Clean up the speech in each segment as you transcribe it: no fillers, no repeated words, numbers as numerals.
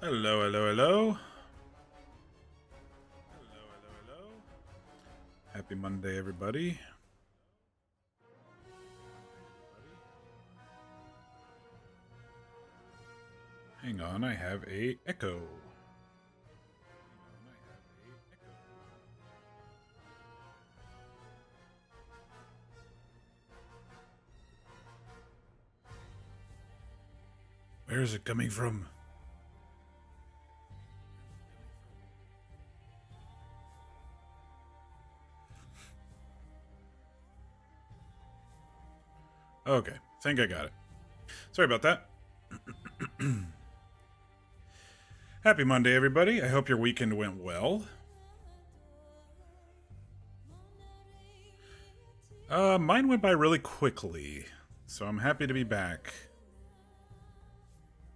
Hello, hello, hello. Hello, hello, hello. Happy Monday, everybody. Hang on, I have a echo. Where is it coming from? Okay, think I got it. Sorry about that. Happy Monday, everybody. I hope your weekend went well. Mine went by really quickly, so I'm happy to be back.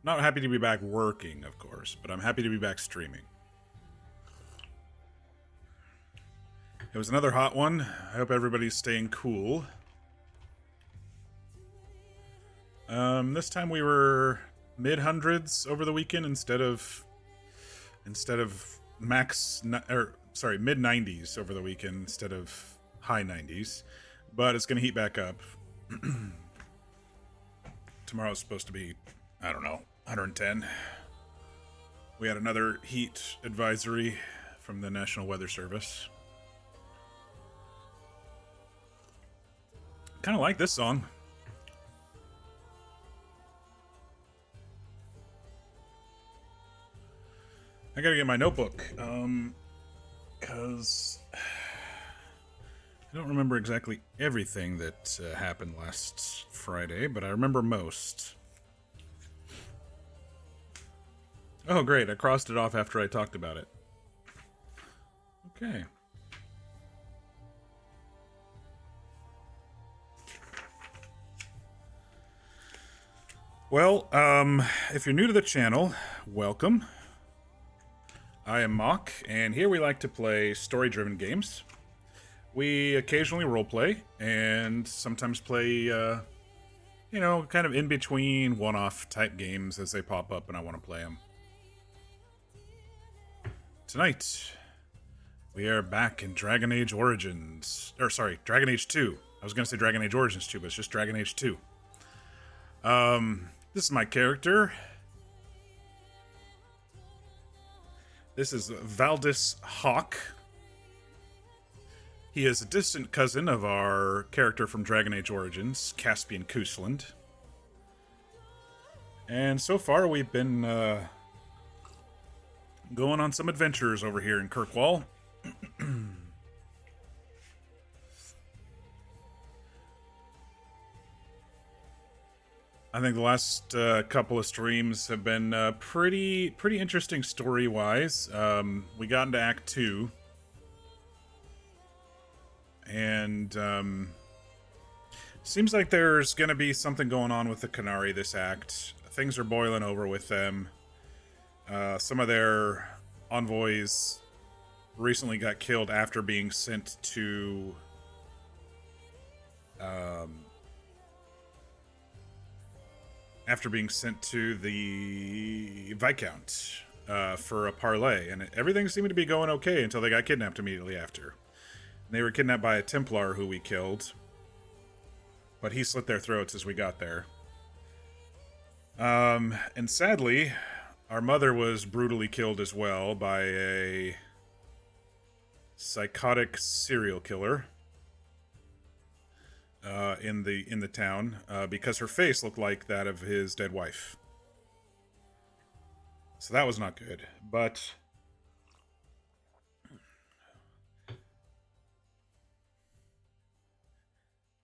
Not happy to be back working, of course, but I'm happy to be back streaming. It was another hot one. I hope everybody's staying cool. This time we were mid-hundreds over the weekend instead of mid-90s over the weekend instead of high 90s. But it's gonna heat back up. Tomorrow's supposed to be, I don't know, 110. We had another heat advisory from the National Weather Service. Kind of like this song. I gotta get my notebook, because I don't remember exactly everything that happened last Friday, but I remember most. Oh, great, I crossed it off after I talked about it. Okay. Well, if you're new to the channel, welcome. I am Mock, and here we like to play story-driven games. We occasionally roleplay, and sometimes play, you know, kind of in-between one-off type games as they pop up and I want to play them. Tonight, we are back in Dragon Age Origins. Or, sorry, Dragon Age 2. I was going to say Dragon Age Origins 2, but it's just Dragon Age 2. This is my character. This is Valdis Hawk. He is a distant cousin of our character from Dragon Age Origins, Caspian Koosland. And so far we've been going on some adventures over here in Kirkwall. I think the last couple of streams have been pretty interesting story-wise. We got into Act 2. And seems like there's going to be something going on with the Qunari this act. Things are boiling over with them. Some of their envoys recently got killed after being sent to the Viscount for a parley, and everything seemed to be going okay until they got kidnapped immediately after. And they were kidnapped by a Templar who we killed, but he slit their throats as we got there. And sadly, our mother was brutally killed as well by a psychotic serial killer in the town because her face looked like that of his dead wife. So that was not good. But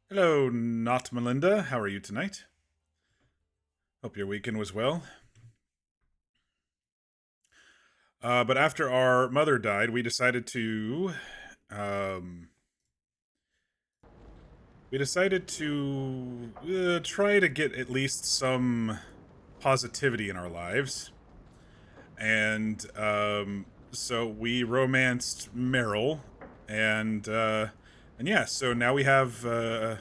hello, not Melinda. How are you tonight? Hope your weekend was well. But after our mother died, we decided to try to get at least some positivity in our lives. And so we romanced Meryl, and yeah, so now we have a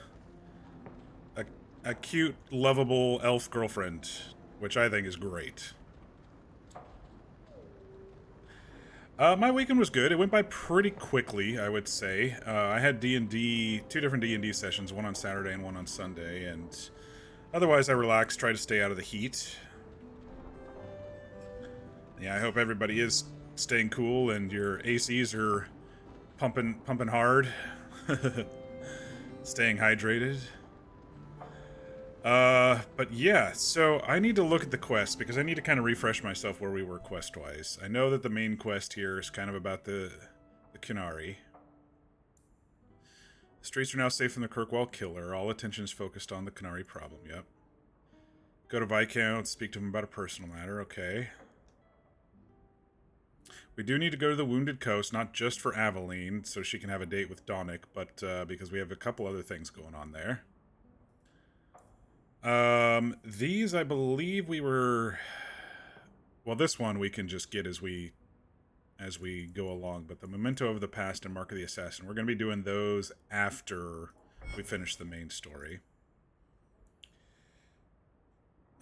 cute, lovable elf girlfriend, which I think is great. My weekend was good. It went by pretty quickly, I would say. I had D&D, 2 different D&D sessions, one on Saturday and one on Sunday, and otherwise I relaxed, tried to stay out of the heat. Yeah, I hope everybody is staying cool and your ACs are pumping hard. Staying hydrated. But yeah, so I need to look at the quest because I need to kind of refresh myself where we were quest-wise. I know that the main quest here is kind of about the Canary. The streets are now safe from the Kirkwall killer. All attention is focused on the Canary problem. Yep. Go to Viscount, speak to him about a personal matter. Okay. We do need to go to the Wounded Coast, not just for Aveline, so she can have a date with Donick, but because we have a couple other things going on there. These, I believe we were... Well, this one we can just get as we go along, but the Memento of the Past and Mark of the Assassin, we're going to be doing those after we finish the main story.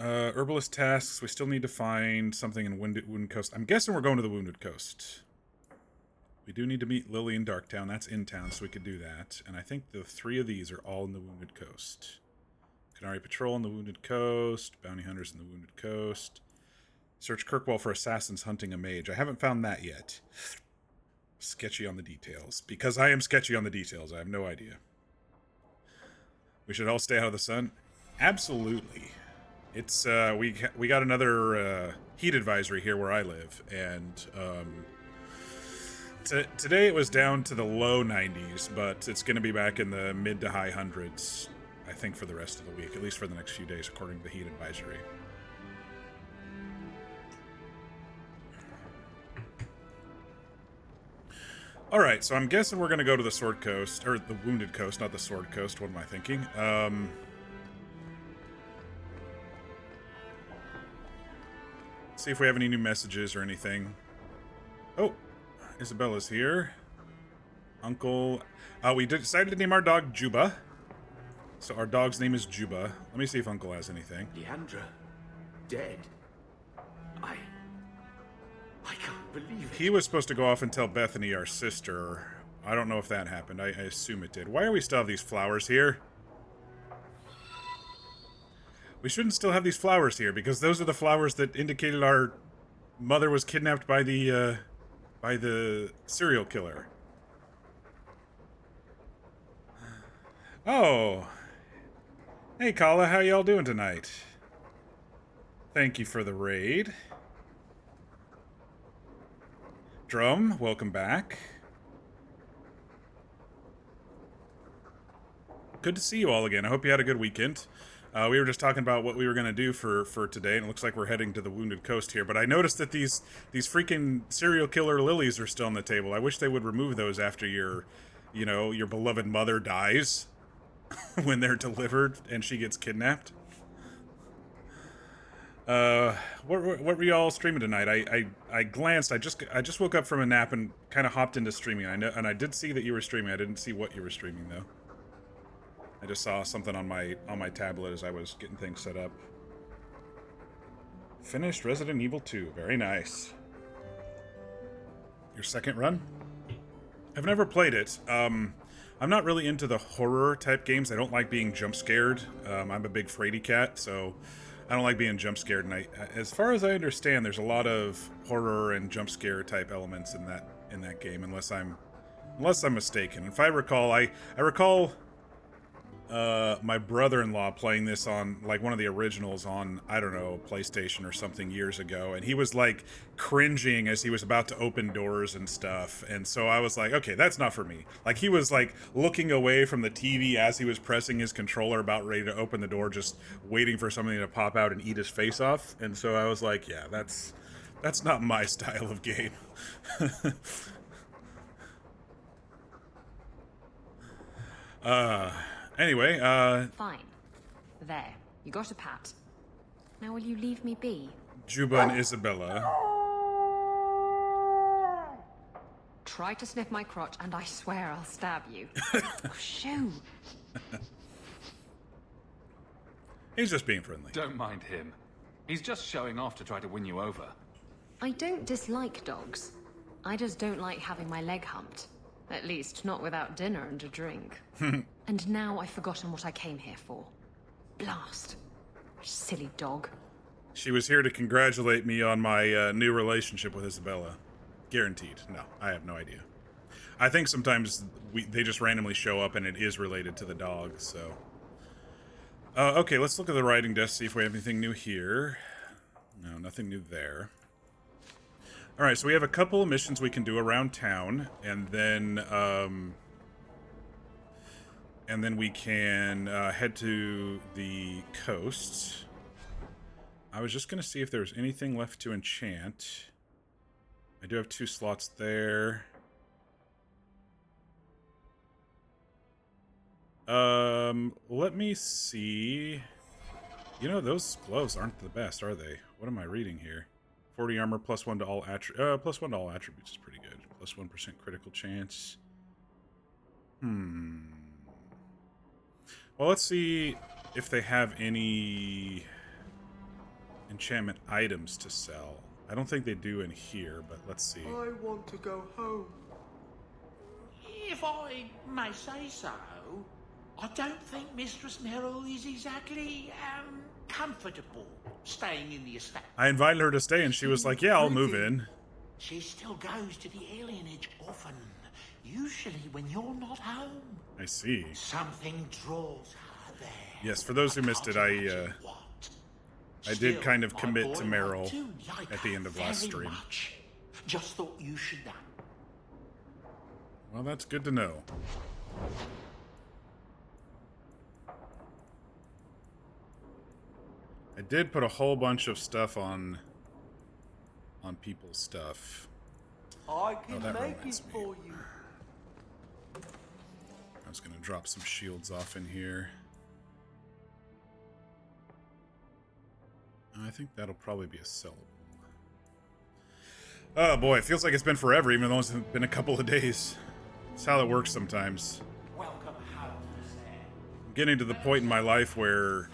Herbalist tasks, we still need to find something in Wounded Coast. I'm guessing we're going to the Wounded Coast. We do need to meet Lily in Darktown. That's in town, so we could do that. And I think the 3 of these are all in the Wounded Coast. Canary Patrol in the Wounded Coast. Bounty Hunters in the Wounded Coast. Search Kirkwall for assassins hunting a mage. I haven't found that yet. Sketchy on the details. Because I am sketchy on the details. I have no idea. We should all stay out of the sun? Absolutely. It's, we got another, heat advisory here where I live, and, today it was down to the low 90s, but it's going to be back in the mid to high hundreds, I think, for the rest of the week, at least for the next few days, according to the heat advisory. Alright, so I'm guessing we're going to go to the Sword Coast, or the Wounded Coast, not the Sword Coast, what am I thinking? See if we have any new messages or anything. Oh, Isabella's here. Uncle... we decided to name our dog Juba. So our dog's name is Juba. Let me see if Uncle has anything. Leandra, dead. I can't believe it. He was supposed to go off and tell Bethany, our sister. I don't know if that happened. I assume it did. Why are we still have these flowers here? We shouldn't still have these flowers here, because those are the flowers that indicated our mother was kidnapped by the serial killer. Oh. Hey, Kala, how y'all doing tonight? Thank you for the raid. Drum, welcome back. Good to see you all again. I hope you had a good weekend. We were just talking about what we were going to do for today, and it looks like we're heading to the Wounded Coast here. But I noticed that these freaking serial killer lilies are still on the table. I wish they would remove those after your beloved mother dies when they're delivered and she gets kidnapped. What were y'all streaming tonight? I glanced. I just woke up from a nap and kind of hopped into streaming. I did see that you were streaming. I didn't see what you were streaming though. I just saw something on my tablet as I was getting things set up. Finished Resident Evil 2. Very nice. Your second run? I've never played it. I'm not really into the horror type games. I don't like being jump scared. I'm a big fraidy cat, so I don't like being jump scared. And as far as I understand, there's a lot of horror and jump scare type elements in that game, unless I'm mistaken. If I recall, I recall my brother-in-law playing this on, like, one of the originals on, I don't know, PlayStation or something years ago, and he was, like, cringing as he was about to open doors and stuff, and so I was like, okay, that's not for me. Like, he was, like, looking away from the TV as he was pressing his controller about ready to open the door, just waiting for something to pop out and eat his face off, and so I was like, yeah, that's not my style of game. Anyway, Fine. There. You got a pat. Now will you leave me be? Juba and Isabella. Try to sniff my crotch and I swear I'll stab you. Oh, shoo. He's just being friendly. Don't mind him. He's just showing off to try to win you over. I don't dislike dogs. I just don't like having my leg humped. At least, not without dinner and a drink. And now I've forgotten what I came here for. Blast. Silly dog. She was here to congratulate me on my new relationship with Isabella. Guaranteed. No, I have no idea. I think sometimes they just randomly show up and it is related to the dog, so... okay, let's look at the writing desk, see if we have anything new here. No, nothing new there. Alright, so we have a couple of missions we can do around town, and then we can head to the coast. I was just going to see if there was anything left to enchant. I do have 2 slots there. Let me see. You know, those gloves aren't the best, are they? What am I reading here? 40 armor, +1 to all +1 to all attributes is pretty good. +1% critical chance. Well, let's see if they have any enchantment items to sell. I don't think they do in here, but let's see. I want to go home. If I may say so, I don't think Mistress Merrill is exactly, comfortable staying in the estate. I invited her to stay, and she was like, yeah, I'll move in. She still goes to the alienage often, usually when you're not home. I see. Something draws her there. Yes, for those who missed it, I did kind of commit to Merrill at the end of last stream. Just thought you should know. Well, that's good to know. I did put a whole bunch of stuff on people's stuff. I can that make it reminds me. for you. I was going to drop some shields off in here. I think that'll probably be a sellable. Oh boy, it feels like it's been forever, even though it's been a couple of days. It's how it works sometimes. Welcome home, I'm getting to the point in my life where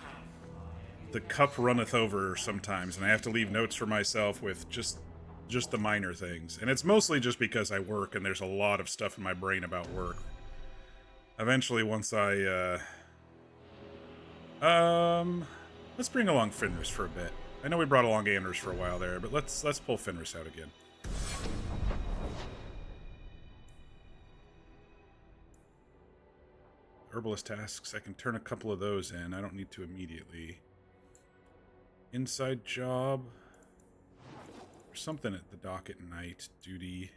the cup runneth over sometimes, and I have to leave notes for myself with just the minor things. And it's mostly just because I work, and there's a lot of stuff in my brain about work. Eventually, once I, let's bring along Fenris for a bit. I know we brought along Anders for a while there, but let's pull Fenris out again. Herbalist tasks, I can turn a couple of those in. I don't need to immediately. Inside job. There's something at the dock at night. Duty.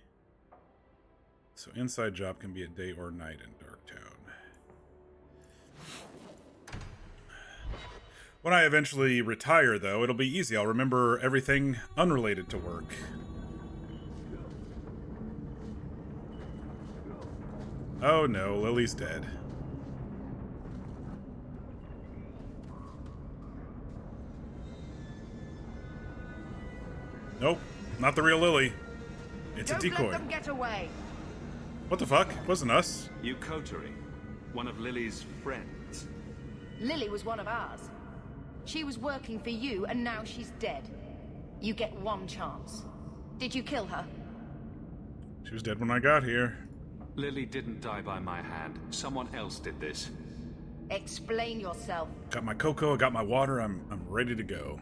So inside job can be at day or night in Darktown. When I eventually retire, though, it'll be easy. I'll remember everything unrelated to work. Oh no, Lily's dead. Nope, not the real Lily. It's a decoy. Don't let them get away. What the fuck? It wasn't us. You Coterie, one of Lily's friends. Lily was one of ours. She was working for you, and now she's dead. You get one chance. Did you kill her? She was dead when I got here. Lily didn't die by my hand. Someone else did this. Explain yourself. Got my cocoa, I got my water, I'm ready to go.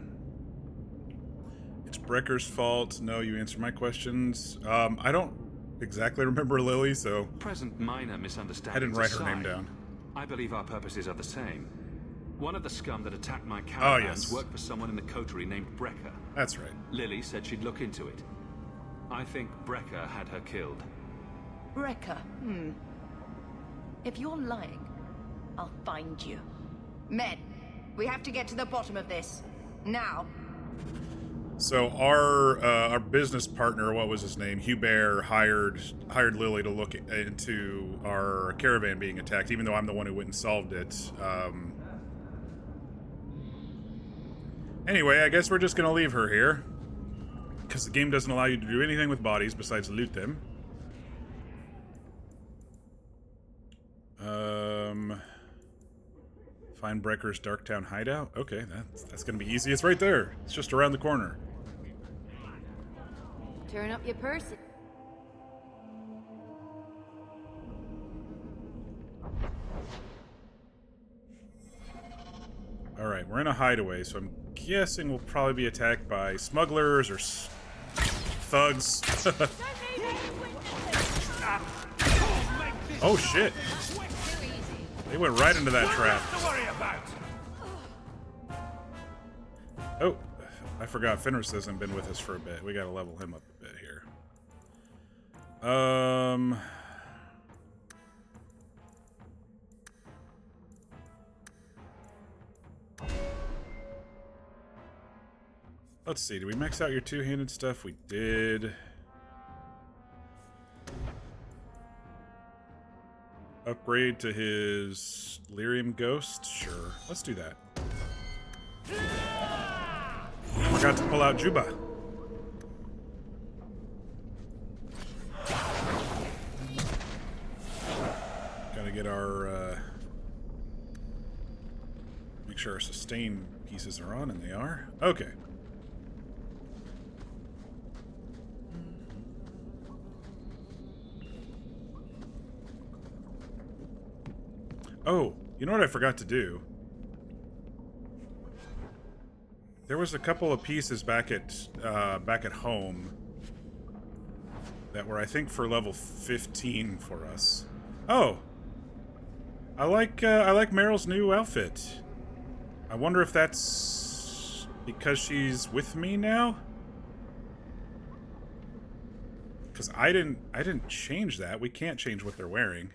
It's Brecker's fault. No, you answered my questions. I don't exactly remember Lily, so... Present minor misunderstandings I didn't write her aside, name down. I believe our purposes are the same. One of the scum that attacked my caravans yes. worked for someone in the coterie named Brecker. That's right. Lily said she'd look into it. I think Brecker had her killed. Brecker, If you're lying, I'll find you. Men, we have to get to the bottom of this. Now. So our business partner, what was his name? Hubert hired Lily to look into our caravan being attacked, even though I'm the one who went and solved it. Anyway, I guess we're just gonna leave her here, because the game doesn't allow you to do anything with bodies besides loot them. Find Brecker's Darktown hideout? Okay, that's gonna be easy. It's right there. It's just around the corner. Turn up your purse. Alright, we're in a hideaway, so I'm guessing we'll probably be attacked by smugglers or thugs. Oh shit! They went right into that trap. Oh, I forgot Fenris hasn't been with us for a bit. We gotta level him up a bit here. Let's see, did we max out your two-handed stuff? We did. Upgrade to his Lyrium Ghost? Sure, let's do that. I forgot to pull out Juba. Gotta get our, make sure our sustain pieces are on, and they are. Okay. Oh, you know what I forgot to do? There was a couple of pieces back at home that were, I think, for level 15 for us. Oh, I like Meryl's new outfit. I wonder if that's because she's with me now. Because I didn't change that. We can't change what they're wearing.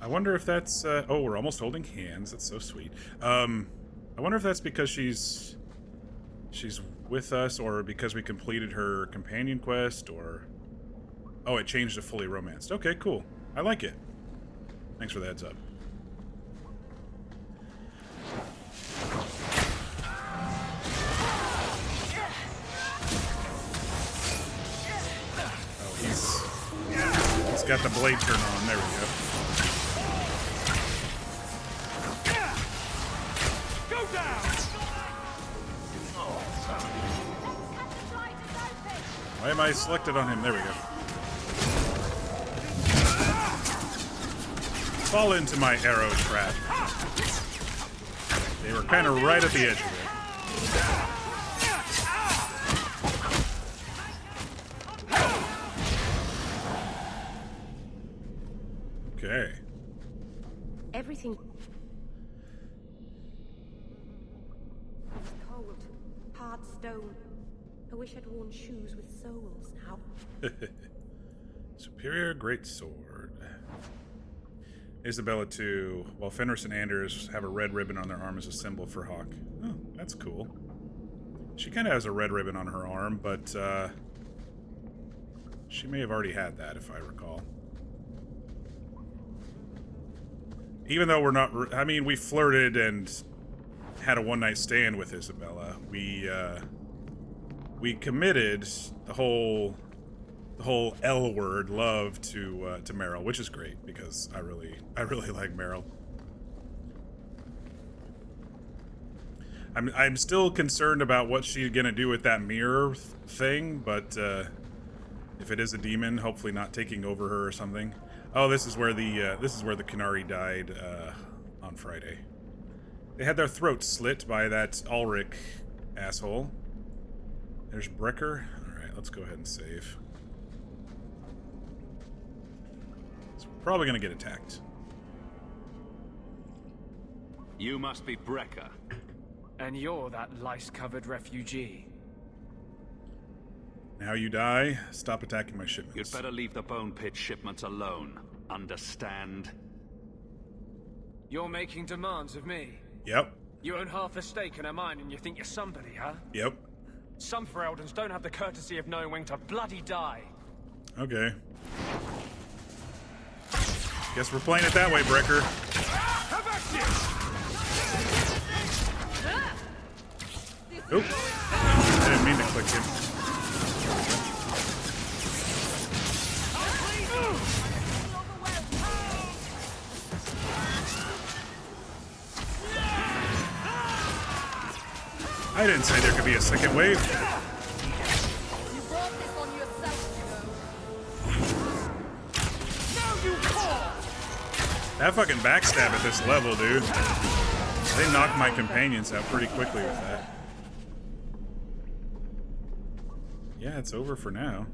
I wonder if that's, oh, we're almost holding hands. That's so sweet. I wonder if that's because she's with us, or because we completed her companion quest, or... Oh, it changed to fully romanced. Okay, cool. I like it. Thanks for the heads up. Oh, he's got the blade turn on. There we go. Why am I selected on him? There we go. Fall into my arrow trap. They were kind of right at the edge of it. Okay. Everything was cold, hard stone. I wish I'd worn shoes with soles now. Superior Greatsword. Isabella 2. While Fenris and Anders have a red ribbon on their arm as a symbol for Hawk. Oh, that's cool. She kind of has a red ribbon on her arm, but she may have already had that, if I recall. Even though we're not... I mean, we flirted and had a one-night stand with Isabella. We committed the whole L word, love, to Meryl, which is great because I really like Meryl. I'm still concerned about what she's gonna do with that mirror thing, but if it is a demon, hopefully not taking over her or something. Oh, this is where the Canary died on Friday. They had their throats slit by that Ulrich asshole. There's Brecker. Alright, let's go ahead and save. It's probably gonna get attacked. You must be Brecker. And you're that lice-covered refugee. Now you die. Stop attacking my shipments. You'd better leave the Bone Pit shipments alone. Understand? You're making demands of me. Yep. You own half a stake in a mine and you think you're somebody, huh? Yep. Some Fereldans don't have the courtesy of knowing when to bloody die. Okay. Guess we're playing it that way, Brecker. Oop. I didn't mean to click him. I didn't say there could be a second wave. You brought this on yourself, you know. That fucking backstab at this level, dude. They knocked my companions out pretty quickly with that. Yeah, it's over for now.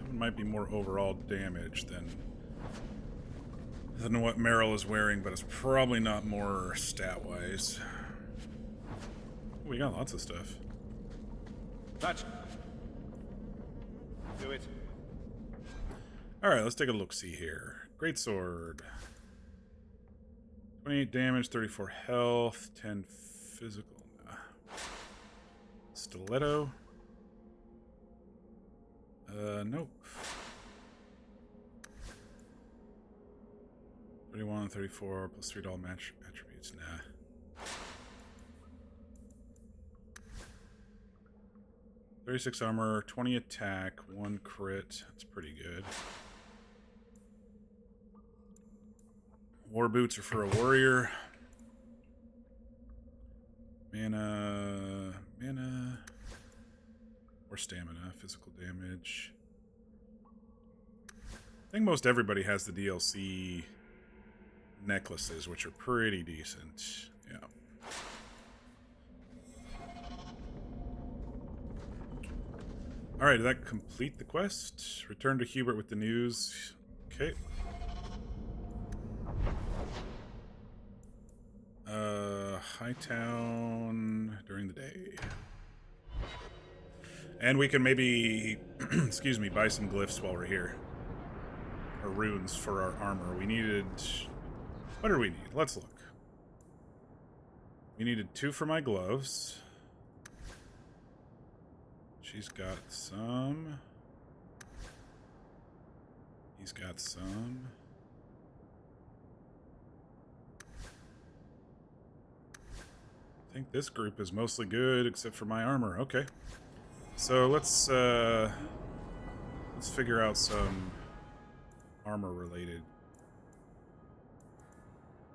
That one might be more overall damage than what Meryl is wearing, but it's probably not more stat-wise. We got lots of stuff. That's... Do it. Alright, let's take a look-see here. Greatsword. 28 damage, 34 health, 10 physical. Nah. Stiletto. Nope. 31, 34, plus 3 to all match attributes. Nah. $36 armor, 20 attack, 1 crit. That's pretty good. War boots are for a warrior. Mana, or stamina, physical damage. I think most everybody has the DLC necklaces, which are pretty decent. Yeah. Alright, did that complete the quest? Return to Hubert with the news. Okay. Hightown during the day. And we can maybe, excuse me, buy some glyphs while we're here. Or runes for our armor. We needed... What did we need? Let's look. We needed 2 for my gloves. She's got some. He's got some. I think this group is mostly good except for my armor. Okay. So let's figure out some armor related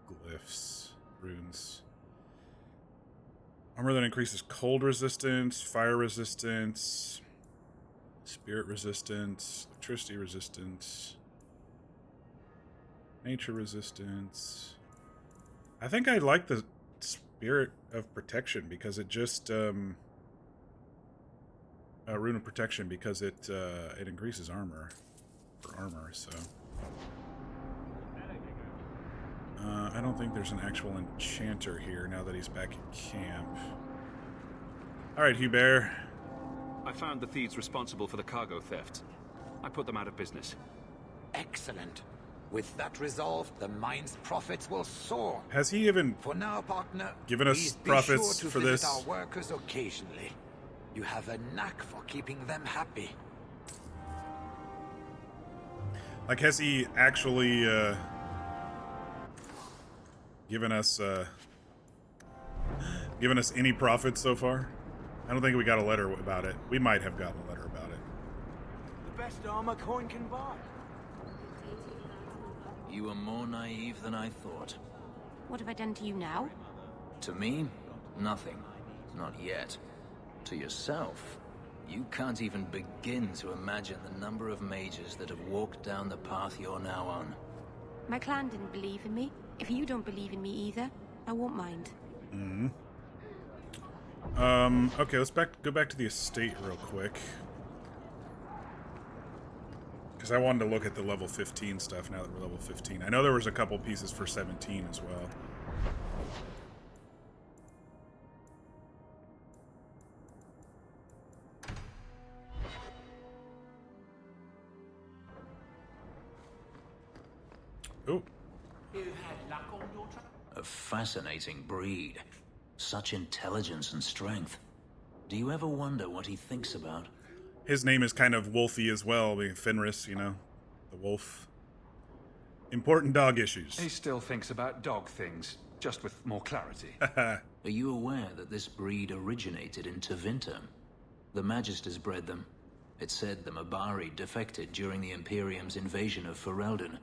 glyphs, runes. Armor that increases cold resistance, fire resistance, spirit resistance, electricity resistance, nature resistance. I think I like the spirit of protection because it just rune of protection because it increases armor for armor. So I don't think there's an actual enchanter here now that he's back in camp. Alright, Hubert. I found the thieves responsible for the cargo theft. I put them out of business. Excellent. With that resolved, the mine's profits will soar. Has he even for now, partner, given us please profits be sure to for visit this? our workers occasionally. You have a knack for keeping them happy. Like, has he actually given us any profits so far? I don't think we got a letter about it. We might have gotten a letter about it. The best armor coin can buy. You are more naive than I thought. What have I done to you now? To me, nothing. Not yet. To yourself, you can't even begin to imagine the number of mages that have walked down the path you're now on. My clan didn't believe in me. If you don't believe in me either, I won't mind. Mm-hmm. Okay, let's go back to the estate real quick. Because I wanted to look at the level 15 stuff now that we're level 15. I know there was a couple pieces for 17 as well. Oh. You had luck on your track? A fascinating breed. Such intelligence and strength. Do you ever wonder what he thinks about? His name is kind of wolfy as well, being Fenris, you know, the wolf. Important dog issues. He still thinks about dog things, just with more clarity. Are you aware that this breed originated in Tevinter? The Magisters bred them. It said the Mabari defected during the Imperium's invasion of Ferelden.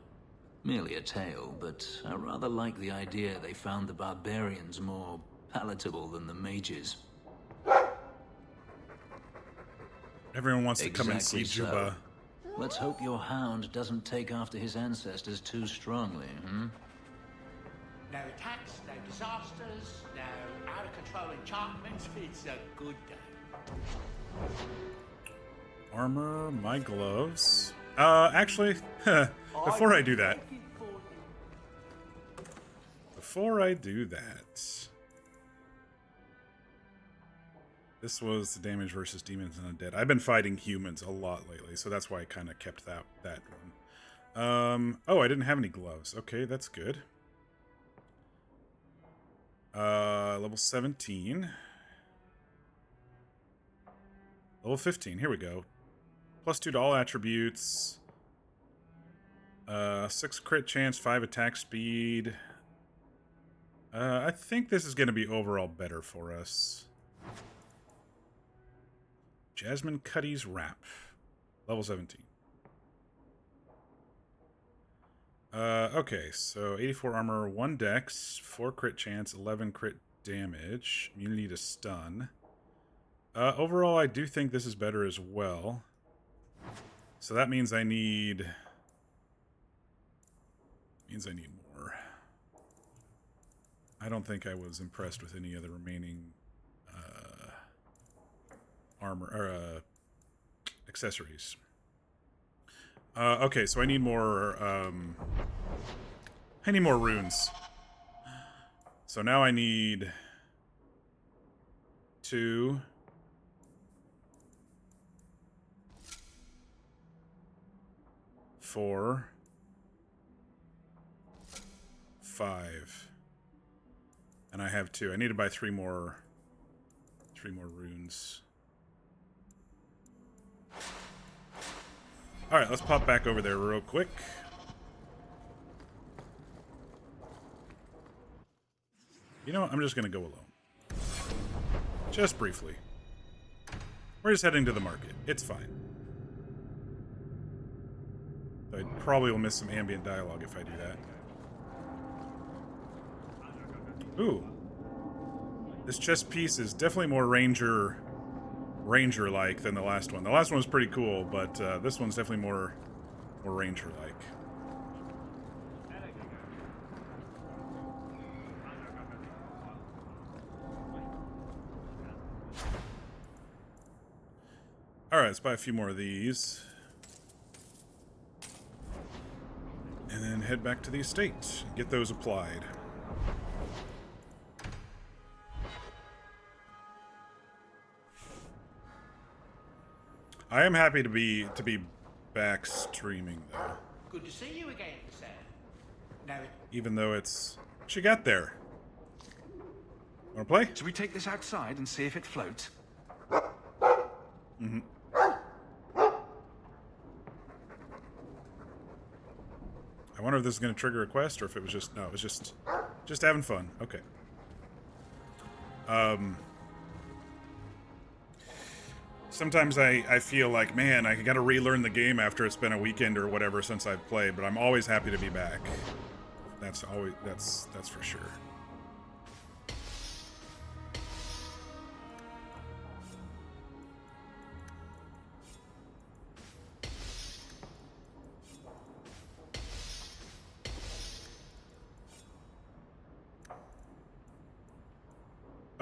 Merely a tale, but I rather like the idea they found the barbarians more palatable than the mages. Everyone wants to come and see Exactly so. Juba. Let's hope your hound doesn't take after his ancestors too strongly, hmm? No attacks, no disasters, no out-of-control enchantments. It's a good day. Armor, my gloves. Actually, before I do that. Before I do that. This was the damage versus demons and undead. I've been fighting humans a lot lately, so that's why I kind of kept that one. Oh, I didn't have any gloves. Okay, that's good. Level 17. Level 15, here we go. +2 to all attributes. 6 crit chance, 5 attack speed. I think this is going to be overall better for us. Jasmine Cuddy's Wrap. Level 17. Okay, so 84 armor, 1 dex, 4 crit chance, 11 crit damage, immunity to stun. Overall, I do think this is better as well. So that means I need... more. I don't think I was impressed with any of the remaining armor or accessories. Okay, so I need more runes. So now I need 2, 4, 5. And I have 2. I need to buy 3 more runes. Alright, let's pop back over there real quick. You know what? I'm just going to go alone. Just briefly. We're just heading to the market. It's fine. I probably will miss some ambient dialogue if I do that. Ooh. This chess piece is definitely more Ranger-like than the last one. The last one was pretty cool, but this one's definitely more Ranger-like. Alright, let's buy a few more of these. And then head back to the estate and get those applied. I am happy to be back streaming though. Good to see you again, sir. No. Even though it's what you got there? Wanna play? Should we take this outside and see if it floats? Mm-hmm. I wonder if this is going to trigger a quest or if it was just... No, it was just having fun. Okay. Sometimes I feel like, man, I got to relearn the game after it's been a weekend or whatever since I've played, but I'm always happy to be back. That's for sure.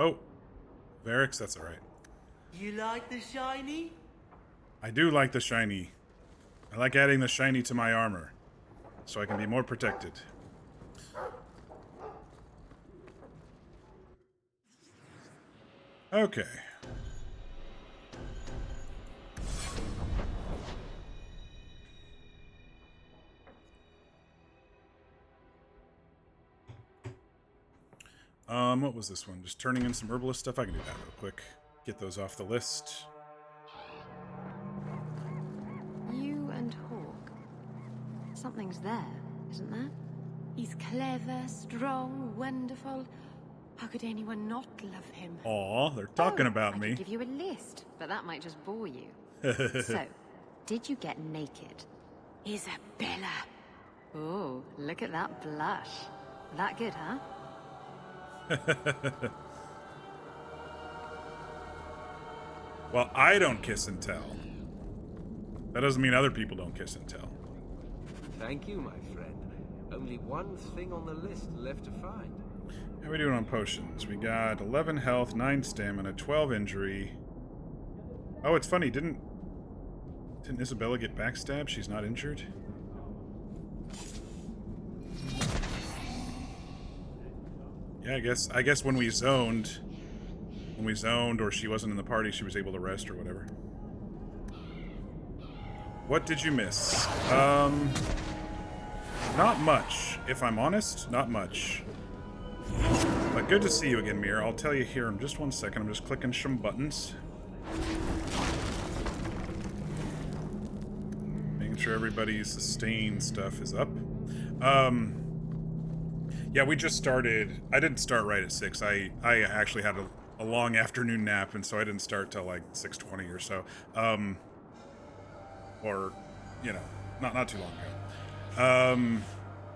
Oh, Varix, that's alright. You like the shiny? I do like the shiny. I like adding the shiny to my armor, so I can be more protected. Okay. What was this one? Just turning in some herbalist stuff? I can do that real quick. Get those off the list. You and Hawk. Something's there, isn't there? He's clever, strong, wonderful. How could anyone not love him? Aw, they're talking about me. I could give you a list, but that might just bore you. So, did you get naked? Isabella! Oh, look at that blush. That good, huh? Well, I don't kiss and tell. That doesn't mean other people don't kiss and tell. Thank you, my friend. Only one thing on the list left to find. How are we doing on potions? We got 11 health, 9 stamina, 12 injury. Oh, it's funny, didn't Isabella get backstabbed? She's not injured? Yeah, I guess when we zoned, or she wasn't in the party, she was able to rest or whatever. What did you miss? Not much. If I'm honest, not much. But good to see you again, Mir. I'll tell you here in just one second. I'm just clicking some buttons. Making sure everybody's sustain stuff is up. Yeah, we just started. I didn't start right at 6. I actually had a long afternoon nap, and so I didn't start till like 6:20 or so. Or, you know, not too long ago.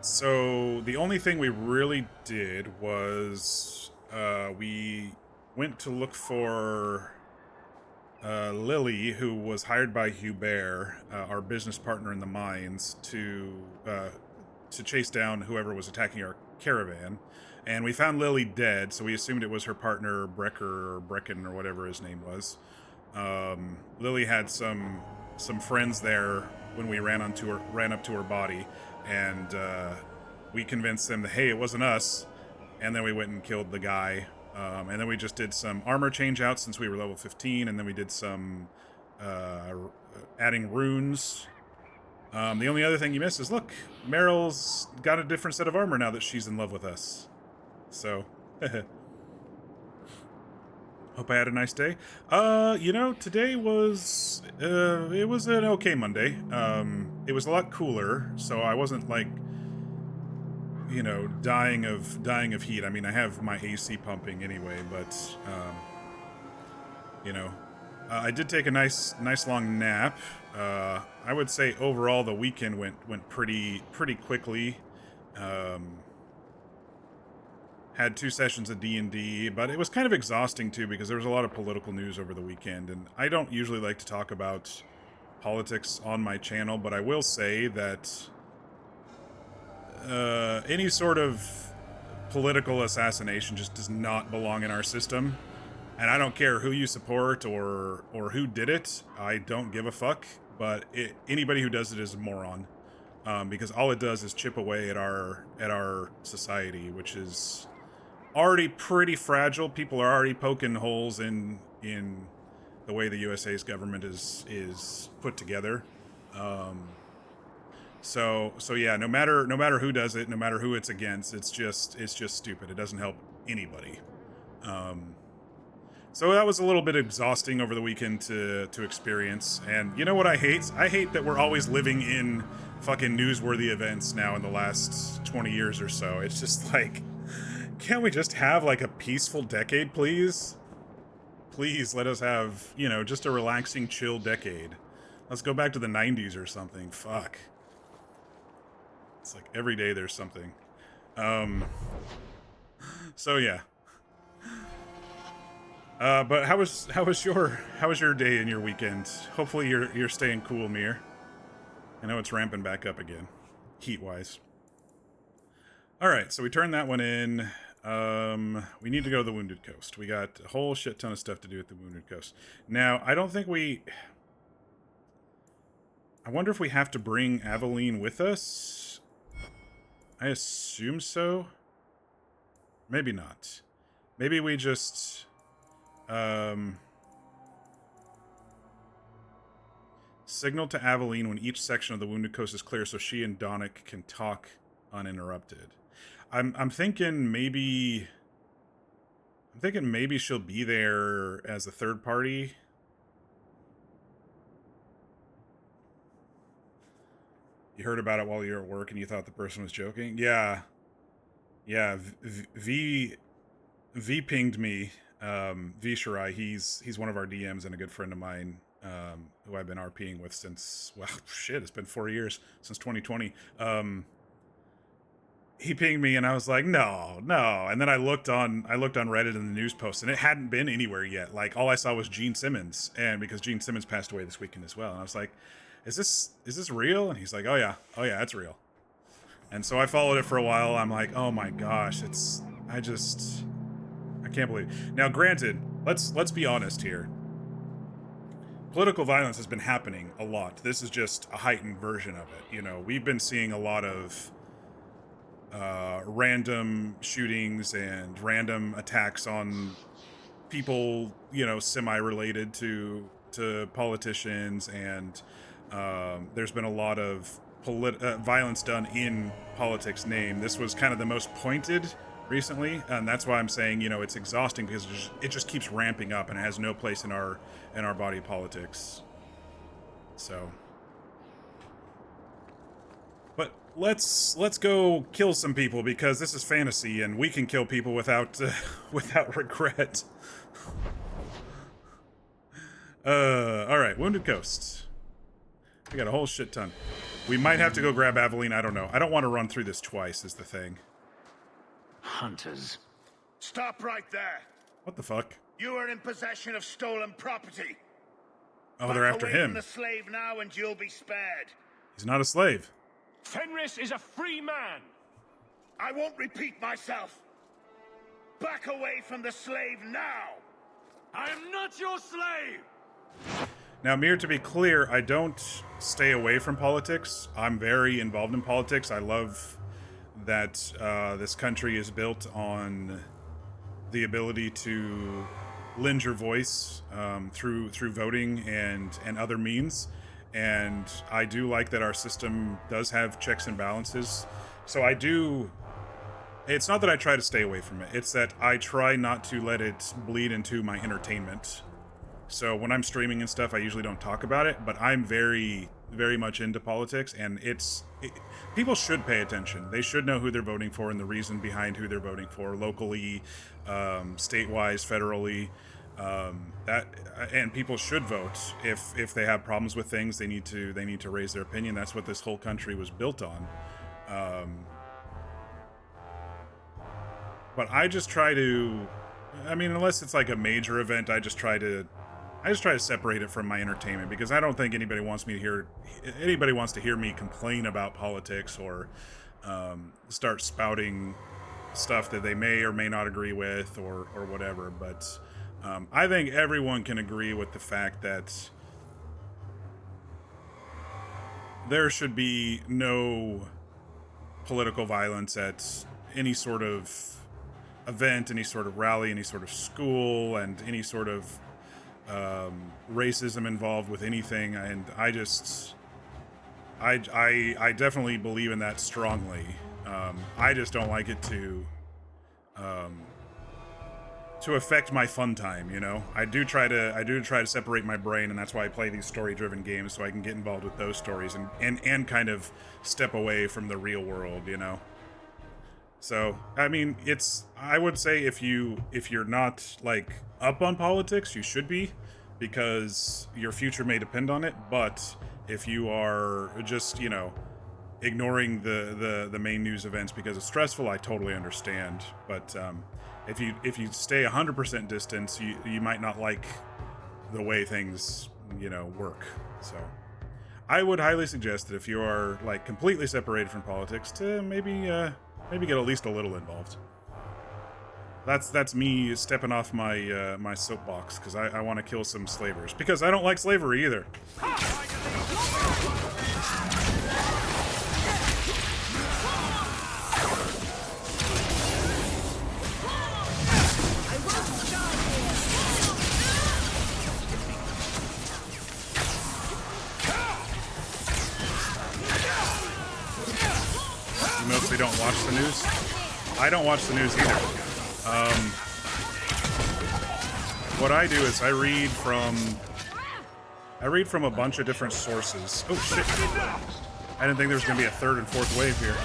So the only thing we really did was we went to look for Lily, who was hired by Hubert, our business partner in the mines, to chase down whoever was attacking our caravan. And we found Lily dead, so we assumed it was her partner Brecker or Brecken or whatever his name was. Lily had some friends there when we ran up to her body, and we convinced them that, hey, it wasn't us, and then we went and killed the guy. And then we just did some armor change outs since we were level 15, and then we did some adding runes. The only other thing you missed is, look, Meryl's got a different set of armor now that she's in love with us. So, hope I had a nice day. You know, today was, it was an okay Monday. It was a lot cooler, so I wasn't, like, you know, dying of heat. I mean, I have my AC pumping anyway, but, you know, I did take a nice long nap. I would say overall the weekend went pretty quickly. Had 2 sessions of D&D, but it was kind of exhausting too because there was a lot of political news over the weekend, and I don't usually like to talk about politics on my channel, but I will say that any sort of political assassination just does not belong in our system. And I don't care who you support or who did it. I don't give a fuck. But anybody who does it is a moron, because all it does is chip away at our society, which is already pretty fragile. People are already poking holes in the way the USA's government is put together. So yeah, no matter who does it, no matter who it's against, it's just stupid. It doesn't help anybody. So that was a little bit exhausting over the weekend to experience. And you know what I hate? I hate that we're always living in fucking newsworthy events now in the last 20 years or so. It's just like, can't we just have like a peaceful decade, please? Please let us have, you know, just a relaxing, chill decade. Let's go back to the 90s or something. Fuck. It's like every day there's something. So yeah. But how was your day and your weekend? Hopefully you're staying cool, Mir. I know it's ramping back up again, heat-wise. All right, so we turned that one in. We need to go to the Wounded Coast. We got a whole shit ton of stuff to do at the Wounded Coast. Now, I don't think I wonder if we have to bring Aveline with us. I assume so. Maybe not. Maybe we just signal to Aveline when each section of the Wounded Coast is clear so she and Donick can talk uninterrupted. I'm thinking maybe she'll be there as a third party. You heard about it while you were at work and you thought the person was joking? Yeah. Yeah, V pinged me. V Shirai, he's one of our DMs and a good friend of mine, who I've been RPing with since, well, shit, it's been 4 years, since 2020. he pinged me, and I was like, no. And then I looked on Reddit in the news post, and it hadn't been anywhere yet. Like, all I saw was Gene Simmons, and because Gene Simmons passed away this weekend as well, and I was like, is this real? And he's like, oh yeah, it's real. And so I followed it for a while. I'm like, oh my gosh, I can't believe it. Now, granted, let's be honest here. Political violence has been happening a lot. This is just a heightened version of it. You know, we've been seeing a lot of random shootings and random attacks on people, you know, semi-related to politicians, and there's been a lot of violence done in politics' name. This was kind of the most pointed recently, and that's why I'm saying, you know, it's exhausting, because it just keeps ramping up, and it has no place in our body politics. So, but let's go kill some people, because this is fantasy, and we can kill people without regret. All right, Wounded Coast. I got a whole shit ton. We might have to go grab Aveline. I don't know. I don't want to run through this twice, is the thing. Hunters. Stop right there. What the fuck? You are in possession of stolen property. Oh, they're after him. From the slave now, and you'll be spared. He's not a slave. Fenris is a free man. I won't repeat myself. Back away from the slave now. I am not your slave. Now, Mir, to be clear, I don't stay away from politics. I'm very involved in politics. I love that this country is built on the ability to lend your voice through voting and other means. And I do like that our system does have checks and balances. So I do... It's not that I try to stay away from it. It's that I try not to let it bleed into my entertainment. So when I'm streaming and stuff, I usually don't talk about it, but I'm very, very much into politics, and people should pay attention. They should know who they're voting for and the reason behind who they're voting for, locally, state-wise, federally. And people should vote if they have problems with things. They need to raise their opinion. That's what this whole country was built on. But I just try to, I mean, unless it's like a major event, I just try to separate it from my entertainment, because I don't think anybody wants to hear me complain about politics or start spouting stuff that they may or may not agree with or whatever. But I think everyone can agree with the fact that there should be no political violence at any sort of event, any sort of rally, any sort of school, and any sort of racism involved with anything. And I definitely believe in that strongly. I just don't like it to affect my fun time, you know. I do try to separate my brain, and that's why I play these story-driven games, so I can get involved with those stories and kind of step away from the real world, you know. So, I mean, I would say if you're not, like, up on politics, you should be, because your future may depend on it. But if you are just, you know, ignoring the main news events because it's stressful, I totally understand. But if you stay 100% distance, you might not like the way things, you know, work. So I would highly suggest that if you are, like, completely separated from politics, to maybe get at least a little involved. That's me stepping off my my soapbox, because I want to kill some slavers, because I don't like slavery either. You mostly don't watch the news? I don't watch the news either. What I do is I read from a bunch of different sources. Oh shit. I didn't think there was going to be a third and fourth wave here.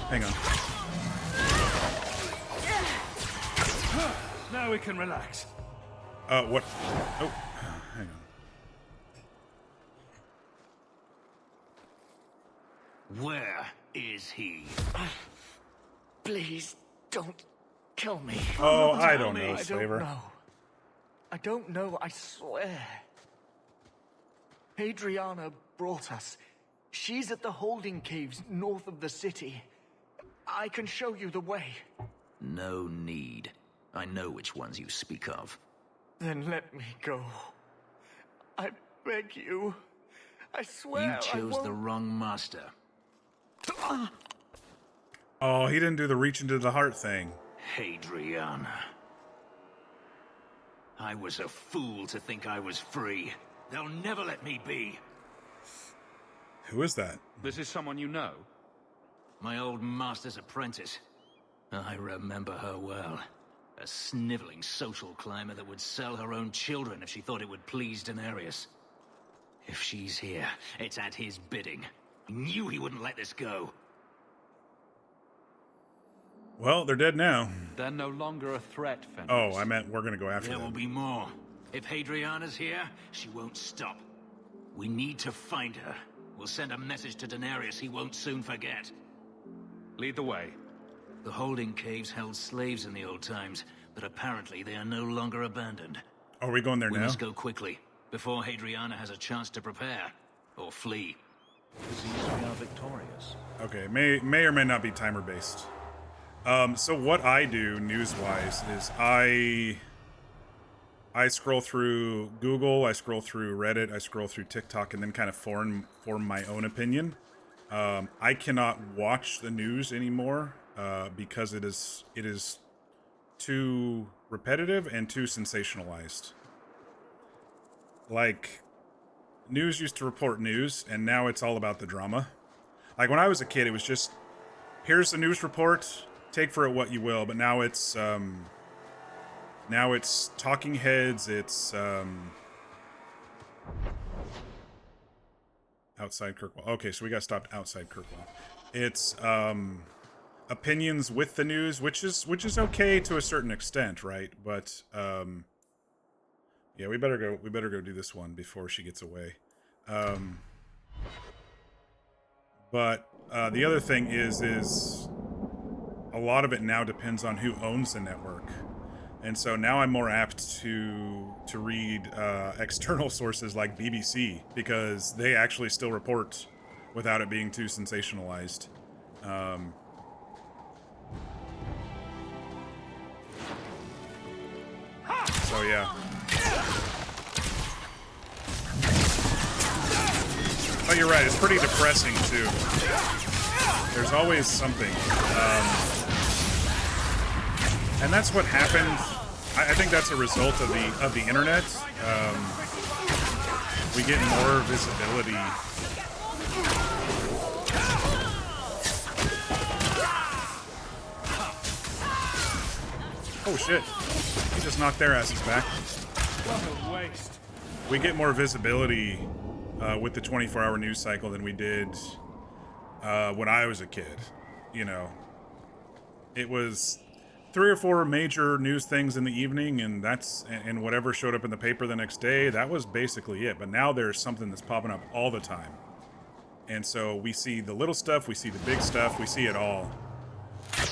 Hang on. Now we can relax. What? Oh, hang on. Where is he? Please don't kill me. Oh, I don't know, Slaver. I don't know, I swear. Adriana brought us. She's at the holding caves north of the city. I can show you the way. No need. I know which ones you speak of. Then let me go. I beg you. I swear You chose the wrong master. Oh, he didn't do the reach into the heart thing. Adriana. I was a fool to think I was free. They'll never let me be. Who is that? This is someone you know? My old master's apprentice. I remember her well. A sniveling social climber that would sell her own children if she thought it would please Daenerys. If she's here, it's at his bidding. He knew he wouldn't let this go. Well, they're dead now. They're no longer a threat, Fenris. Oh, I meant we're gonna go after them. There will be more. If Hadriana's here, she won't stop. We need to find her. We'll send a message to Daenerys he won't soon forget. Lead the way. The holding caves held slaves in the old times, but apparently they are no longer abandoned. Are we going there now? We must go quickly, before Hadriana has a chance to prepare, or flee. Seems we are victorious. Okay, may or may not be timer based. So what I do news-wise is I scroll through Google, I scroll through Reddit, I scroll through TikTok, and then kind of form my own opinion. I cannot watch the news anymore because it is too repetitive and too sensationalized. Like, news used to report news, and now it's all about the drama. Like, when I was a kid, it was just, here's the news report, take for it what you will, but now it's talking heads, it's outside Kirkwall. Okay, so we got stopped outside Kirkwall. It's opinions with the news, which is okay to a certain extent, right? But yeah, we better go do this one before she gets away. But the other thing is a lot of it now depends on who owns the network. And so now I'm more apt to read external sources like BBC, because they actually still report without it being too sensationalized. So yeah. But you're right, it's pretty depressing too. There's always something. And that's what happened. I think that's a result of the internet. We get more visibility. Oh shit! He just knocked their asses back. What a waste. We get more visibility with the 24-hour news cycle than we did when I was a kid. You know, it was 3 or 4 major news things in the evening, and whatever showed up in the paper the next day, that was basically it. But now there's something that's popping up all the time. And so we see the little stuff, we see the big stuff, we see it all.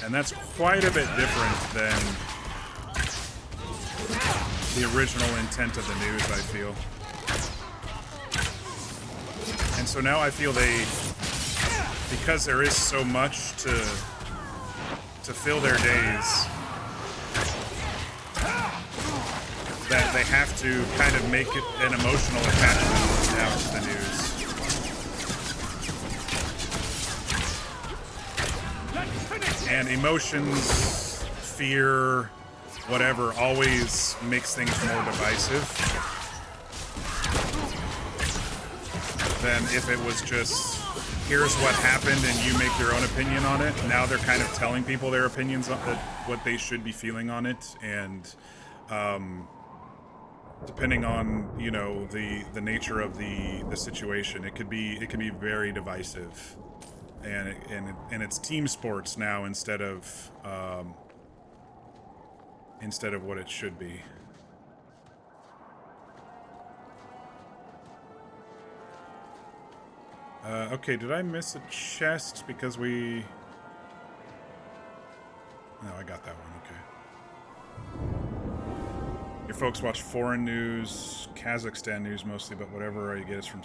And that's quite a bit different than the original intent of the news, I feel. And so now I feel because there is so much to fill their days, that they have to kind of make it an emotional attachment now to the news. And emotions, fear, whatever, always makes things more divisive than if it was just, here's what happened and you make your own opinion on it. Now they're kind of telling people their opinions on what they should be feeling on it, and depending on, you know, the nature of the situation, it can be very divisive, and it's team sports now instead of what it should be. Okay, did I miss a chest because we... No, I got that one. Okay. Your folks watch foreign news, Kazakhstan news mostly, but whatever you get is from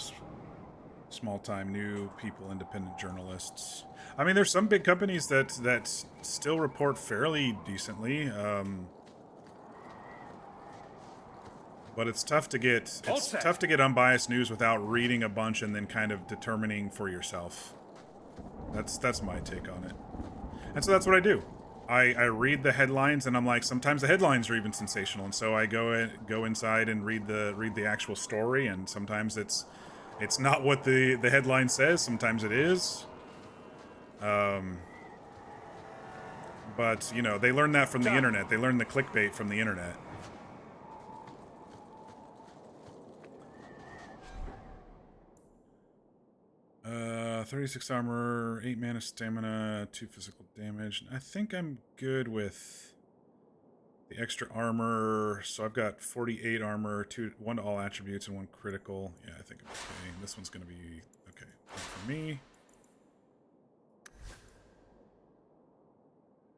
small-time new people, independent journalists. I mean, there's some big companies that still report fairly decently, but it's tough to get unbiased news without reading a bunch and then kind of determining for yourself. That's my take on it, and so that's what I do. I read the headlines, and I'm like, sometimes the headlines are even sensational, and so I go inside and read the actual story, and sometimes it's not what the headline says. Sometimes it is. But you know, they learn that from the internet. They learn the clickbait from the internet. 36 armor, 8 mana stamina, 2 physical damage. I think I'm good with the extra armor. So I've got 48 armor, 1 to all attributes, and 1 critical. Yeah, I think I'm okay. This one's going to be okay for me.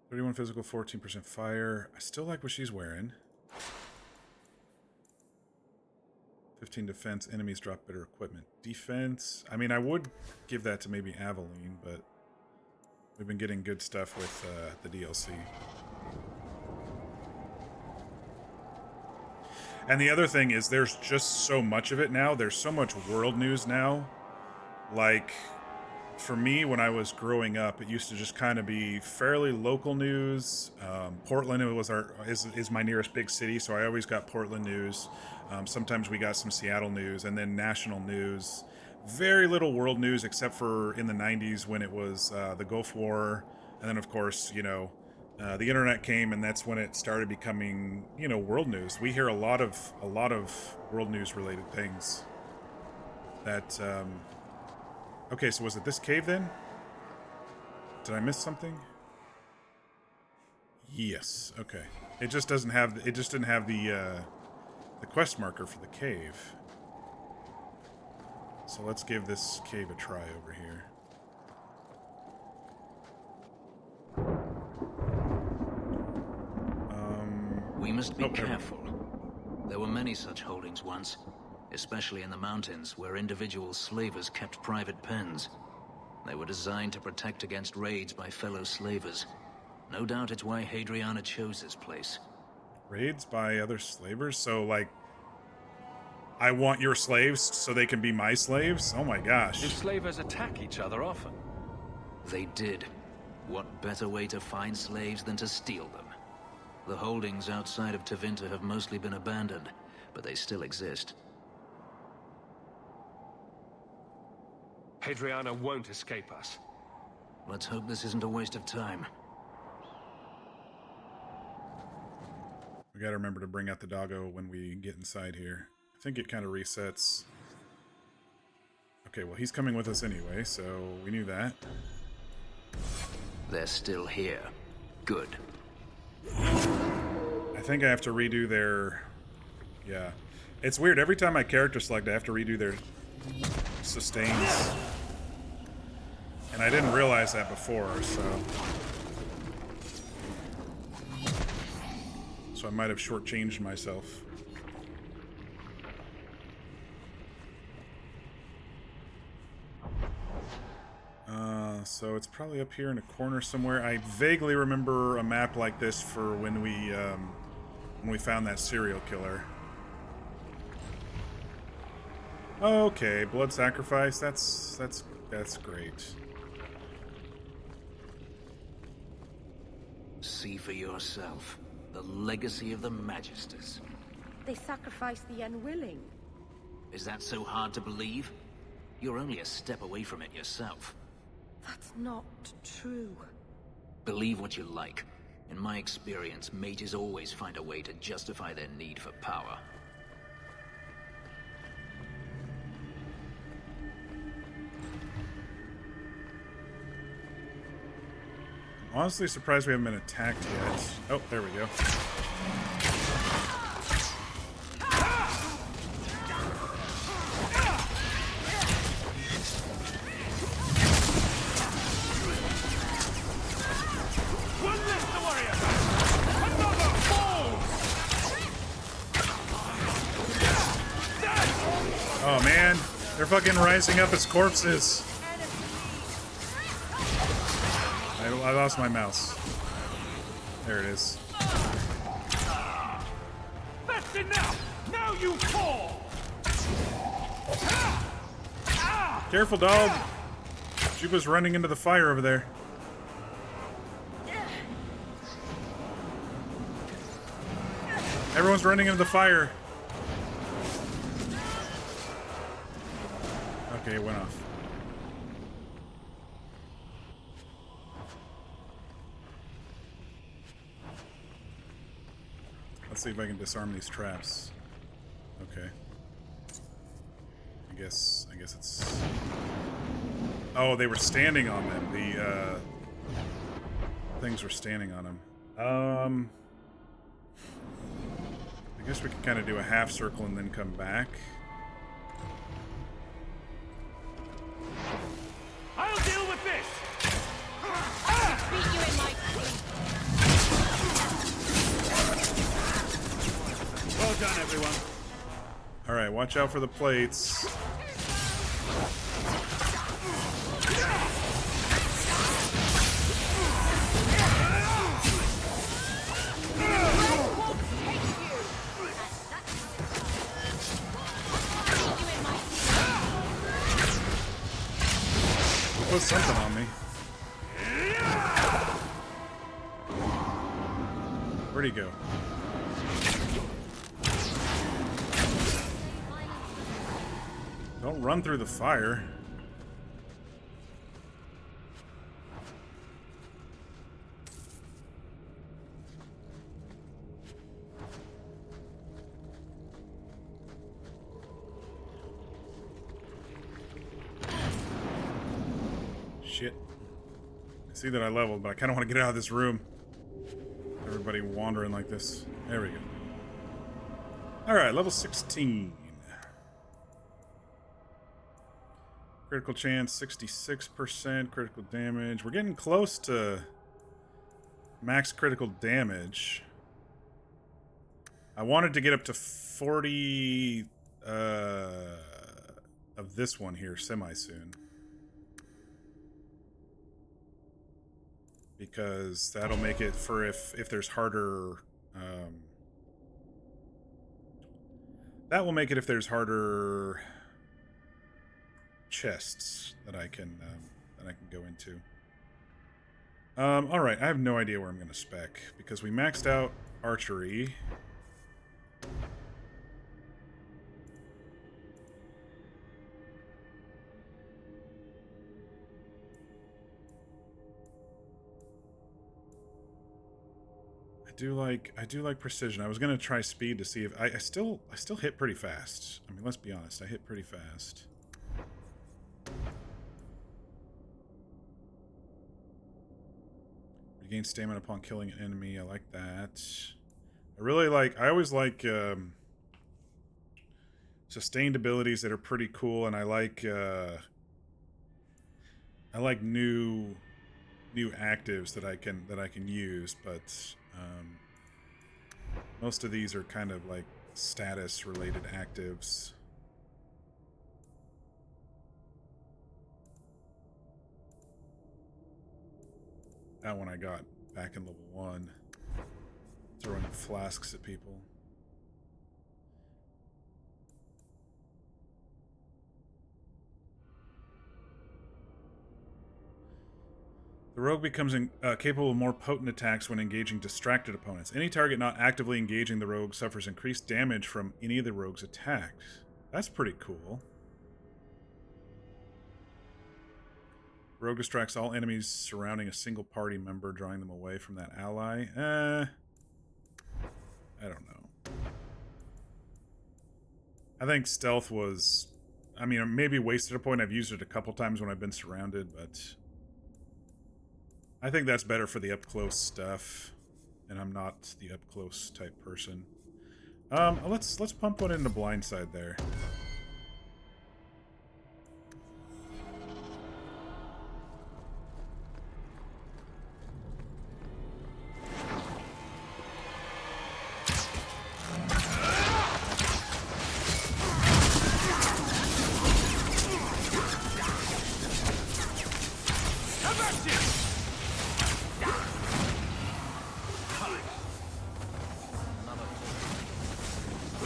31 physical, 14% fire. I still like what she's wearing. 15 defense. Enemies drop better equipment. Defense. I mean, I would give that to maybe Aveline, but we've been getting good stuff with the DLC. And the other thing is there's just so much of it now. There's so much world news now. Like, for me, when I was growing up, it used to just kind of be fairly local news. Portland is my nearest big city, so I always got Portland news. Sometimes we got some Seattle news, and then national news. Very little world news, except for in the 90s when it was the Gulf War, and then of course, you know, the internet came, and that's when it started becoming, you know, world news. We hear a lot of world news related things. That okay, so was it this cave then? Did I miss something? Yes. Okay. It just doesn't have. It just didn't have the quest marker for the cave. So let's give this cave a try over here. We must be careful. There were many such holdings once, especially in the mountains where individual slavers kept private pens. They were designed to protect against raids by fellow slavers. No doubt it's why Hadriana chose this place. Raids by other slavers? So, like, I want your slaves so they can be my slaves? Oh my gosh. Do slavers attack each other often? They did. What better way to find slaves than to steal them? The holdings outside of Tevinter have mostly been abandoned, but they still exist. Hadriana won't escape us. Let's hope this isn't a waste of time. We gotta remember to bring out the doggo when we get inside here. I think it kind of resets. Okay, well, he's coming with us anyway, so we knew that. They're still here. Good. I think I have to redo their... Yeah. It's weird. Every time I character select, I have to redo their sustains. And I didn't realize that before, so... So I might have shortchanged myself. So it's probably up here in a corner somewhere. I vaguely remember a map like this for when we found that serial killer. Okay, blood sacrifice. That's great. See for yourself. The legacy of the Magisters. They sacrifice the unwilling. Is that so hard to believe? You're only a step away from it yourself. That's not true. Believe what you like. In my experience, mages always find a way to justify their need for power. I'm honestly surprised we haven't been attacked yet. Oh, there we go. One less, the warrior! fucking rising up as corpses. I lost my mouse. There it is. That's enough! Now you fall! Careful, dog! Juba's running into the fire over there. Everyone's running into the fire. Okay, it went off. Let's see if I can disarm these traps. Okay. I guess it's... Oh, they were standing on them. The, things were standing on them. I guess we could kind of do a half circle and then come back. I'll deal with this! Beat you in my Well done, everyone. Alright, watch out for the plates. Put something on me. Where'd he go? Don't run through the fire. Shit. I see that I leveled, but I kind of want to get out of this room. Everybody wandering like this. There we go. Alright, level 16. Critical chance, 66%. Critical damage. We're getting close to max critical damage. I wanted to get up to 40 of this one here semi-soon. Because that'll make it for if there's harder... that will make it if there's harder chests that I can go into. Alright, I have no idea where I'm going to spec, because we maxed out archery. I do like precision. I was gonna try speed to see if I still hit pretty fast. I mean, let's be honest, I hit pretty fast. Regain stamina upon killing an enemy. I like that. I always like sustained abilities that are pretty cool, and I like new actives that I can use, but most of these are kind of like status related actives. That one I got back in level 1, throwing flasks at people. The rogue becomes capable of more potent attacks when engaging distracted opponents. Any target not actively engaging the rogue suffers increased damage from any of the rogue's attacks. That's pretty cool. Rogue distracts all enemies surrounding a single party member, drawing them away from that ally. I don't know. I think stealth was... I mean, maybe wasted a point. I've used it a couple times when I've been surrounded, but... I think that's better for the up-close stuff, and I'm not the up-close type person. Let's pump one into blindside there.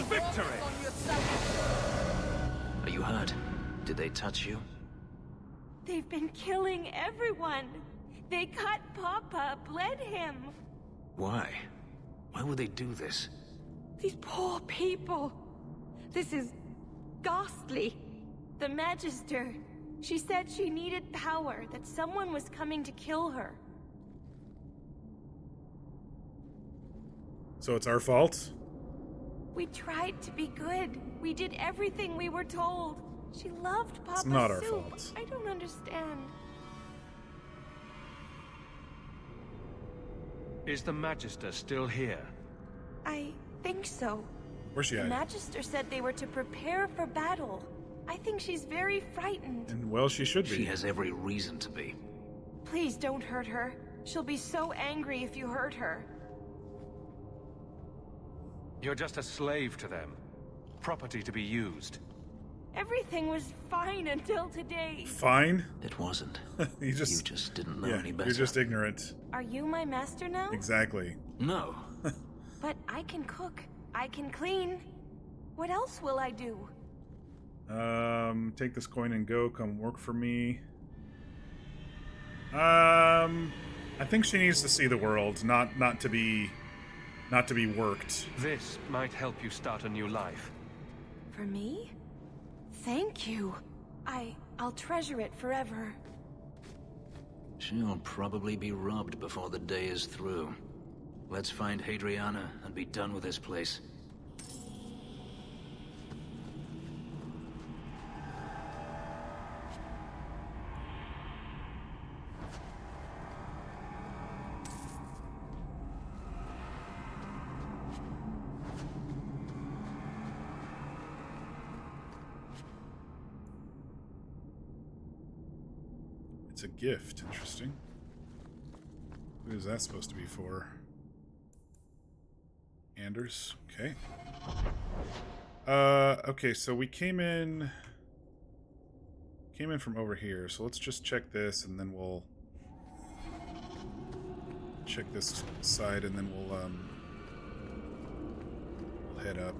Victory! Are you hurt? Did they touch you? They've been killing everyone. They cut Papa, bled him. Why? Why would they do this? These poor people. This is ghastly. The Magister. She said she needed power, that someone was coming to kill her. So it's our fault? We tried to be good. We did everything we were told. She loved Papa's It's not our soup. fault. I don't understand. Is the Magister still here? I think so. Where's she The at? Magister said they were to prepare for battle. I think she's very frightened. And well, she should be. She has every reason to be. Please don't hurt her. She'll be so angry if you hurt her. You're just a slave to them. Property to be used. Everything was fine until today. Fine? It wasn't. You just didn't know yeah, any better. You're just ignorant. Are you my master now? Exactly. No. But I can cook. I can clean. What else will I do? Take this coin and go. Come work for me. I think she needs to see the world, not to be worked. This might help you start a new life. For me? Thank you. I'll treasure it forever. She'll probably be robbed before the day is through. Let's find Hadriana and be done with this place. It's a gift. Interesting. Who is that supposed to be for? Anders. Okay. Okay, so we came in from over here. So let's just check this and then we'll check this side and then we'll head up.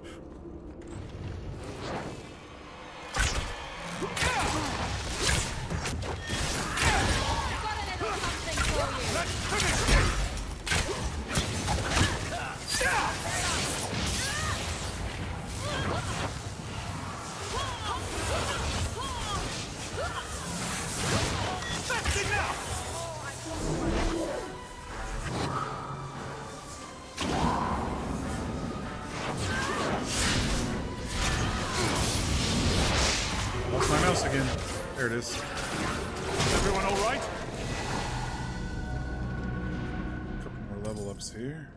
Lost my mouse again. There it is. Everyone all right? Couple more level ups here.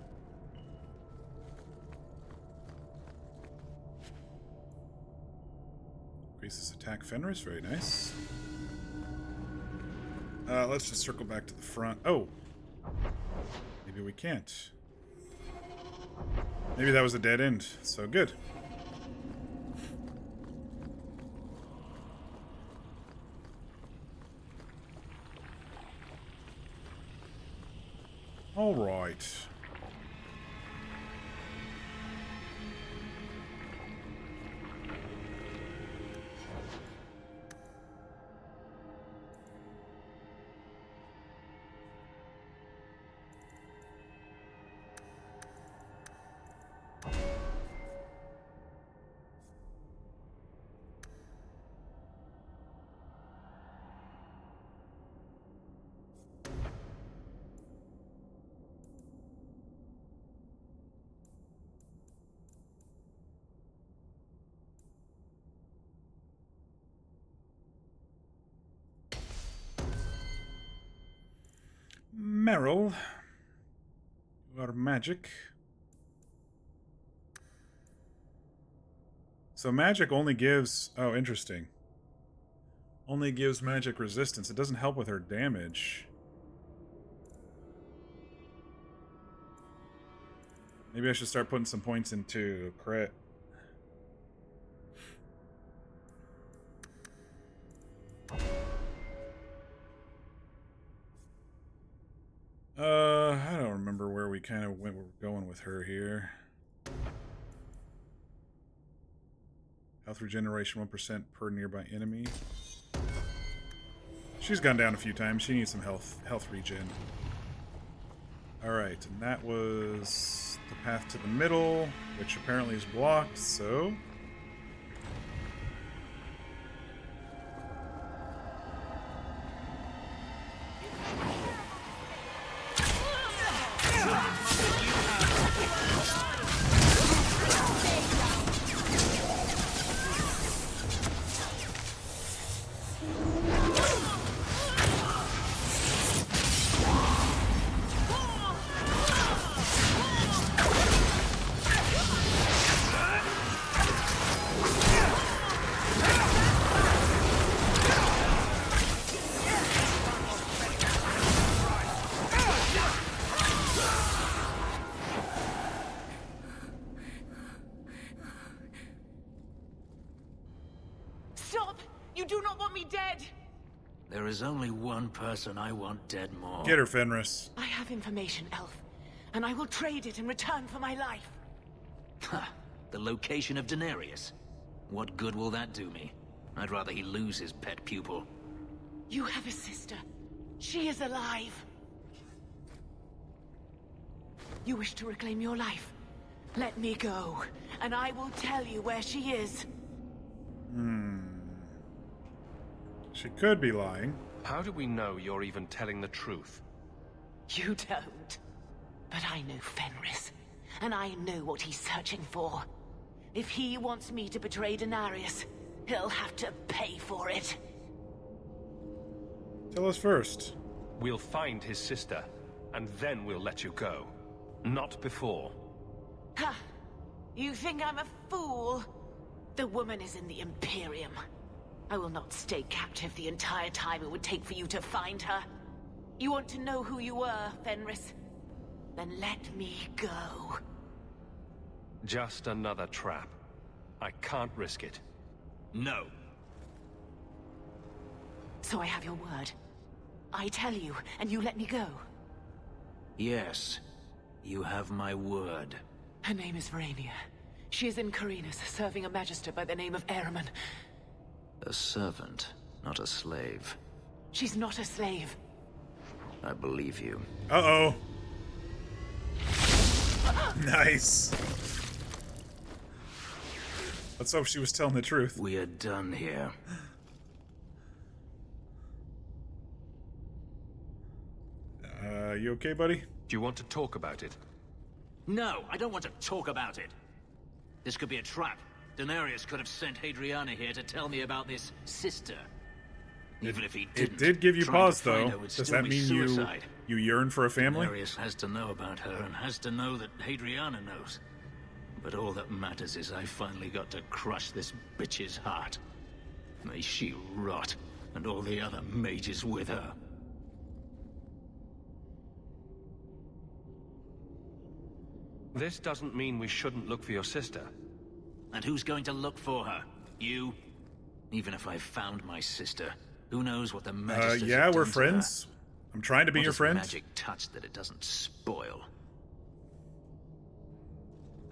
Increases attack Fenris, very nice. Let's just circle back to the front. Oh! Maybe we can't. Maybe that was a dead end, so good. All right. Meryl, you are magic. So magic only gives... Oh, interesting. Only gives magic resistance. It doesn't help with her damage. Maybe I should start putting some points into crit. kind of went, we're going with her here. Health regeneration 1% per nearby enemy. She's gone down a few times. She needs some health regen. Alright, and that was the path to the middle, which apparently is blocked, so... Stop! You do not want me dead! There is only one person I want dead more. Get her, Fenris. I have information, Elf, and I will trade it in return for my life. Ha! The location of Daenerys. What good will that do me? I'd rather he lose his pet pupil. You have a sister. She is alive. You wish to reclaim your life? Let me go, and I will tell you where she is. She could be lying. How do we know you're even telling the truth? You don't. But I know Fenris, and I know what he's searching for. If he wants me to betray Daenerys, he'll have to pay for it. Tell us first. We'll find his sister, and then we'll let you go. Not before. Ha! You think I'm a fool? The woman is in the Imperium. I will not stay captive the entire time it would take for you to find her. You want to know who you were, Fenris? Then let me go. Just another trap. I can't risk it. No. So I have your word. I tell you, and you let me go. Yes. You have my word. Her name is Verania. She is in Carinus, serving a magister by the name of Ehrman. A servant, not a slave. She's not a slave. I believe you. Uh-oh. Nice. Let's hope she was telling the truth. We are done here. You okay, buddy? Do you want to talk about it? No, I don't want to talk about it. This could be a trap. Daenerys could have sent Hadriana here to tell me about this sister. Even if he didn't. It did give you trying to pause, find though. her would Does still that be mean suicide. you yearn for a family? Daenerys has to know about her and has to know that Hadriana knows. But all that matters is I finally got to crush this bitch's heart. May she rot, and all the other mages with her. This doesn't mean we shouldn't look for your sister. And who's going to look for her? You? Even if I found my sister, who knows what the magisters have yeah, done we're to friends. her? I'm trying to be What your is friend. magic touch that it doesn't spoil?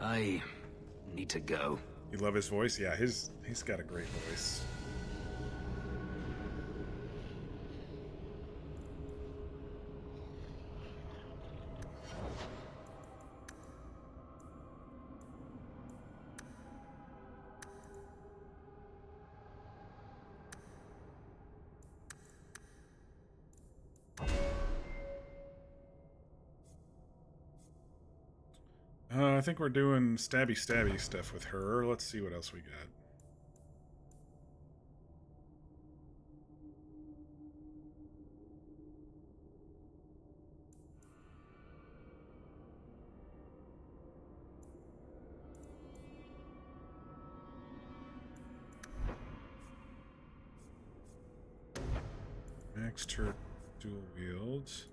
I need to go. You love his voice? Yeah, he's got a great voice. I think we're doing stabby stuff with her. Let's see what else we got. Next, her dual wields.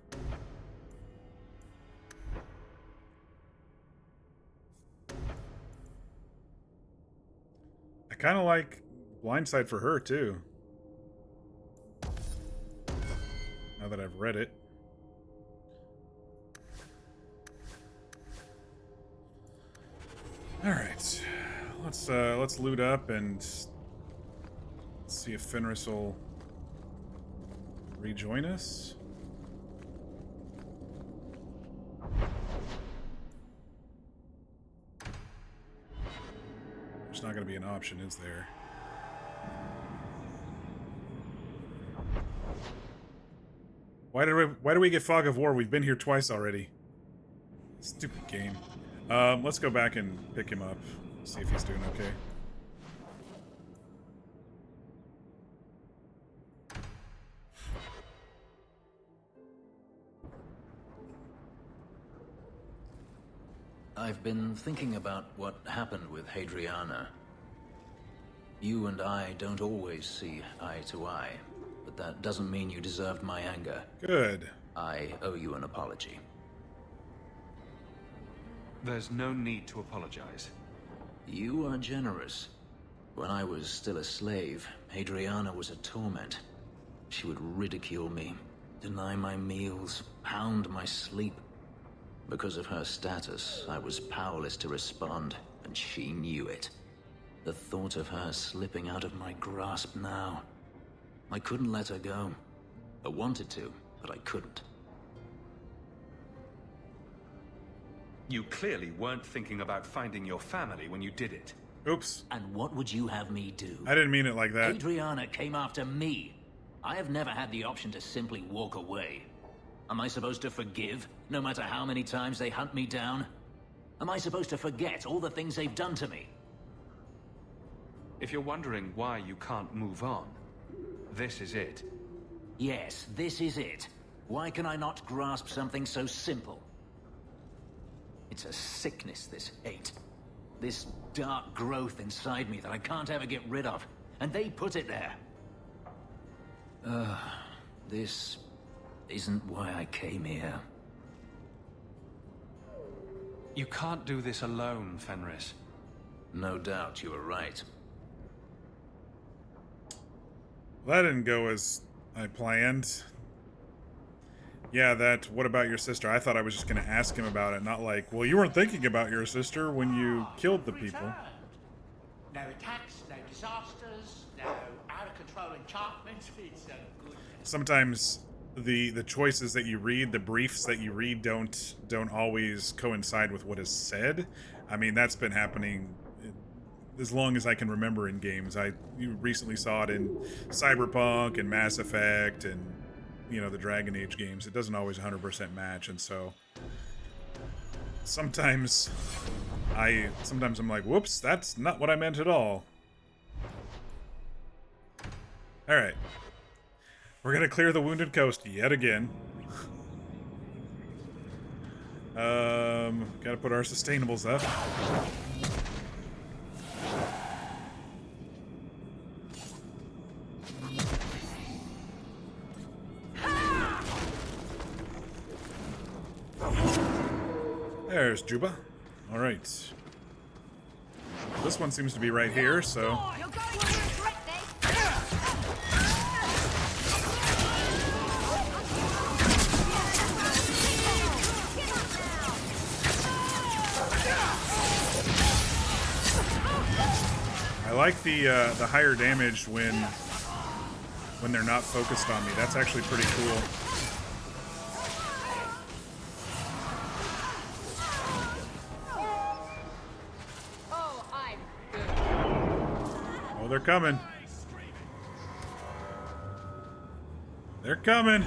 I kind of like Blindside for her, too. Now that I've read it. All right, let's loot up and see if Fenris will rejoin us. There's not going to be an option, is there? Why do we get Fog of War? We've been here twice already. Stupid game. Let's go back and pick him up. See if he's doing okay. I've been thinking about what happened with Hadriana. You and I don't always see eye to eye, but that doesn't mean you deserved my anger. Good. I owe you an apology. There's no need to apologize. You are generous. When I was still a slave, Hadriana was a torment. She would ridicule me, deny my meals, pound my sleep. Because of her status, I was powerless to respond, and she knew it. The thought of her slipping out of my grasp now. I couldn't let her go. I wanted to, but I couldn't. You clearly weren't thinking about finding your family when you did it. Oops. And what would you have me do? I didn't mean it like that. Hadriana came after me. I have never had the option to simply walk away. Am I supposed to forgive, no matter how many times they hunt me down? Am I supposed to forget all the things they've done to me? If you're wondering why you can't move on, this is it. Yes, this is it. Why can I not grasp something so simple? It's a sickness, this hate. This dark growth inside me that I can't ever get rid of. And they put it there. This isn't why I came here. You can't do this alone, Fenris. No doubt you are right. That didn't go as I planned. Yeah, what about your sister? I thought I was just going to ask him about it, not like, well, you weren't thinking about your sister when you killed the people. No attacks, no disasters, no out-of-control enchantments. It's a good... Sometimes the choices that you read, the briefs that you read, don't always coincide with what is said. I mean, that's been happening as long as I can remember in games. You recently saw it in Cyberpunk and Mass Effect and, you know, the Dragon Age games. It doesn't always 100% match, and so sometimes I'm like, whoops, that's not what I meant at all. All right. We're gonna clear the Wounded Coast yet again. Gotta put our sustainables up. There's Juba. All right. This one seems to be right here, so... I like the higher damage when they're not focused on me. That's actually pretty cool. Oh, they're coming. They're coming.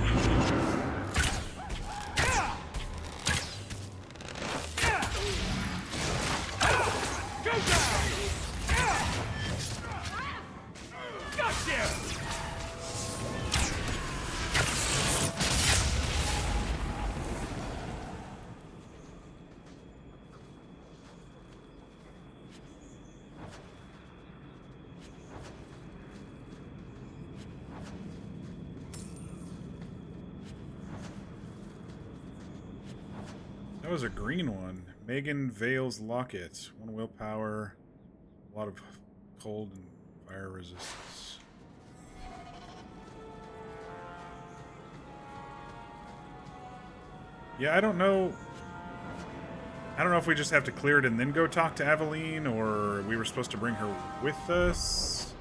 That was a green one. Megan Vale's Locket. 1 willpower. A lot of cold and fire resistance. Yeah, I don't know. I don't know if we just have to clear it and then go talk to Aveline, or we were supposed to bring her with us.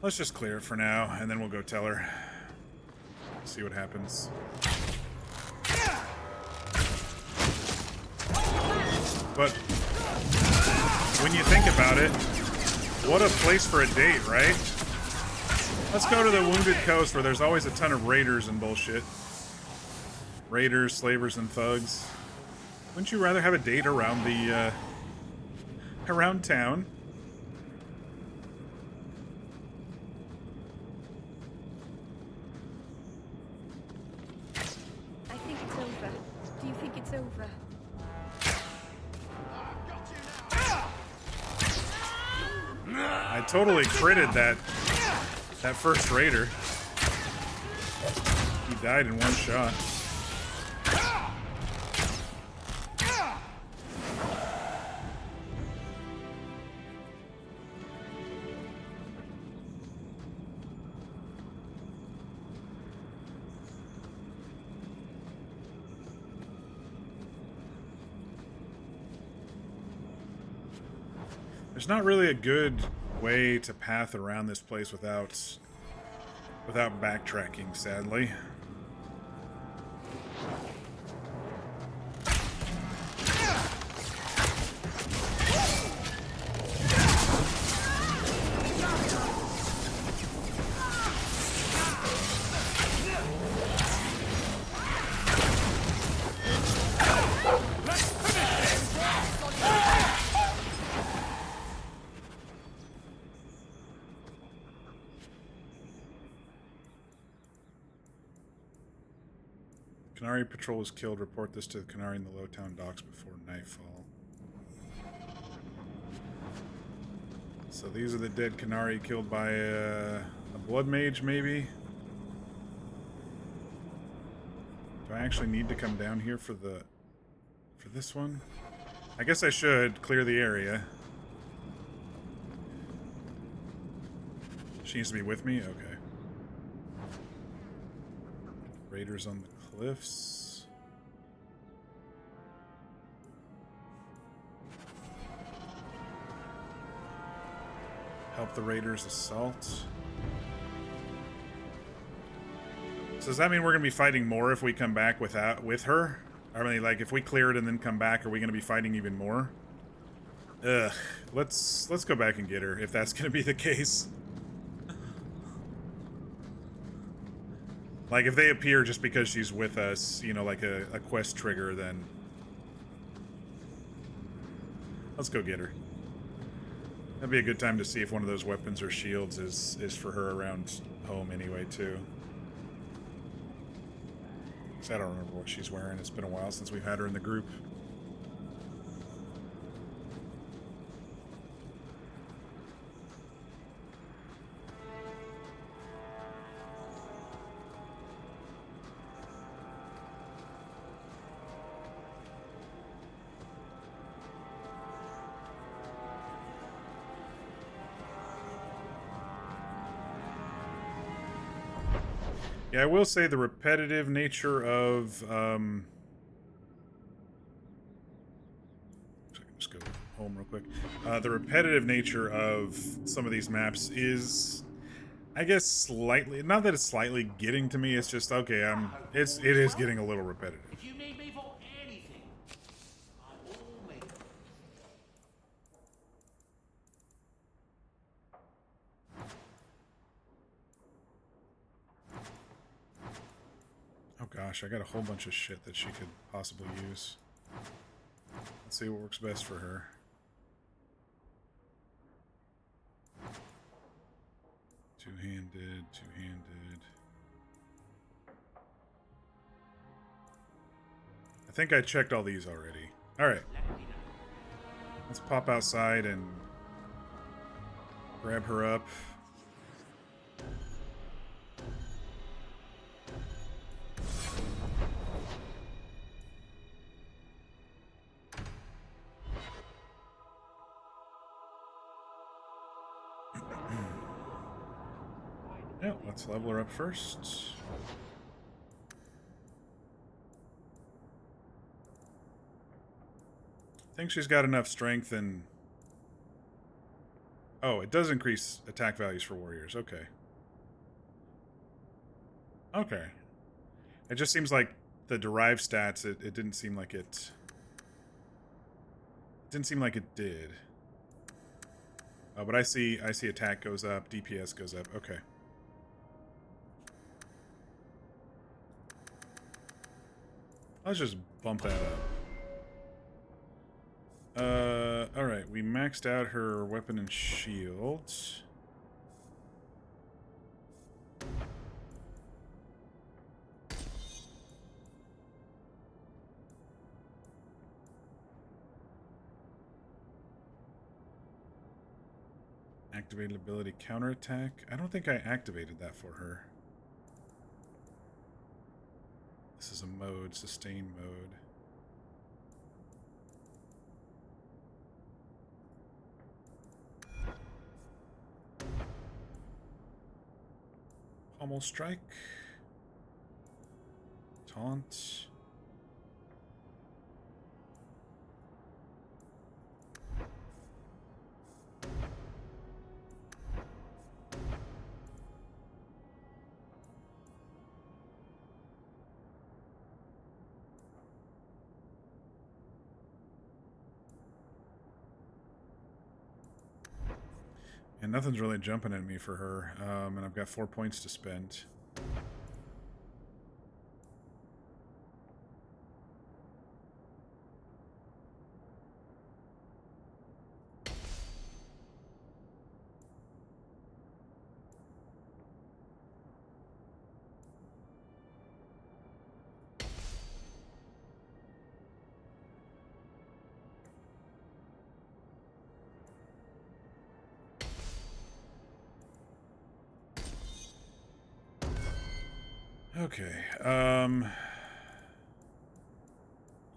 Let's just clear it for now, and then we'll go tell her. See what happens. But when you think about it, what a place for a date, right? Let's go to the Wounded Coast where there's always a ton of raiders and bullshit. Raiders, slavers, and thugs. Wouldn't you rather have a date around the, around town? I think it's over. Do you think it's over? I totally critted that first raider. He died in one shot. There's not really a good way to path around this place without backtracking, sadly. Canary patrol is killed. Report this to the Canary in the Lowtown docks before nightfall. So these are the dead Canary killed by a blood mage, maybe? Do I actually need to come down here for this one? I guess I should clear the area. She needs to be with me? Okay. Raiders on the cliffs. Help the raiders assault. So does that mean we're going to be fighting more if we come back with her? I mean, like, if we clear it and then come back, are we going to be fighting even more? Ugh. Let's go back and get her, if that's going to be the case. Like, if they appear just because she's with us, you know, like a quest trigger, then... Let's go get her. That'd be a good time to see if one of those weapons or shields is for her around home anyway, too. 'Cause I don't remember what she's wearing. It's been a while since we've had her in the group. Yeah, I will say the repetitive nature of, so I can just go home real quick. The repetitive nature of some of these maps is, I guess, slightly, not that it's slightly getting to me, it's just, okay, it is getting a little repetitive. If you need me for anything, by all means. Oh gosh, I got a whole bunch of shit that she could possibly use. Let's see what works best for her. Two-handed, two-handed. I think I checked all these already. Alright. Let's pop outside and grab her up. Yeah, let's level her up first. I think she's got enough strength and... Oh, it does increase attack values for warriors. Okay. Okay. It just seems like the derived stats, it didn't seem like it... Didn't seem like it did. Oh, but I see attack goes up, DPS goes up. Okay. Let's just bump that up. Alright, we maxed out her weapon and shields. Activated ability counterattack. I don't think I activated that for her. This is a mode, sustain mode. Pommel strike. Taunt. And nothing's really jumping at me for her, and I've got 4 points to spend. Okay,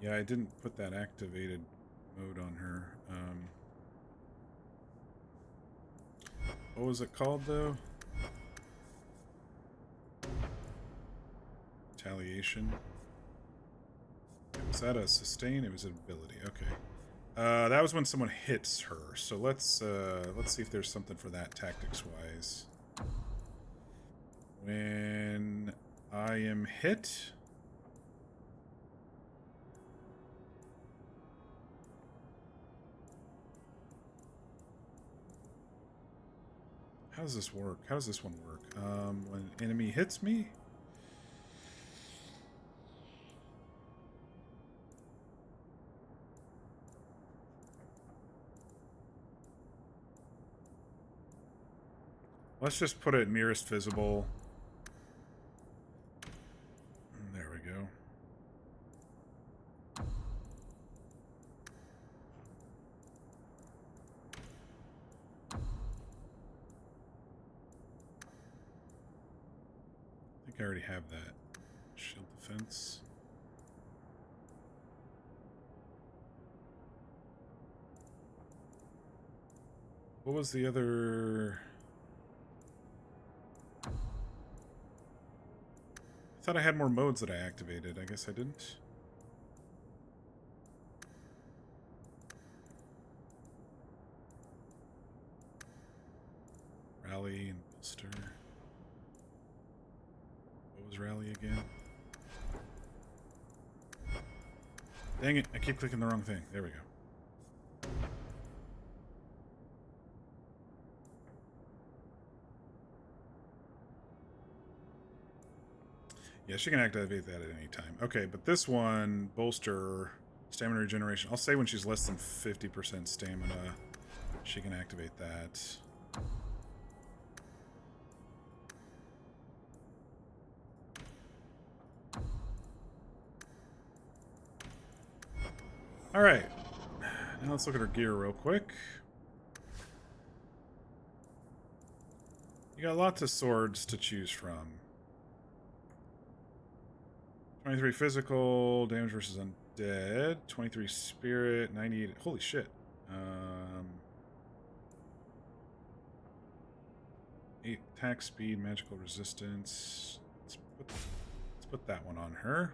yeah, I didn't put that activated mode on her. What was it called, though? Retaliation. Was that a sustain? It was an ability. Okay. That was when someone hits her. So let's see if there's something for that tactics-wise. When I am hit... How does this work? How does this one work? When an enemy hits me? Let's just put it nearest visible. There we go. I think I already have that. Shield defense. What was the other... I thought I had more modes that I activated. I guess I didn't. Rally and bolster. What was rally again? Dang it, I keep clicking the wrong thing. There we go. Yeah, she can activate that at any time. Okay, but this one, bolster, stamina regeneration. I'll say when she's less than 50% stamina, she can activate that. Alright. Now let's look at her gear real quick. You got lots of swords to choose from. 23 physical, damage versus undead, 23 spirit, 98... Holy shit. 8 attack speed, magical resistance. Let's put that one on her.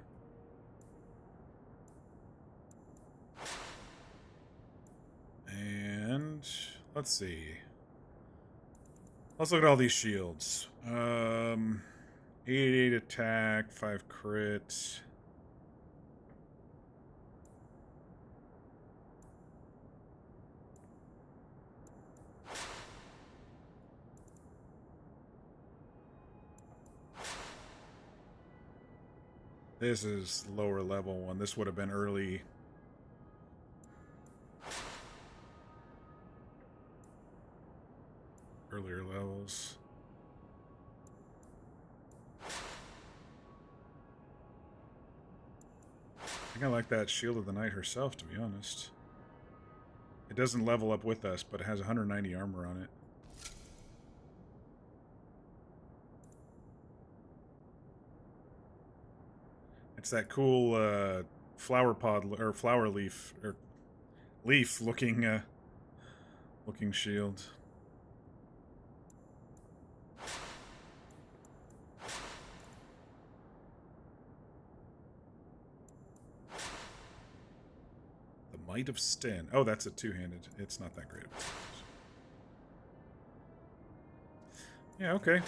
And let's see. Let's look at all these shields. 88 attack, 5 crit. This is lower level one. This would have been early. Earlier levels. I think I like that Shield of the Knight herself, to be honest. It doesn't level up with us, but it has 190 armor on it. It's that cool flower pod or flower leaf or leaf looking shield. The Might of Sten. Oh, that's a two-handed. It's not that great. Yeah, okay.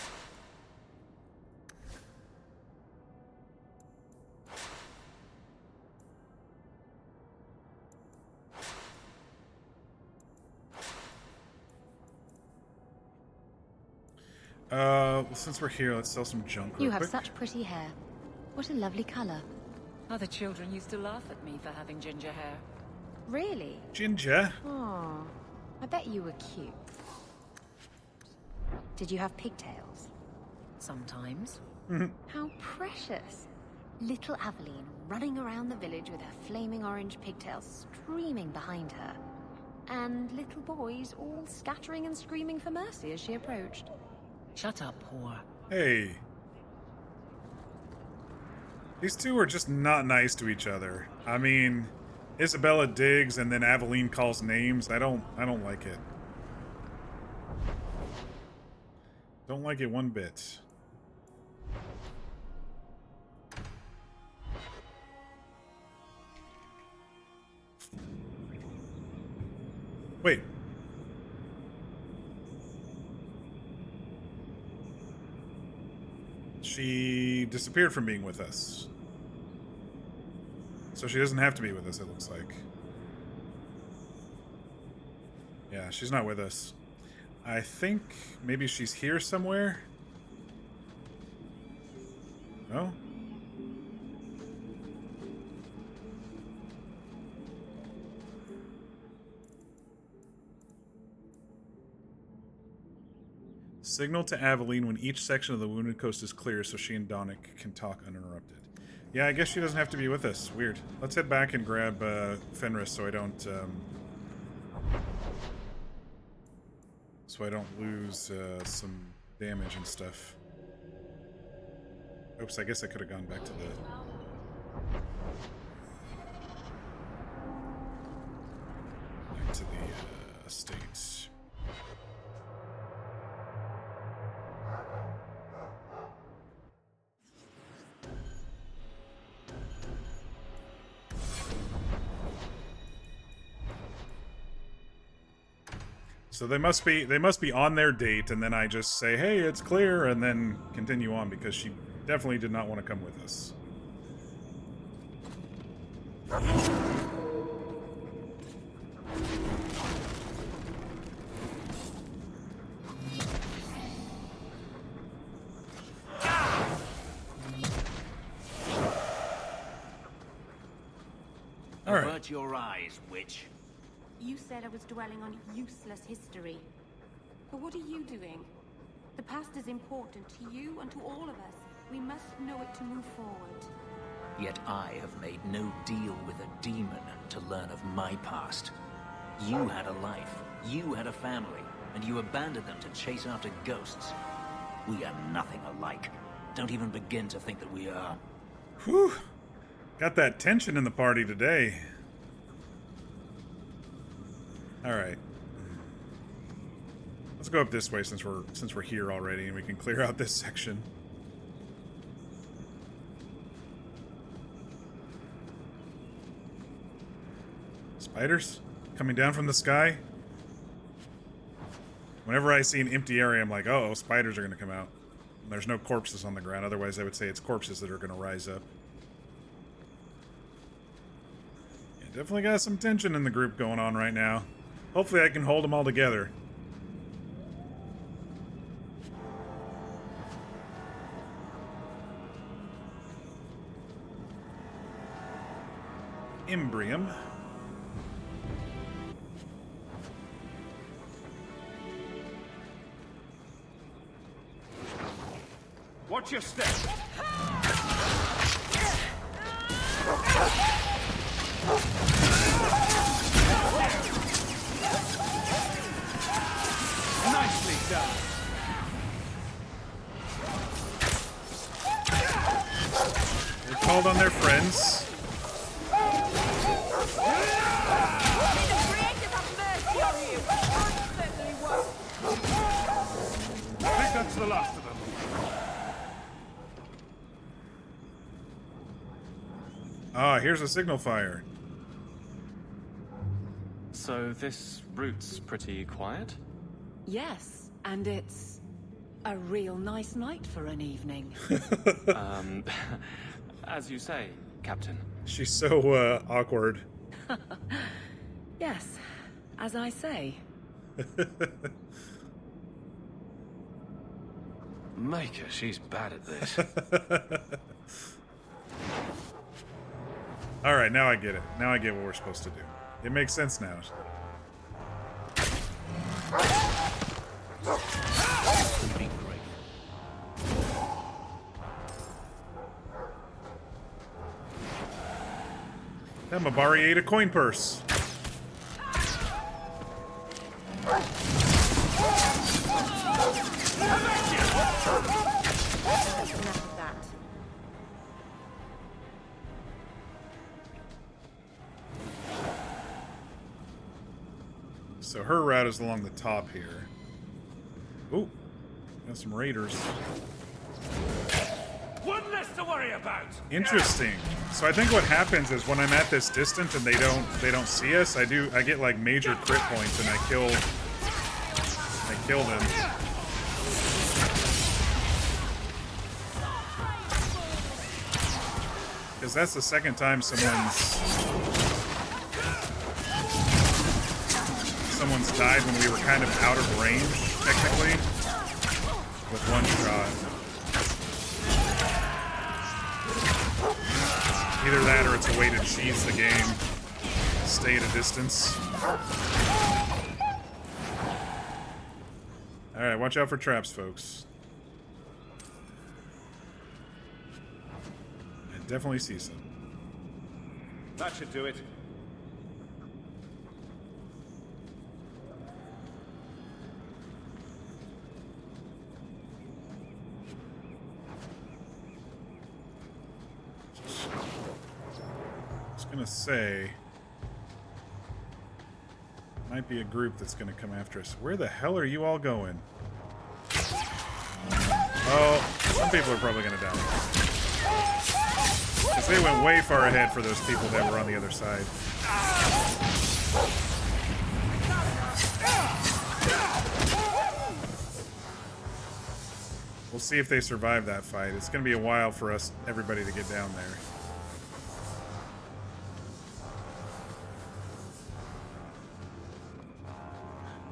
Since we're here, let's sell some junk real You have quick. such pretty hair. What a lovely color. Other children used to laugh at me for having ginger hair. Really? Ginger? Oh, I bet you were cute. Did you have pigtails? Sometimes. How precious. Little Aveline running around the village with her flaming orange pigtails streaming behind her. And little boys all scattering and screaming for mercy as she approached. Shut up, whore. Hey. These two are just not nice to each other. I mean, Isabella digs and then Aveline calls names. I don't like it. Don't like it one bit. Wait. She disappeared from being with us. So she doesn't have to be with us, it looks like. Yeah, she's not with us. I think maybe she's here somewhere. No? Signal to Aveline when each section of the Wounded Coast is clear so she and Donick can talk uninterrupted. Yeah, I guess she doesn't have to be with us. Weird. Let's head back and grab Fenris so I don't lose some damage and stuff. Oops, I guess I could have gone back to the estates. So they must be on their date, and then I just say, hey, it's clear, and then continue on, because she definitely did not want to come with us. All right. Avert your eyes, witch. You said I was dwelling on useless history. But what are you doing? The past is important to you and to all of us. We must know it to move forward. Yet I have made no deal with a demon to learn of my past. You had a life, you had a family, and you abandoned them to chase after ghosts. We are nothing alike. Don't even begin to think that we are. Whew. Got that tension in the party today. Alright. Let's go up this way since we're here already and we can clear out this section. Spiders coming down from the sky. Whenever I see an empty area, I'm like, oh, spiders are going to come out. And there's no corpses on the ground. Otherwise, I would say it's corpses that are going to rise up. Yeah, definitely got some tension in the group going on right now. Hopefully I can hold them all together. Imbrium. Watch your step. Nicely done. They called on their friends. I think that's the last of them. Ah, here's a signal fire. So this route's pretty quiet? Yes, and it's a real nice night for an evening. As you say, Captain. She's so awkward. Yes, as I say. Micah, she's bad at this. Alright, now I get it. Now I get what we're supposed to do. It makes sense now. That Mabari ate a coin purse. Enough of that. So her route is along the top here. Ooh, got some raiders. One less to worry about. Interesting. So I think what happens is when I'm at this distance and they don't see us, I get like major crit points and I kill them. Because that's the second time someone's died when we were kind of out of range, technically, with one shot. Either that or it's a way to cheese the game. Stay at a distance. Alright, watch out for traps, folks. I definitely see some. That should do it. Gonna say might be a group that's gonna come after us. Where the hell are you all going? Oh, some people are probably gonna die. Because they went way far ahead for those people that were on the other side. We'll see if they survive that fight. It's gonna be a while for us, everybody, to get down there.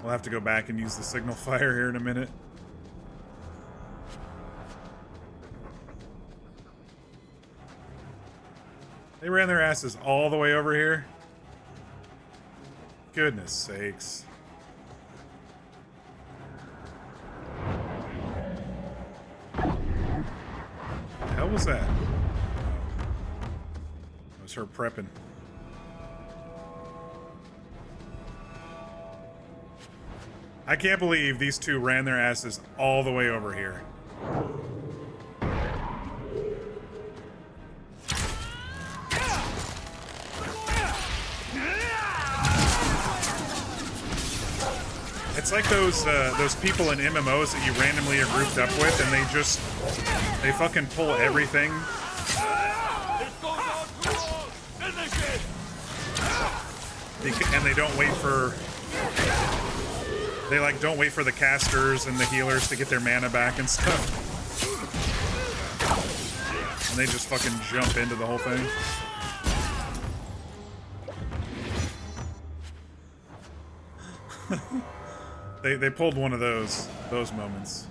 We'll have to go back and use the signal fire here in a minute. They ran their asses all the way over here. Goodness sakes. What the hell was that? It was her prepping. I can't believe these two ran their asses all the way over here. It's like those people in MMOs that you randomly are grouped up with, and they fucking pull everything. And they don't wait for... They, like, don't wait for the casters and the healers to get their mana back and stuff. And they just fucking jump into the whole thing. They pulled one of those moments.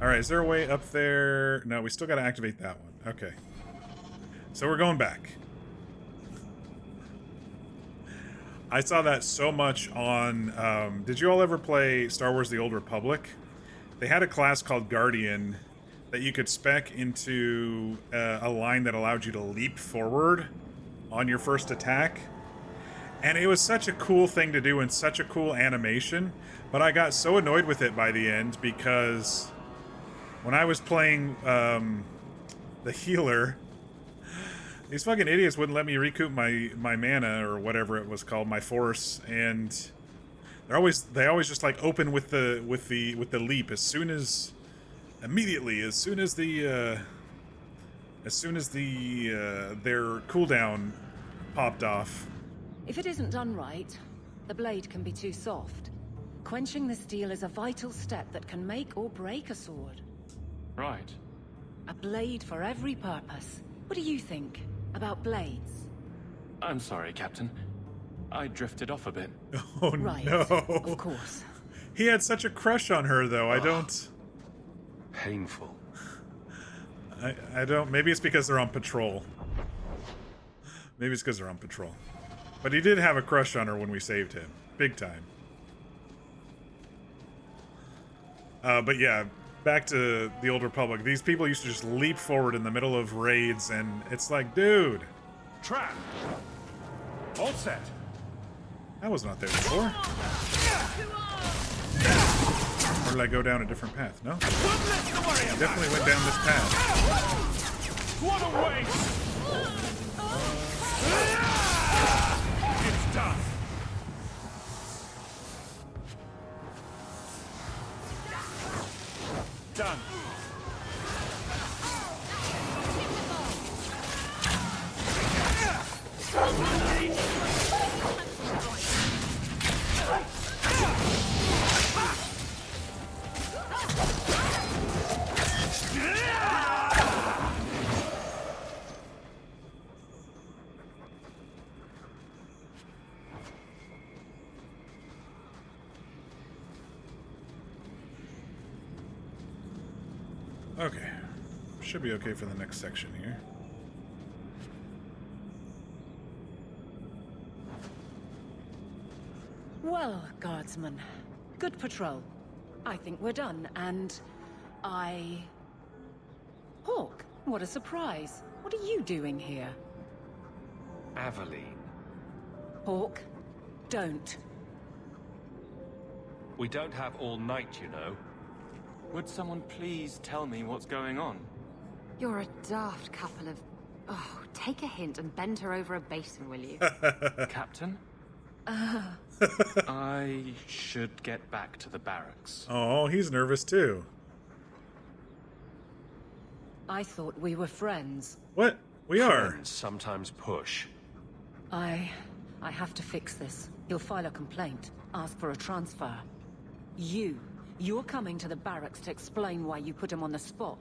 Alright, is there a way up there? No, we still gotta activate that one. Okay. So we're going back. I saw that so much on... did you all ever play Star Wars The Old Republic? They had a class called Guardian that you could spec into a line that allowed you to leap forward on your first attack. And it was such a cool thing to do and such a cool animation. But I got so annoyed with it by the end because when I was playing the healer... These fucking idiots wouldn't let me recoup my mana or whatever it was called, my force, and they always just like open with the leap as soon as their cooldown popped off. If it isn't done right, the blade can be too soft. Quenching the steel is a vital step that can make or break a sword. Right. A blade for every purpose. What do you think about blades? I'm sorry, Captain. I drifted off a bit. Oh, right. No. Of course. He had such a crush on her, though. I don't... Painful. I don't... Maybe it's because they're on patrol. Maybe it's because they're on patrol. But he did have a crush on her when we saved him. Big time. But yeah, back to the Old Republic. These people used to just leap forward in the middle of raids, and it's like, dude. Trap. All set. I was not there before. Or did I go down a different path? No? I definitely went down this path. What a waste! It's done. Done. Okay. Should be okay for the next section here. Well, guardsman, good patrol. I think we're done, and Hawk, what a surprise. What are you doing here? Aveline. Hawk, don't. We don't have all night, you know. Would someone please tell me what's going on? You're a daft couple of... Oh, take a hint and bend her over a basin, will you? Captain? I should get back to the barracks. Oh, he's nervous too. I thought we were friends. What? We are. Friends sometimes push. I have to fix this. He'll file a complaint, ask for a transfer. You're coming to the barracks to explain why you put him on the spot.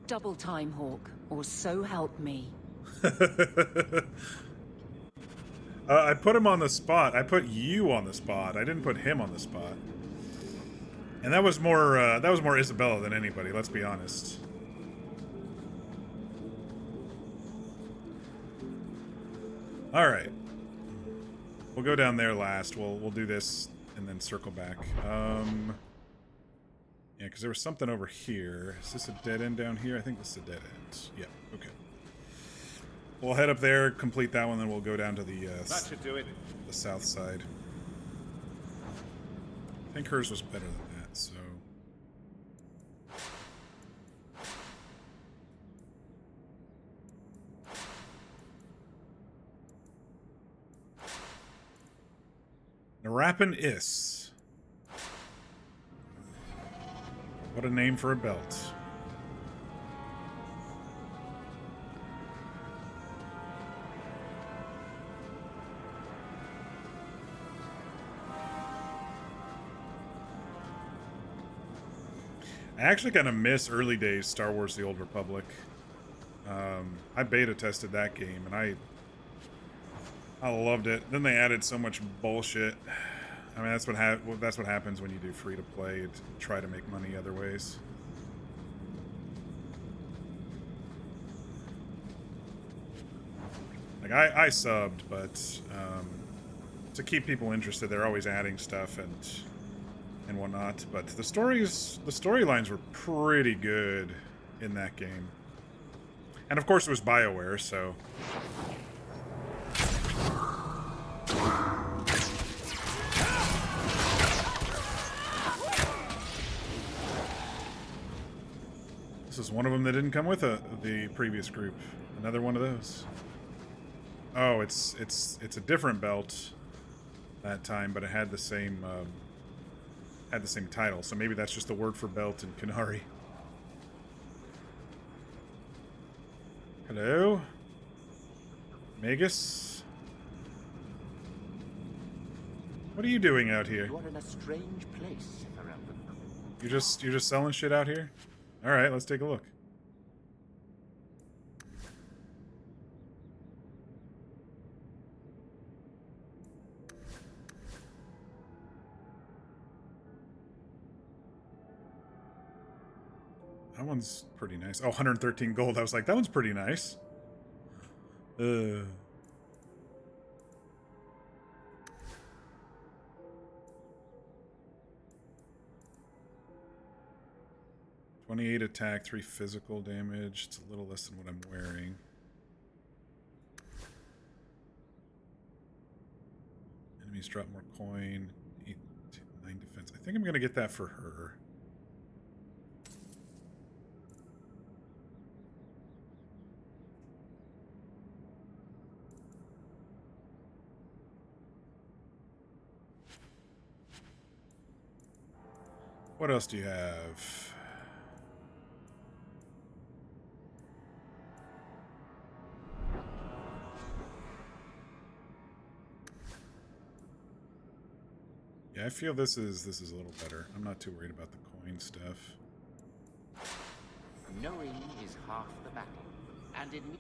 Double time, Hawk, or so help me. I put him on the spot. I put you on the spot. I didn't put him on the spot. And that was more Isabella than anybody, let's be honest. All right. We'll go down there last. We'll do this and then circle back. Yeah, because there was something over here. Is this a dead end down here? I think this is a dead end. Yeah, okay. We'll head up there, complete that one, then we'll go down to the That should do it. The south side. I think hers was better than that, so... Narapan Is. What a name for a belt. I actually kind of miss early days Star Wars: The Old Republic. I beta tested that game, and I loved it. Then they added so much bullshit. I mean, that's what happens when you do free to play and try to make money other ways. Like I subbed, but to keep people interested, they're always adding stuff and whatnot. But the storylines were pretty good in that game, and of course it was BioWare, so. This is one of them that didn't come with the previous group. Another one of those. Oh, it's a different belt that time, but it had the same title. So maybe that's just the word for belt in Kenari. Hello, Magus. What are you doing out here? You are in a strange place, Ferelden. You're just selling shit out here? All right, let's take a look. That one's pretty nice. Oh, 113 gold. I was like, that one's pretty nice. 28 attack, 3 physical damage. It's a little less than what I'm wearing. Enemies drop more coin. 8, 9 defense. I think I'm going to get that for her. What else do you have? Yeah, I feel this is a little better. I'm not too worried about the coin stuff. Knowing is half the battle, and in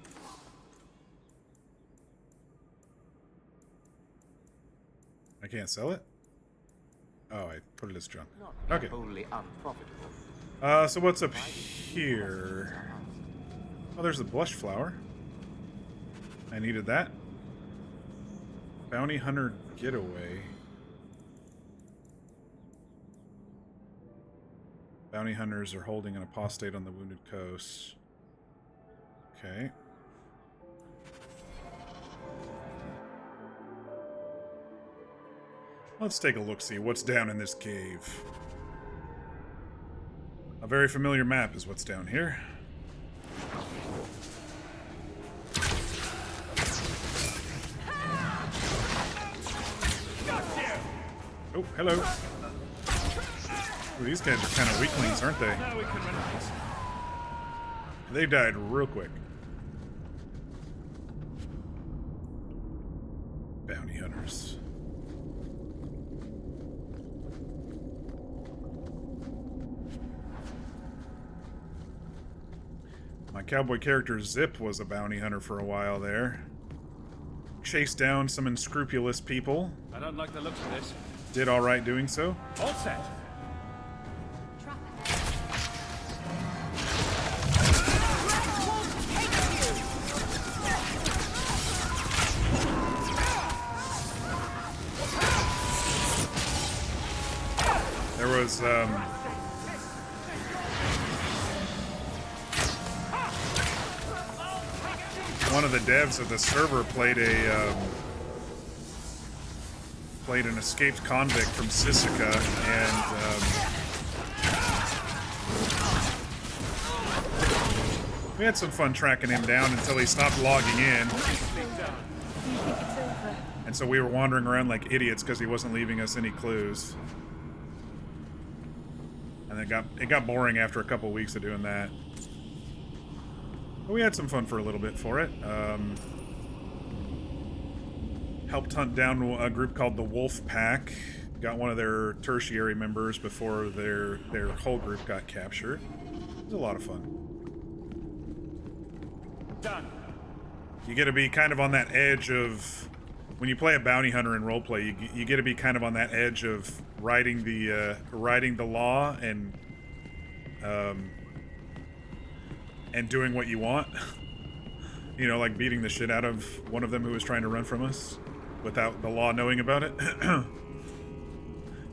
I can't sell it? Oh, I put it as junk. Okay. Wholly unprofitable. So what's up here? Oh, there's the blush flower. I needed that. Bounty Hunter Getaway. Bounty hunters are holding an apostate on the Wounded Coast. Okay. Let's take a look-see what's down in this cave. A very familiar map is what's down here. Oh, hello. Ooh, these guys are kind of weaklings, aren't they? Now we can relax. They died real quick. Bounty hunters. My cowboy character Zip was a bounty hunter for a while there. Chased down some unscrupulous people. I don't like the looks of this. Did all right doing so. All set. There was one of the devs of the server played an escaped convict from Sisika, and we had some fun tracking him down until he stopped logging in. And so we were wandering around like idiots because he wasn't leaving us any clues. And And it got boring after a couple weeks of doing that. But we had some fun for a little bit for it. Helped hunt down a group called the Wolf Pack. Got one of their tertiary members before their whole group got captured. It was a lot of fun. Done. You get to be kind of on that edge of... When you play a bounty hunter in roleplay, you get to be kind of on that edge of riding the law and doing what you want. You know, like beating the shit out of one of them who was trying to run from us without the law knowing about it.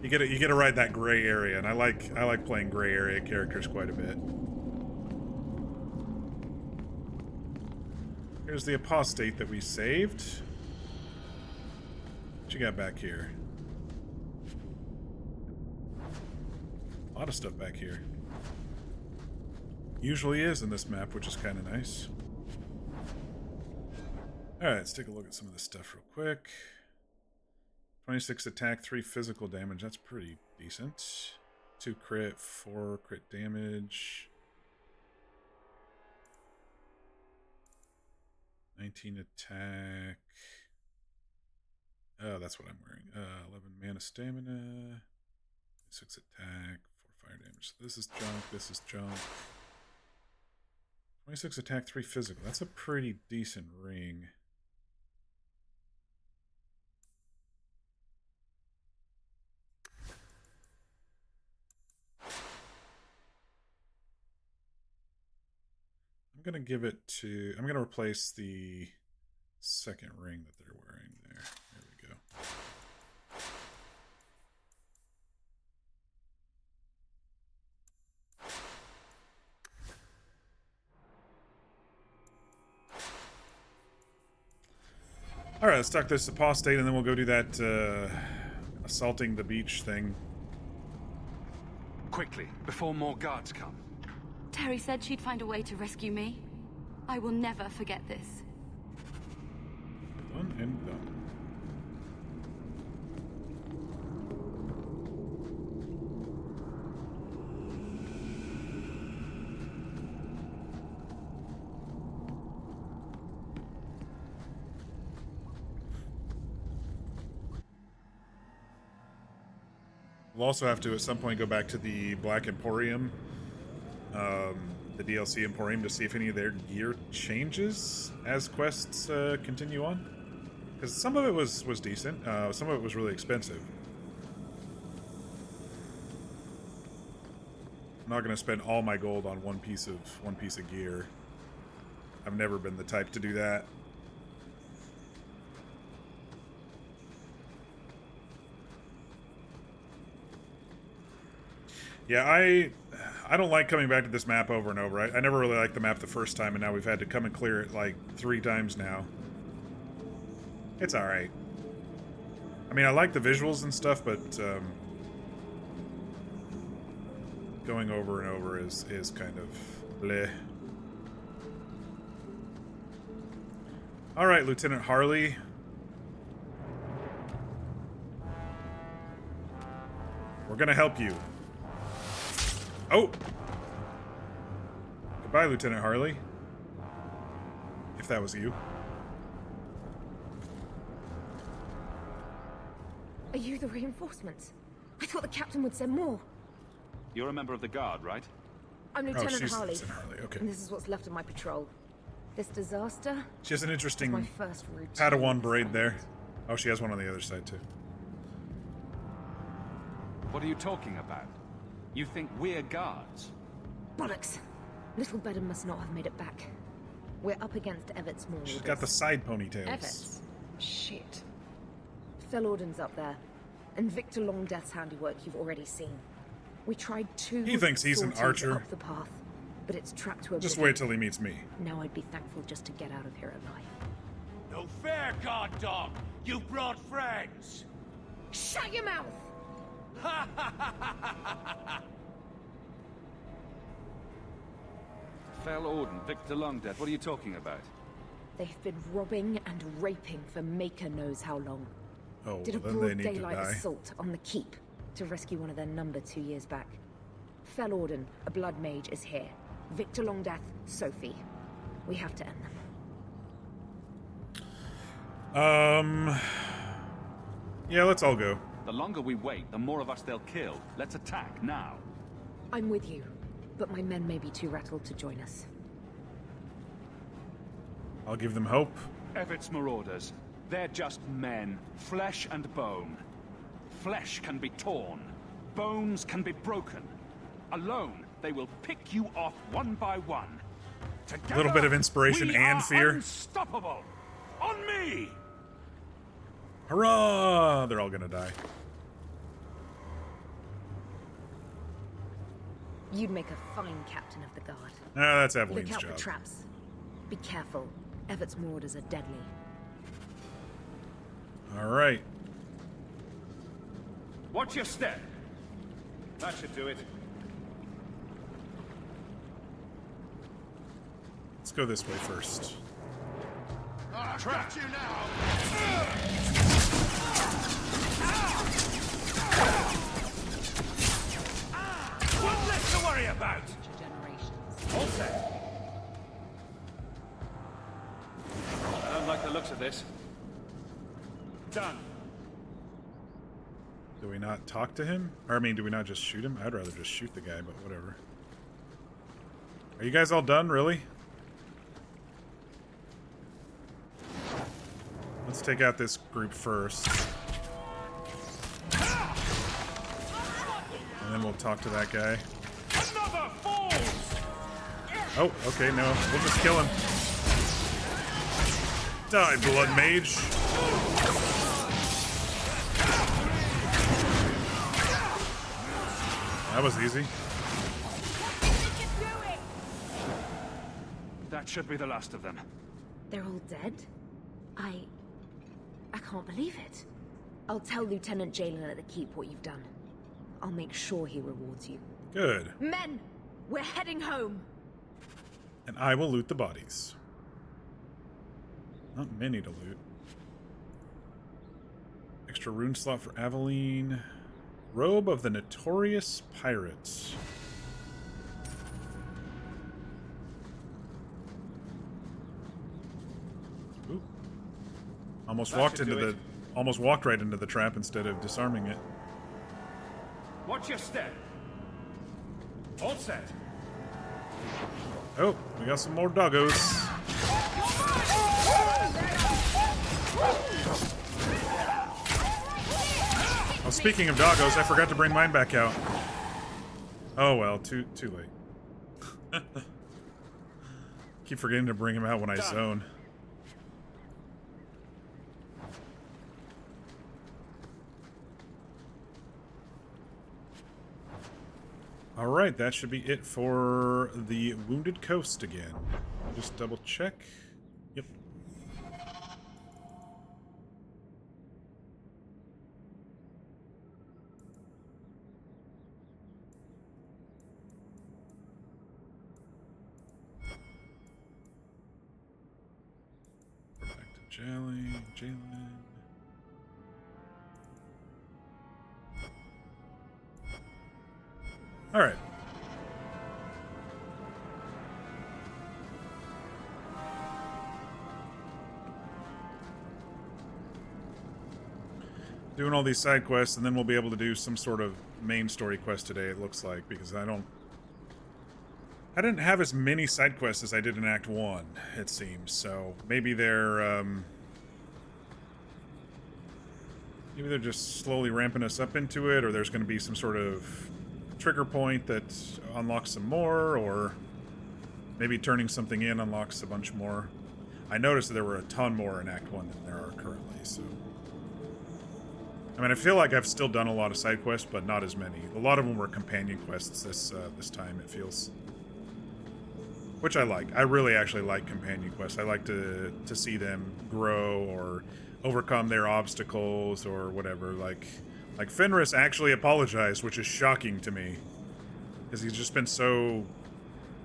You get to ride that gray area, and I like playing gray area characters quite a bit. Here's the apostate that we saved. What you got back here? A lot of stuff back here. Usually is in this map, which is kind of nice. Alright, let's take a look at some of this stuff real quick. 26 attack, 3 physical damage. That's pretty decent. 2 crit, 4 crit damage. 19 attack. Oh, that's what I'm wearing. 11 mana stamina. 6 attack, 4 fire damage. So this is junk, this is junk. 26 attack, 3 physical. That's a pretty decent ring. I'm going to give it to... I'm going to replace the second ring that they're wearing there. There we go. Alright, let's talk this apostate and then we'll go do that assaulting the beach thing. Quickly, before more guards come. Terry said she'd find a way to rescue me. I will never forget this. Done and done. We'll also have to at some point go back to the Black Emporium, the DLC Emporium, to see if any of their gear changes as quests continue on. Because some of it was decent, some of it was really expensive. I'm not going to spend all my gold on one piece of gear. I've never been the type to do that. Yeah, I don't like coming back to this map over and over. I never really liked the map the first time, and now we've had to come and clear it like 3 times now. It's alright. I mean, I like the visuals and stuff, but going over and over is kind of bleh. Alright, Lieutenant Harley. We're gonna help you. Oh! Goodbye, Lieutenant Harley. If that was you. Are you the reinforcements? I thought the captain would send more. You're a member of the guard, right? I'm Lieutenant Harley. Lieutenant Harley. Okay. And this is what's left of my patrol. This disaster... She has an interesting my first route. Padawan braid there. Oh, she has one on the other side, too. What are you talking about? You think we're guards? Bollocks. Little Bedham must not have made it back. We're up against Everett's more She's orders. got the side ponytails. Everett's? Shit. Felorden's up there. And Victor Longdeath's handiwork you've already seen. We tried 2... He thinks he's an archer. Up the path, but it's trapped to a... Just wait till he meets me. Now I'd be thankful just to get out of here alive. No fair, guard dog. You brought friends. Shut your mouth! Fell Orden, Victor Longdeath, what are you talking about? They've been robbing and raping for Maker knows how long. Oh, Did a well, then they broad need to daylight die. assault on the keep to rescue one of their number 2 years back. Fellorden, a blood mage, is here. Victor Longdeath, Sophie. We have to end them. Yeah, let's all go. The longer we wait, the more of us they'll kill. Let's attack now. I'm with you, but my men may be too rattled to join us. I'll give them hope. Everett's marauders. They're just men, flesh and bone. Flesh can be torn. Bones can be broken. Alone, they will pick you off one by one. Together, a little bit of inspiration we and are fear. Unstoppable! On me! Hurrah! They're all gonna die. You'd make a fine captain of the guard. Ah, that's Eveline's Look out job. for traps. Be careful. Everett's marauders are deadly. All right. Watch your step. That should do it. Let's go this way first. I've got you now! One less to worry about! All set. I don't like the looks of this. Done. Do we not talk to him? Or, I mean, do we not just shoot him? I'd rather just shoot the guy, but whatever. Are you guys all done, really? Let's take out this group first. And then we'll talk to that guy. Oh, okay, no. We'll just kill him. Die, blood mage. That was easy. That should be the last of them. They're all dead? I can't believe it. I'll tell Lieutenant Jalen at the Keep what you've done. I'll make sure he rewards you. Good. Men! We're heading home! And I will loot the bodies. Not many to loot. Extra rune slot for Aveline. Robe of the Notorious Pirates. Ooh. Almost walked right into the trap instead of disarming it. Watch your step. All set. Oh, we got some more doggos. Oh, speaking of doggos, I forgot to bring mine back out. Oh well, too late. Keep forgetting to bring him out when I zone. Alright, that should be it for the Wounded Coast again. Just double check. Yep. Go back to Jalen. All right. Doing all these side quests, and then we'll be able to do some sort of main story quest today, it looks like, because I didn't have as many side quests as I did in Act 1, it seems, so maybe they're just slowly ramping us up into it, or there's going to be some sort of trigger point that unlocks some more, or maybe turning something in unlocks a bunch more. I noticed that there were a ton more in Act 1 than there are currently, so... I mean, I feel like I've still done a lot of side quests, but not as many. A lot of them were companion quests this time, it feels. Which I like. I really actually like companion quests. I like to see them grow or overcome their obstacles or whatever. Like Fenris actually apologized, which is shocking to me. Because he's just been so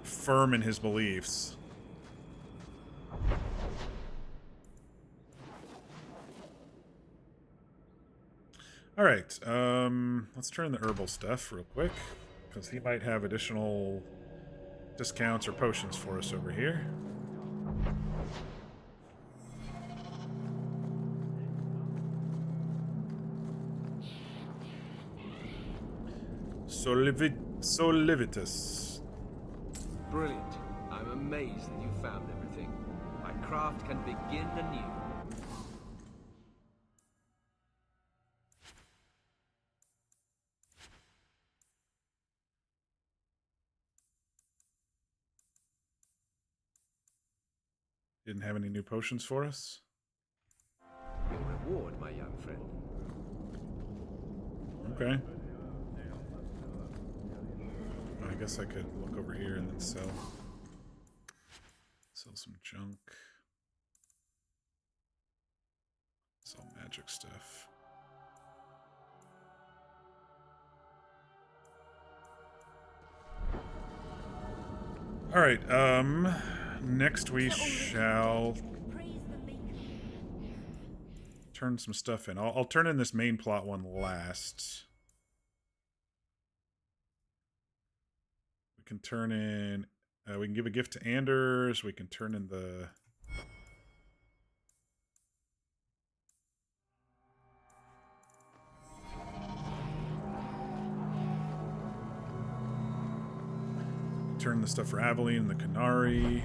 firm in his beliefs. Alright, let's turn the herbal stuff real quick. because he might have additional discounts or potions for us over here. Solivitus. Brilliant. I'm amazed that you found everything. My craft can begin anew. Didn't have any new potions for us? Your reward, my young friend. Okay. I guess I could look over here and then sell some junk. Sell magic stuff. All right, next we shall turn some stuff in. I'll turn in this main plot one last. We can turn in, we can give a gift to Anders. We can turn in the... Turn the stuff for Aveline and the Canary.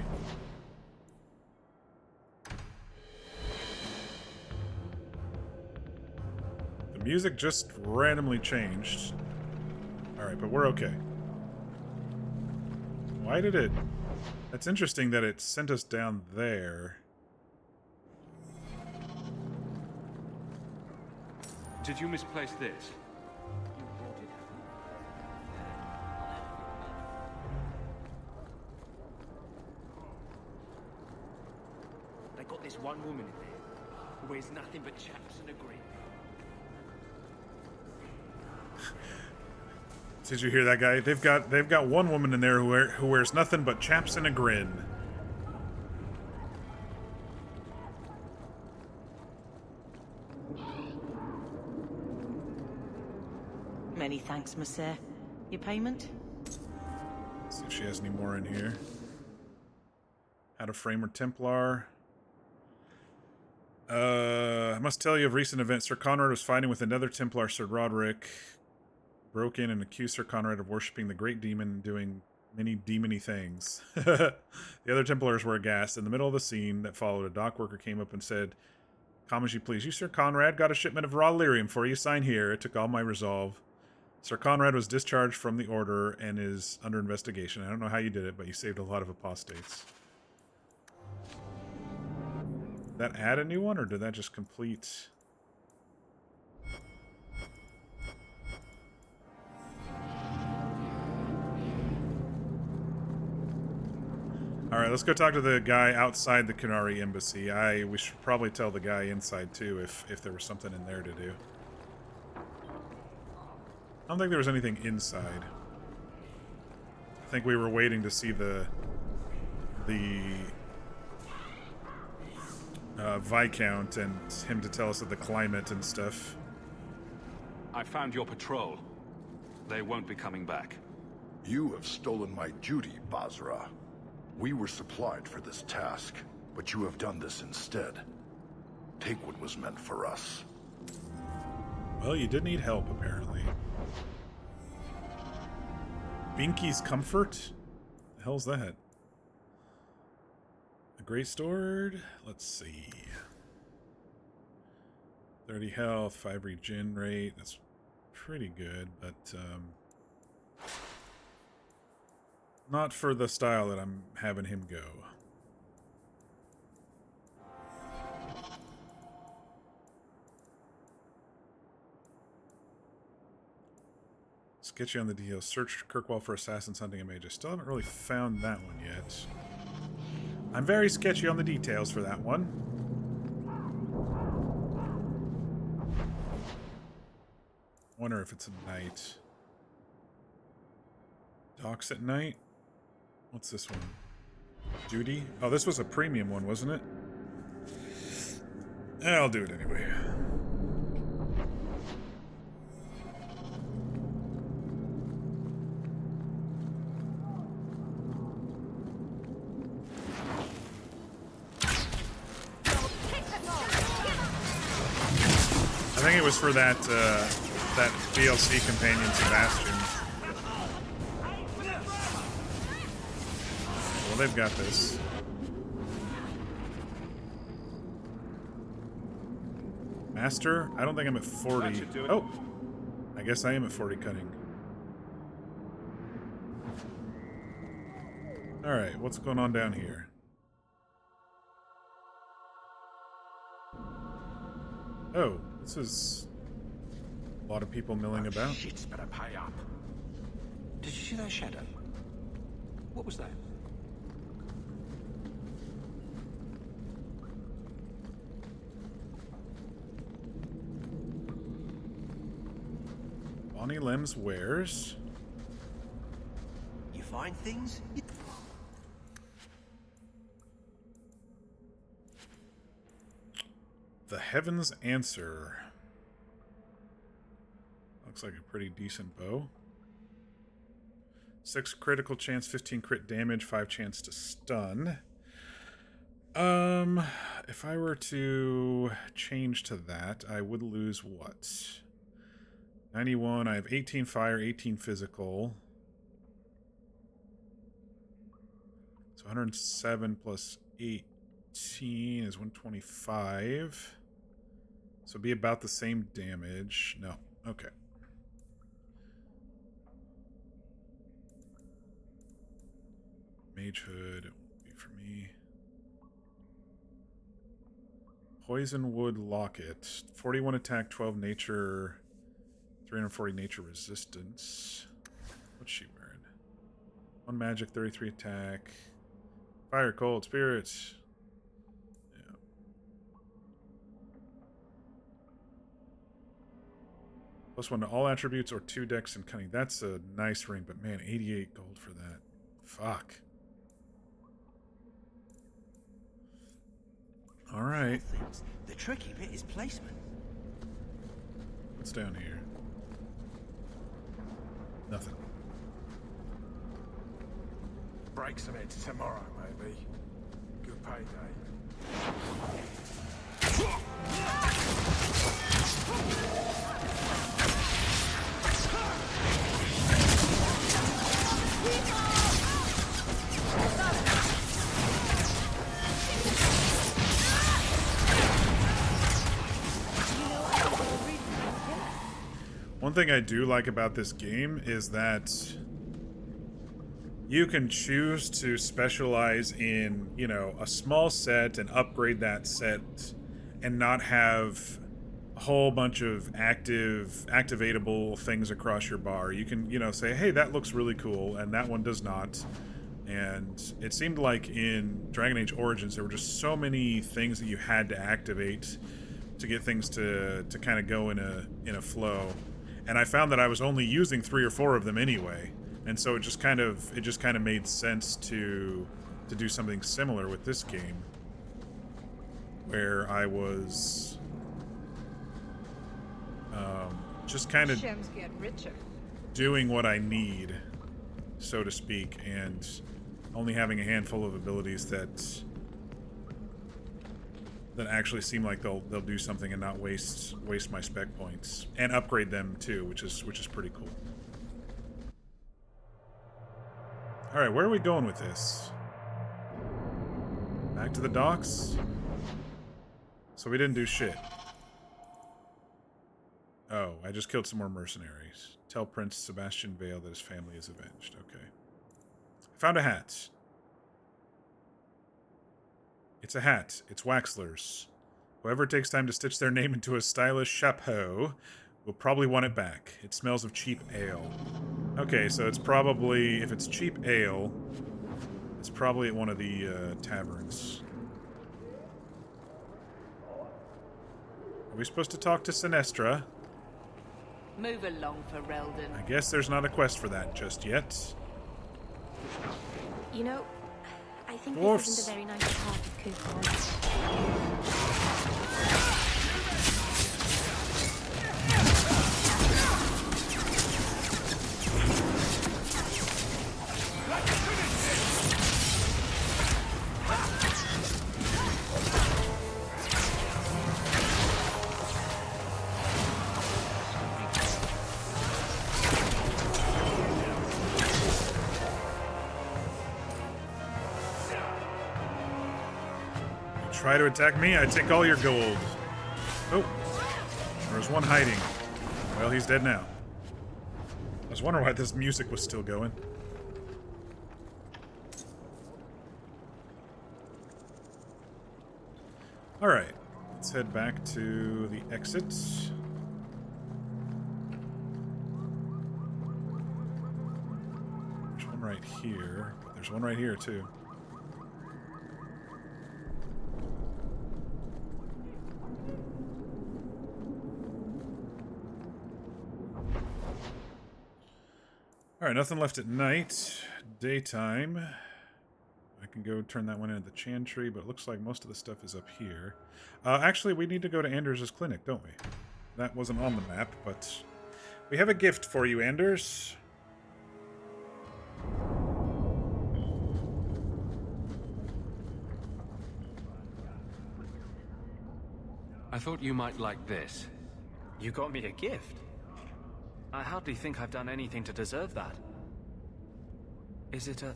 The music just randomly changed. Alright, but we're okay. Why did it... That's interesting that it sent us down there. Did you misplace this? They got this one woman in there who wears nothing but chaps and a grin. Did you hear that guy? They've got one woman in there who wears nothing but chaps and a grin. Many thanks, monsieur. Your payment? Let's see if she has any more in here. How to frame her Templar. I must tell you of recent events. Sir Conrad was fighting with another Templar, Sir Roderick. Broke in and accused Sir Conrad of worshipping the great demon and doing many demony things. The other Templars were aghast. In the middle of the scene that followed, a dock worker came up and said, "Come as you please. You, Sir Conrad, got a shipment of raw lyrium for you. Sign here." It took all my resolve. Sir Conrad was discharged from the order and is under investigation. I don't know how you did it, but you saved a lot of apostates. Did that add a new one, or did that just complete... Alright, let's go talk to the guy outside the Canary Embassy. We should probably tell the guy inside, too, if there was something in there to do. I don't think there was anything inside. I think we were waiting to see the Viscount and him to tell us of the climate and stuff. I found your patrol. They won't be coming back. You have stolen my duty, Basra. We were supplied for this task, but you have done this instead. Take what was meant for us. Well, you did need help, apparently. Binky's Comfort? The hell's that? A Great Sword? Let's see. 30 health, 5 regen rate. That's pretty good, but not for the style that I'm having him go. Sketchy on the details. Search Kirkwall for assassins hunting a mage. I still haven't really found that one yet. I'm very sketchy on the details for that one. Wonder if it's at night. Docks at night? What's this one? Duty? Oh, this was a premium one, wasn't it? I'll do it anyway. just for that that DLC companion Sebastian. Well, they've got this. Master? I don't think I'm at 40. Oh! I guess I am at 40 cutting. Alright, what's going on down here? Oh, this is a lot of people milling about. Shit's better pay up. Did you see that shadow? What was that? Bonnie Lem's wares. You find things? The Heaven's Answer. Looks like a pretty decent bow. 6 critical chance, 15 crit damage, 5 chance to stun. If I were to change to that, I would lose what? 91, I have 18 fire, 18 physical. So 107 plus 18 is 125. So it'd be about the same damage. No, okay. Mage Hood, it won't be for me. Poison Wood Locket. 41 attack, 12 nature, 340 nature resistance. What's she wearing? 1 magic, 33 attack. Fire, cold, spirits. Yeah. +1 to all attributes or 2 dex and cunning. That's a nice ring, but man, 88 gold for that. Fuck. Alright. The tricky bit is placement. What's down here? Nothing. Break some heads tomorrow, maybe. Good payday. One thing I do like about this game is that you can choose to specialize in, you know, a small set and upgrade that set and not have a whole bunch of activatable things across your bar. You can, you know, say, hey, that looks really cool, and that one does not. And it seemed like in Dragon Age Origins, there were just so many things that you had to activate to get things to kind of go in a flow. And I found that I was only using 3 or 4 of them anyway. And so it just kind of made sense to do something similar with this game, where I was just kind of doing what I need, so to speak, and only having a handful of abilities that actually seem like they'll do something and not waste my spec points, and upgrade them too, which is pretty cool. All right, where are we going with this? Back to the docks? So we didn't do shit. Oh, I just killed some more mercenaries. Tell Prince Sebastian Vale that his family is avenged. Okay. I found a hat. It's a hat. It's Waxler's. Whoever takes time to stitch their name into a stylish chapeau will probably want it back. It smells of cheap ale. Okay, so it's probably, if it's cheap ale, it's probably at one of the taverns. Are we supposed to talk to Sinestra? Move along, Ferelden. I guess there's not a quest for that just yet. You know, I think Dwarfs. this isn't a very nice part of Kirkwall. Try to attack me, I take all your gold. Oh, there's one hiding. Well, he's dead now. I was wondering why this music was still going. Alright, let's head back to the exit. There's one right here. There's one right here, too. Alright, nothing left at night. Daytime. I can go turn that one into the Chantry, but it looks like most of the stuff is up here. Actually, we need to go to Anders' clinic, don't we? That wasn't on the map, but we have a gift for you, Anders. I thought you might like this. You got me a gift? I hardly think I've done anything to deserve that. Is it a...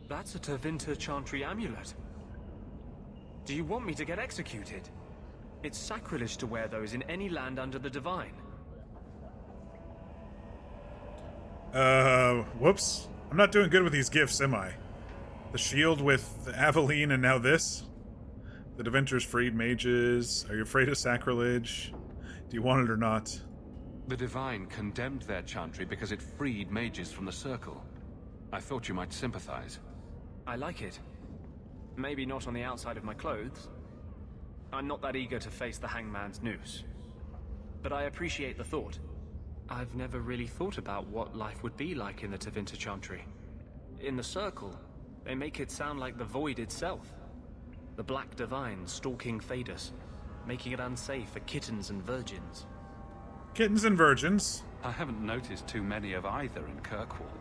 That's a Tevinter Chantry amulet. Do you want me to get executed? It's sacrilege to wear those in any land under the Divine. Whoops. I'm not doing good with these gifts, am I? The shield with Aveline and now this? The Tevinter's freed mages. Are you afraid of sacrilege? Do you want it or not? The Divine condemned their chantry because it freed mages from the Circle. I thought you might sympathize. I like it. Maybe not on the outside of my clothes. I'm not that eager to face the hangman's noose. But I appreciate the thought. I've never really thought about what life would be like in the Tevinter Chantry. In the Circle, they make it sound like the Void itself. The Black Divine stalking Thedas, making it unsafe for kittens and virgins. Kittens and virgins? I haven't noticed too many of either in Kirkwall.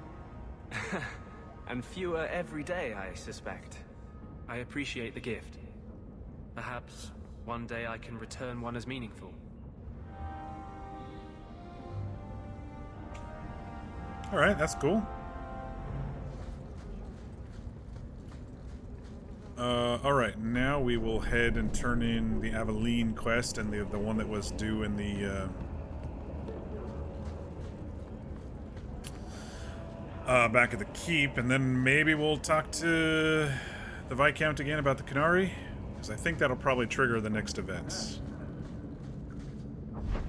And fewer every day, I suspect. I appreciate the gift. Perhaps one day I can return one as meaningful. Alright, that's cool. Alright, now we will head and turn in the Aveline quest and the one that was due in the, back at the keep, and then maybe we'll talk to the Viscount again about the Canary, because I think that'll probably trigger the next events.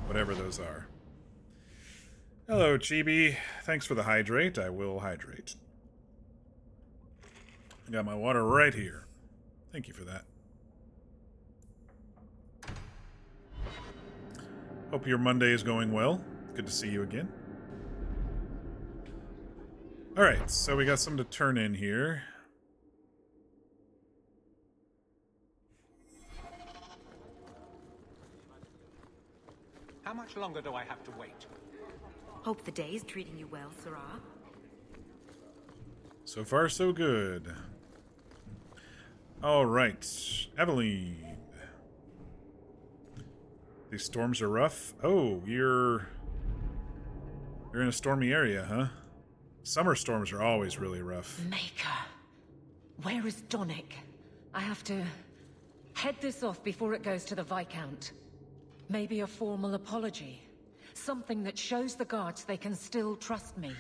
Whatever those are. Hello, Chibi. Thanks for the hydrate. I will hydrate. I got my water right here. Thank you for that. Hope your Monday is going well. Good to see you again. Alright, so we got some to turn in here. How much longer do I have to wait? Hope the day is treating you well, Sirrah. So far, so good. Alright, Aveline. These storms are rough. Oh, you're in a stormy area, huh? Summer storms are always really rough. Maker. Where is Donick? I have to head this off before it goes to the Viscount. Maybe a formal apology. Something that shows the guards they can still trust me.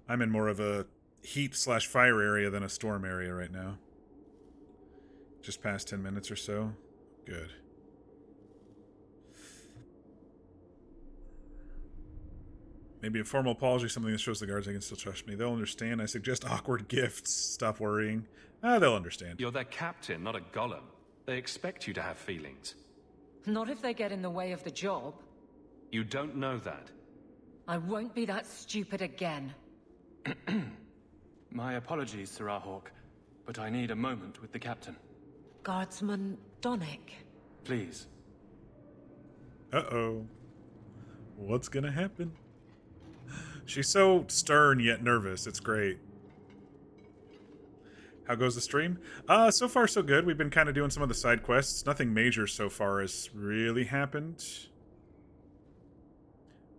I'm in more of a heat/fire area than a storm area right now. Just past 10 minutes or so. Good. Maybe a formal apology, something that shows the guards they can still trust me. They'll understand. I suggest awkward gifts. Stop worrying. They'll understand. You're their captain, not a golem. They expect you to have feelings. Not if they get in the way of the job. You don't know that. I won't be that stupid again. My apologies, Sirrah Hawk, but I need a moment with the captain. Guardsman Donick. Please. Uh-oh. What's gonna happen? She's so stern yet nervous. It's great. How goes the stream? So far so good. We've been kind of doing some of the side quests. Nothing major so far has really happened.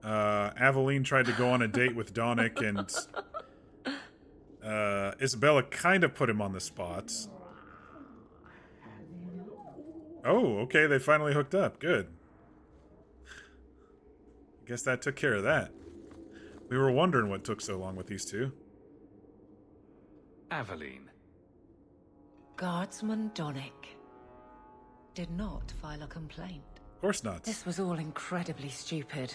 Aveline tried to go on a date with Donick, and Oh, okay, they finally hooked up. Good. I guess that took care of that. We were wondering what took so long with these two. Aveline. Guardsman Donick did not file a complaint. Of course not. This was all incredibly stupid,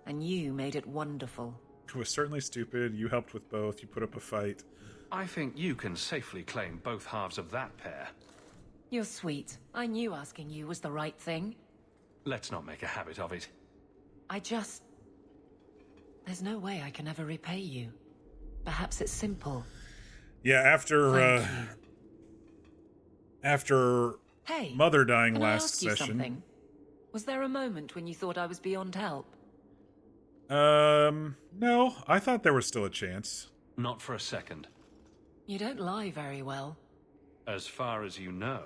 and you made it wonderful. It was certainly stupid. You helped with both. You put up a fight. I think you can safely claim both halves of that pair. You're sweet. I knew asking you was the right thing. Let's not make a habit of it. There's no way I can ever repay you. Perhaps it's simple. Yeah, after Hey, Mother dying can I last ask you session. something? Was there a moment when you thought I was beyond help? No, I thought there was still a chance. Not for a second. You don't lie very well. As far as you know.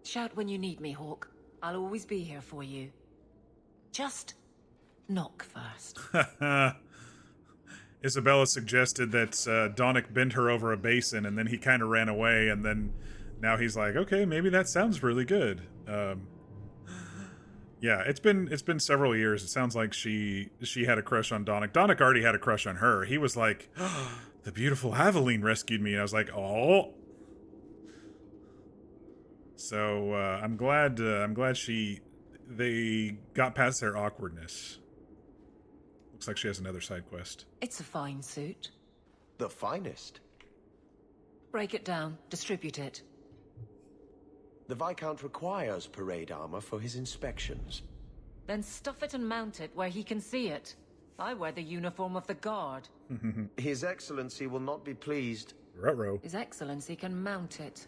Shout when you need me, Hawk. I'll always be here for you. Just knock first. Isabella suggested that Donick bent her over a basin, and then he kind of ran away, and then now he's like, okay, maybe that sounds really good. Yeah, it's been several years. It sounds like she had a crush on Donick. Donick already had a crush on her. He was like, oh, the beautiful Aveline rescued me. And I was like, oh. So I'm glad they got past their awkwardness. Looks like she has another side quest. It's a fine suit. The finest. Break it down. Distribute it. The Viscount requires parade armor for his inspections. Then stuff it and mount it where he can see it. I wear the uniform of the guard. His Excellency will not be pleased. Ruh-roh. His Excellency can mount it.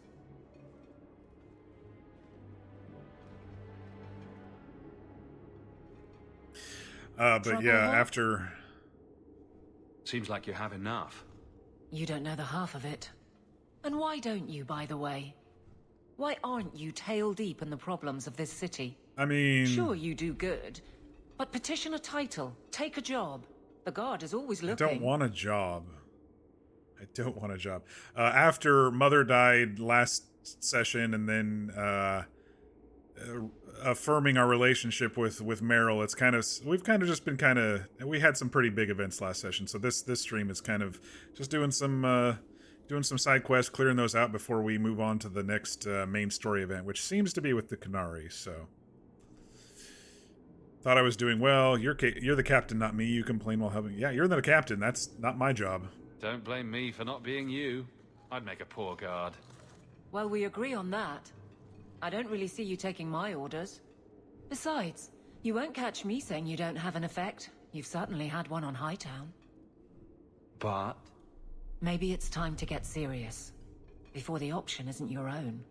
But Trouble, yeah, Hawk? after... Seems like you have enough. You don't know the half of it. And why don't you, by the way? Why aren't you tail deep in the problems of this city? I mean... Sure, you do good. But petition a title. Take a job. The guard is always looking. I don't want a job. After Mother died last session, and then affirming our relationship with Meryl, it's kind of, we've kind of just been we had some pretty big events last session, so this stream is kind of just doing some side quests, clearing those out before we move on to the next main story event, which seems to be with the Canary. So thought I was doing well. You're the captain, not me. You complain while helping. Yeah, you're the captain. That's not my job. Don't blame me for not being you. I'd make a poor guard. Well, we agree on that. I don't really see you taking my orders. Besides, you won't catch me saying you don't have an effect. You've certainly had one on Hightown. But... maybe it's time to get serious. Before the option isn't your own.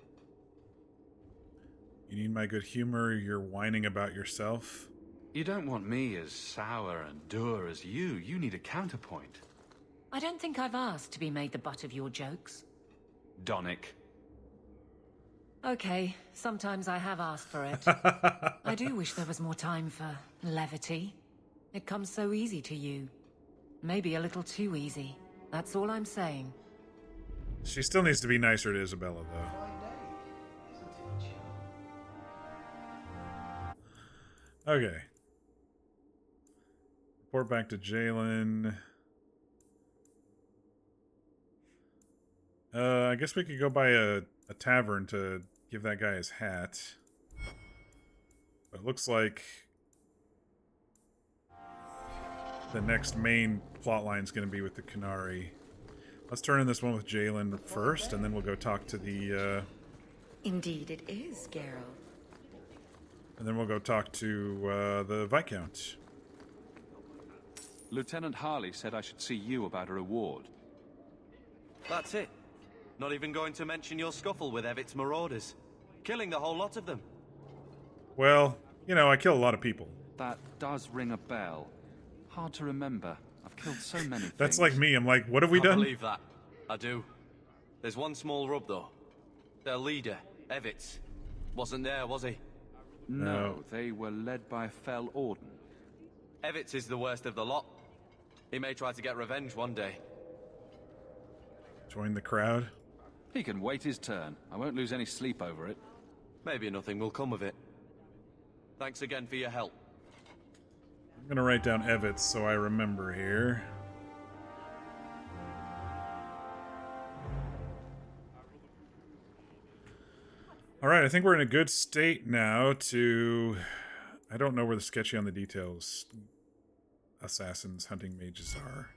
You need my good humor. You're whining about yourself. You don't want me as sour and dour as you. You need a counterpoint. I don't think I've asked to be made the butt of your jokes. Donick. Okay, sometimes I have asked for it. I do wish there was more time for levity. It comes so easy to you. Maybe a little too easy. That's all I'm saying. She still needs to be nicer to Isabella, though. Okay. Report back to Jalen. I guess we could go by a tavern to give that guy his hat. But it looks like the next main plotline is going to be with the Canary. Let's turn in this one with Jalen first, and then we'll go talk to the... Indeed it is, Geralt. And then we'll go talk to the Viscount. Lieutenant Harley said I should see you about a reward. That's it. Not even going to mention your scuffle with Evitt's marauders. Killing the whole lot of them. Well, you know, I kill a lot of people. That does ring a bell. Hard to remember. I've killed so many things. That's like me. I'm like, what have we done? I believe that. I do. There's one small rub, though. Their leader, Evitt's, wasn't there, was he? No, they were led by a fell Orden. Evitt's is the worst of the lot. He may try to get revenge one day. Join the crowd? He can wait his turn. I won't lose any sleep over it. Maybe nothing will come of it. Thanks again for your help. I'm gonna write down Evitz so I remember here. Alright, I think we're in a good state now to... I don't know where the sketchy on the details assassins hunting mages are.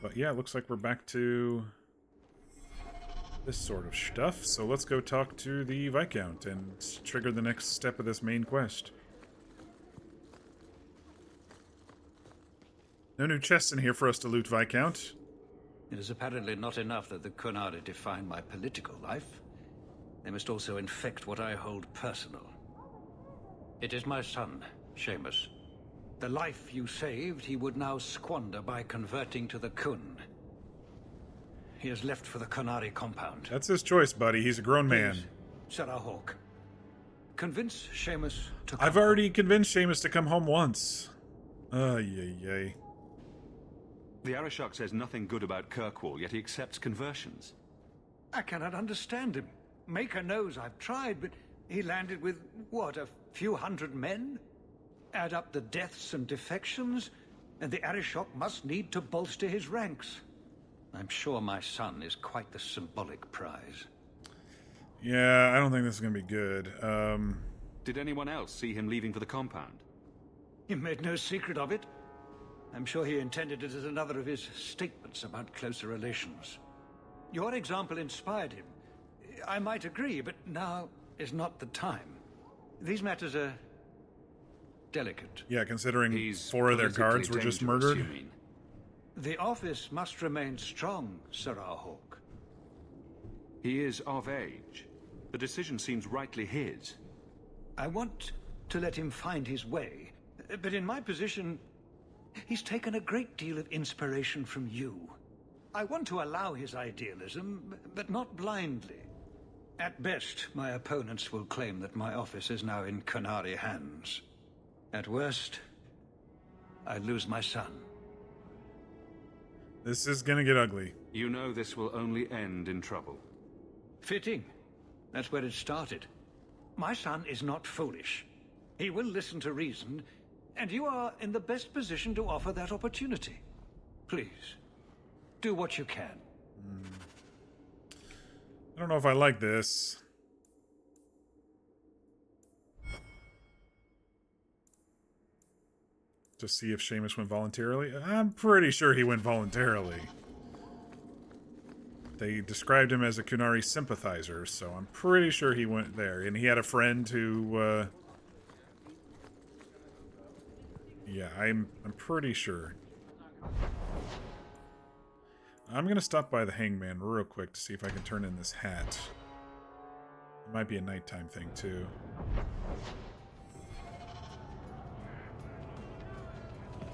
But yeah, it looks like we're back to this sort of stuff. So let's go talk to the Viscount and trigger the next step of this main quest. No new chests in here for us to loot, Viscount. It is apparently not enough that the Qunari define my political life. They must also infect what I hold personal. It is my son, Seamus. The life you saved, he would now squander by converting to the Qun. He has left for the Qunari compound. That's his choice, buddy. He's a grown man. Sarah Hawk. Convince Seamus to come I've already convinced Seamus to come home once. Yay. The Arishok says nothing good about Kirkwall, yet he accepts conversions. I cannot understand him. Maker knows I've tried, but he landed with, what, a few hundred men? Add up the deaths and defections, and the Arishok must need to bolster his ranks. I'm sure my son is quite the symbolic prize. Yeah, I don't think this is going to be good. Did anyone else see him leaving for the compound? He made no secret of it. I'm sure he intended it as another of his statements about closer relations. Your example inspired him. I might agree, but now is not the time. These matters are delicate. Yeah, considering 4 of their guards were just murdered. The office must remain strong, Sarah Hawk. He is of age. The decision seems rightly his. I want to let him find his way, but in my position, he's taken a great deal of inspiration from you. I want to allow his idealism, but not blindly. At best, my opponents will claim that my office is now in Qunari hands. At worst, I lose my son. This is gonna get ugly. You know this will only end in trouble. Fitting. That's where it started. My son is not foolish. He will listen to reason, and you are in the best position to offer that opportunity. Please, do what you can. I don't know if I like this. To see if Seamus went voluntarily? I'm pretty sure he went voluntarily. They described him as a Qunari sympathizer, so I'm pretty sure he went there. And he had a friend who, yeah, I'm pretty sure. I'm gonna stop by the Hangman real quick to see if I can turn in this hat. It might be a nighttime thing, too.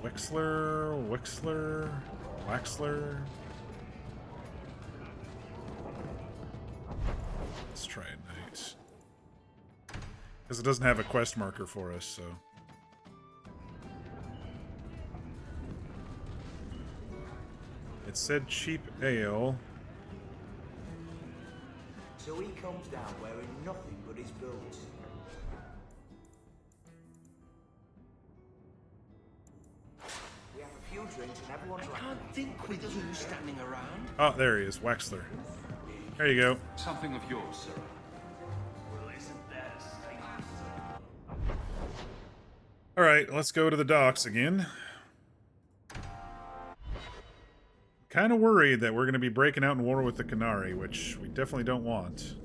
Waxler. Let's try at night. Because it doesn't have a quest marker for us, so... It said cheap ale. So he comes down wearing nothing but his boots. We have a few drinks and everyone's I can't think with you standing around. Oh, there he is, Waxler. There you go. Something of yours, sir. Well, isn't that a sight? Alright, let's go to the docks again. Kind of worried that we're going to be breaking out in war with the Qunari, which we definitely don't want.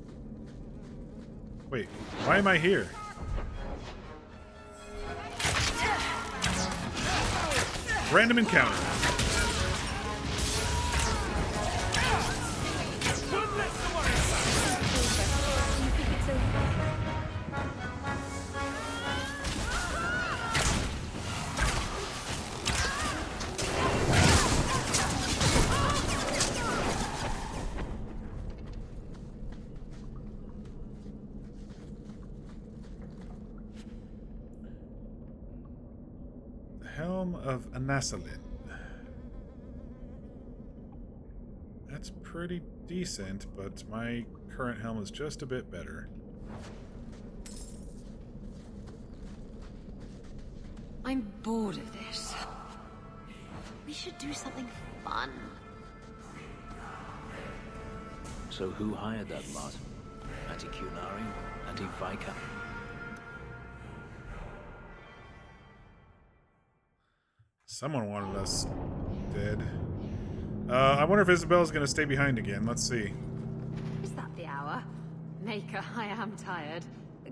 Wait, why am I here? Random encounter. Helm of Anasalin. That's pretty decent, but my current helm is just a bit better. bored of this. We should do something fun. So who hired that lot? Anti-Qunari? Anti-Viscount? Someone wanted us dead. I wonder if Isabel's gonna stay behind again. Let's see. Is that the hour? Maker, I am tired.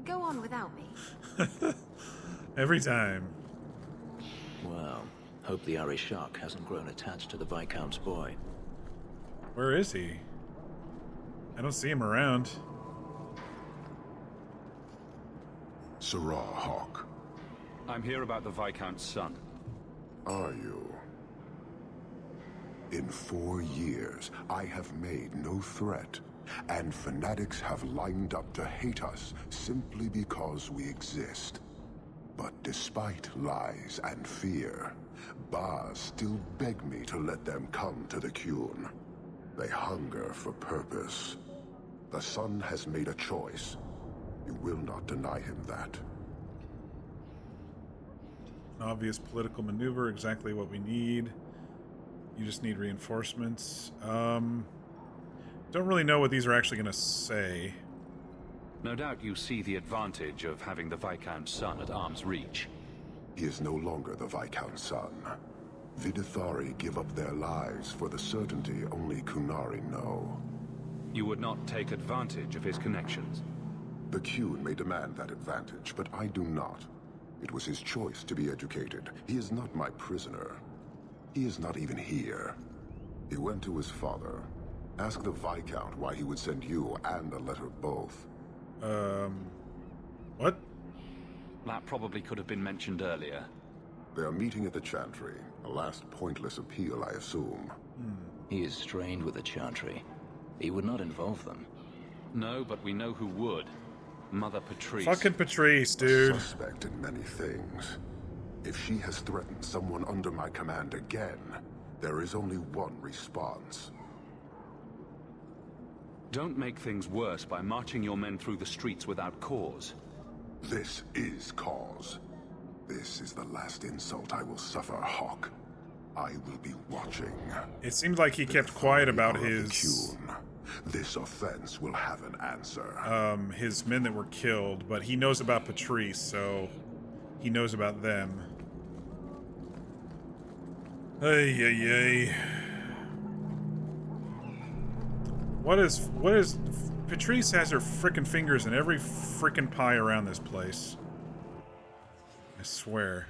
Go on without me. Every time. Well, hope the Arishak hasn't grown attached to the Viscount's boy. Where is he? I don't see him around. Sirrah Hawk. I'm here about the Viscount's son. Are you? In 4 years, I have made no threat, and fanatics have lined up to hate us simply because we exist. But despite lies and fear, Baz still beg me to let them come to the Qun. They hunger for purpose. The son has made a choice. You will not deny him that. An obvious political maneuver, exactly what we need. You just need reinforcements. Don't really know what these are actually going to say. No doubt you see the advantage of having the Viscount's son at arm's reach. He is no longer the Viscount's son. Vidithari give up their lives for the certainty only Qunari know. You would not take advantage of his connections? The Qun may demand that advantage, but I do not. It was his choice to be educated. He is not my prisoner. He is not even here. He went to his father. Ask the Viscount why he would send you and a letter both. What? That probably could have been mentioned earlier. They are meeting at the Chantry. A last pointless appeal, I assume. He is strained with the Chantry. He would not involve them. No, but we know who would. Mother Patrice. Fucking Patrice, dude. A suspect in many things. If she has threatened someone under my command again, there is only one response. Don't make things worse by marching your men through the streets without cause. This is cause. This is the last insult I will suffer, Hawk. I will be watching. It seemed like he kept quiet about his... This offense will have an answer. His men that were killed, but he knows about Patrice, so he knows about them. Ay, ay, ay. What is... Patrice has her frickin' fingers in every frickin' pie around this place. I swear.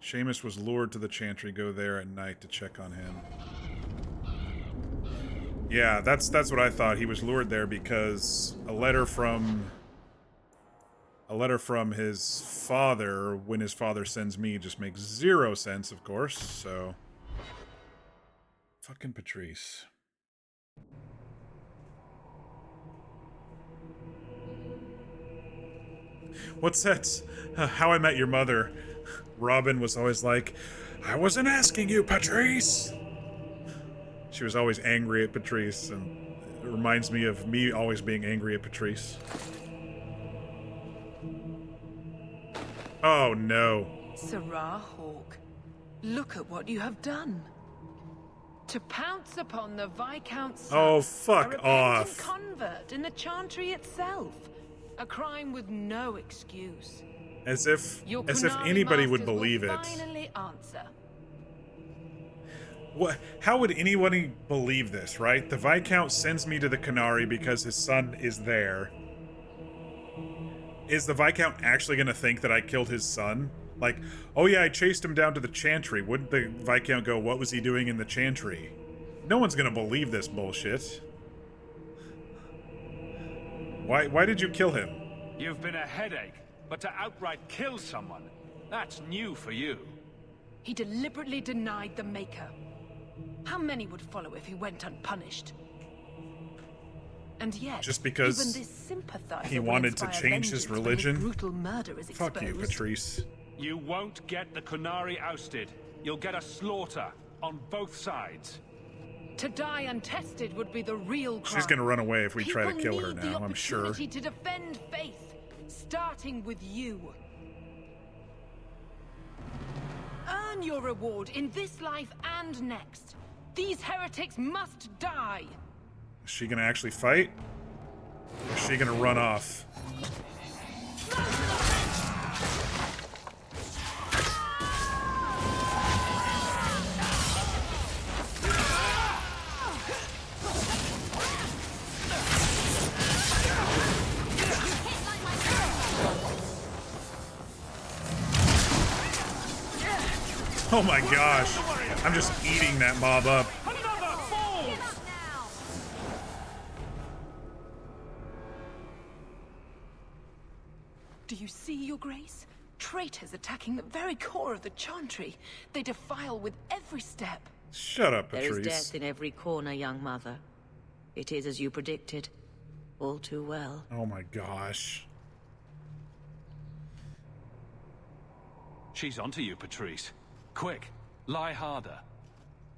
Seamus was lured to the Chantry. Go there at night to check on him. Yeah, that's what I thought. He was lured there because a letter from his father, when his father sends me, just makes zero sense, of course, so... Fucking Patrice. What's that? How I Met Your Mother. Robin was always like, I wasn't asking you, Patrice! She was always angry at Patrice, and it reminds me of me always being angry at Patrice. Oh no. Sirrah Hawk, look at what you have done. To pounce upon the Viscount's son, Oh, fuck a repentant off. convert in the Chantry itself. A crime with no excuse. As if Your anybody would masters believe will it. Finally answer. What? How would anybody believe this, right? The Viscount sends me to the Qunari because his son is there. Is the Viscount actually going to think that I killed his son? Like, oh yeah, I chased him down to the Chantry. Wouldn't the Viscount go, what was he doing in the Chantry? No one's going to believe this bullshit. Why did you kill him? You've been a headache, but to outright kill someone, that's new for you. He deliberately denied the Maker. How many would follow if he went unpunished? And yet, Just because even this sympathizer he will wanted to inspire change his vengeance when religion? brutal murder is Fuck you, exposed. Patrice. You won't get the Qunari ousted. You'll get a slaughter. on both sides. To die untested would be the real crime. She's gonna run away if we try to People kill her need the now, I'm sure. opportunity to defend faith, starting with you. Earn your reward in this life and next. These heretics must die. Is she gonna actually fight? Or is she gonna run off? Oh my gosh. I'm just eating that mob up. Do you see, Your Grace? Traitors attacking the very core of the Chantry. They defile with every step. Shut up, Patrice. There is death in every corner, young mother. It is as you predicted. All too well. Oh my gosh. She's onto you, Patrice. Quick, lie harder.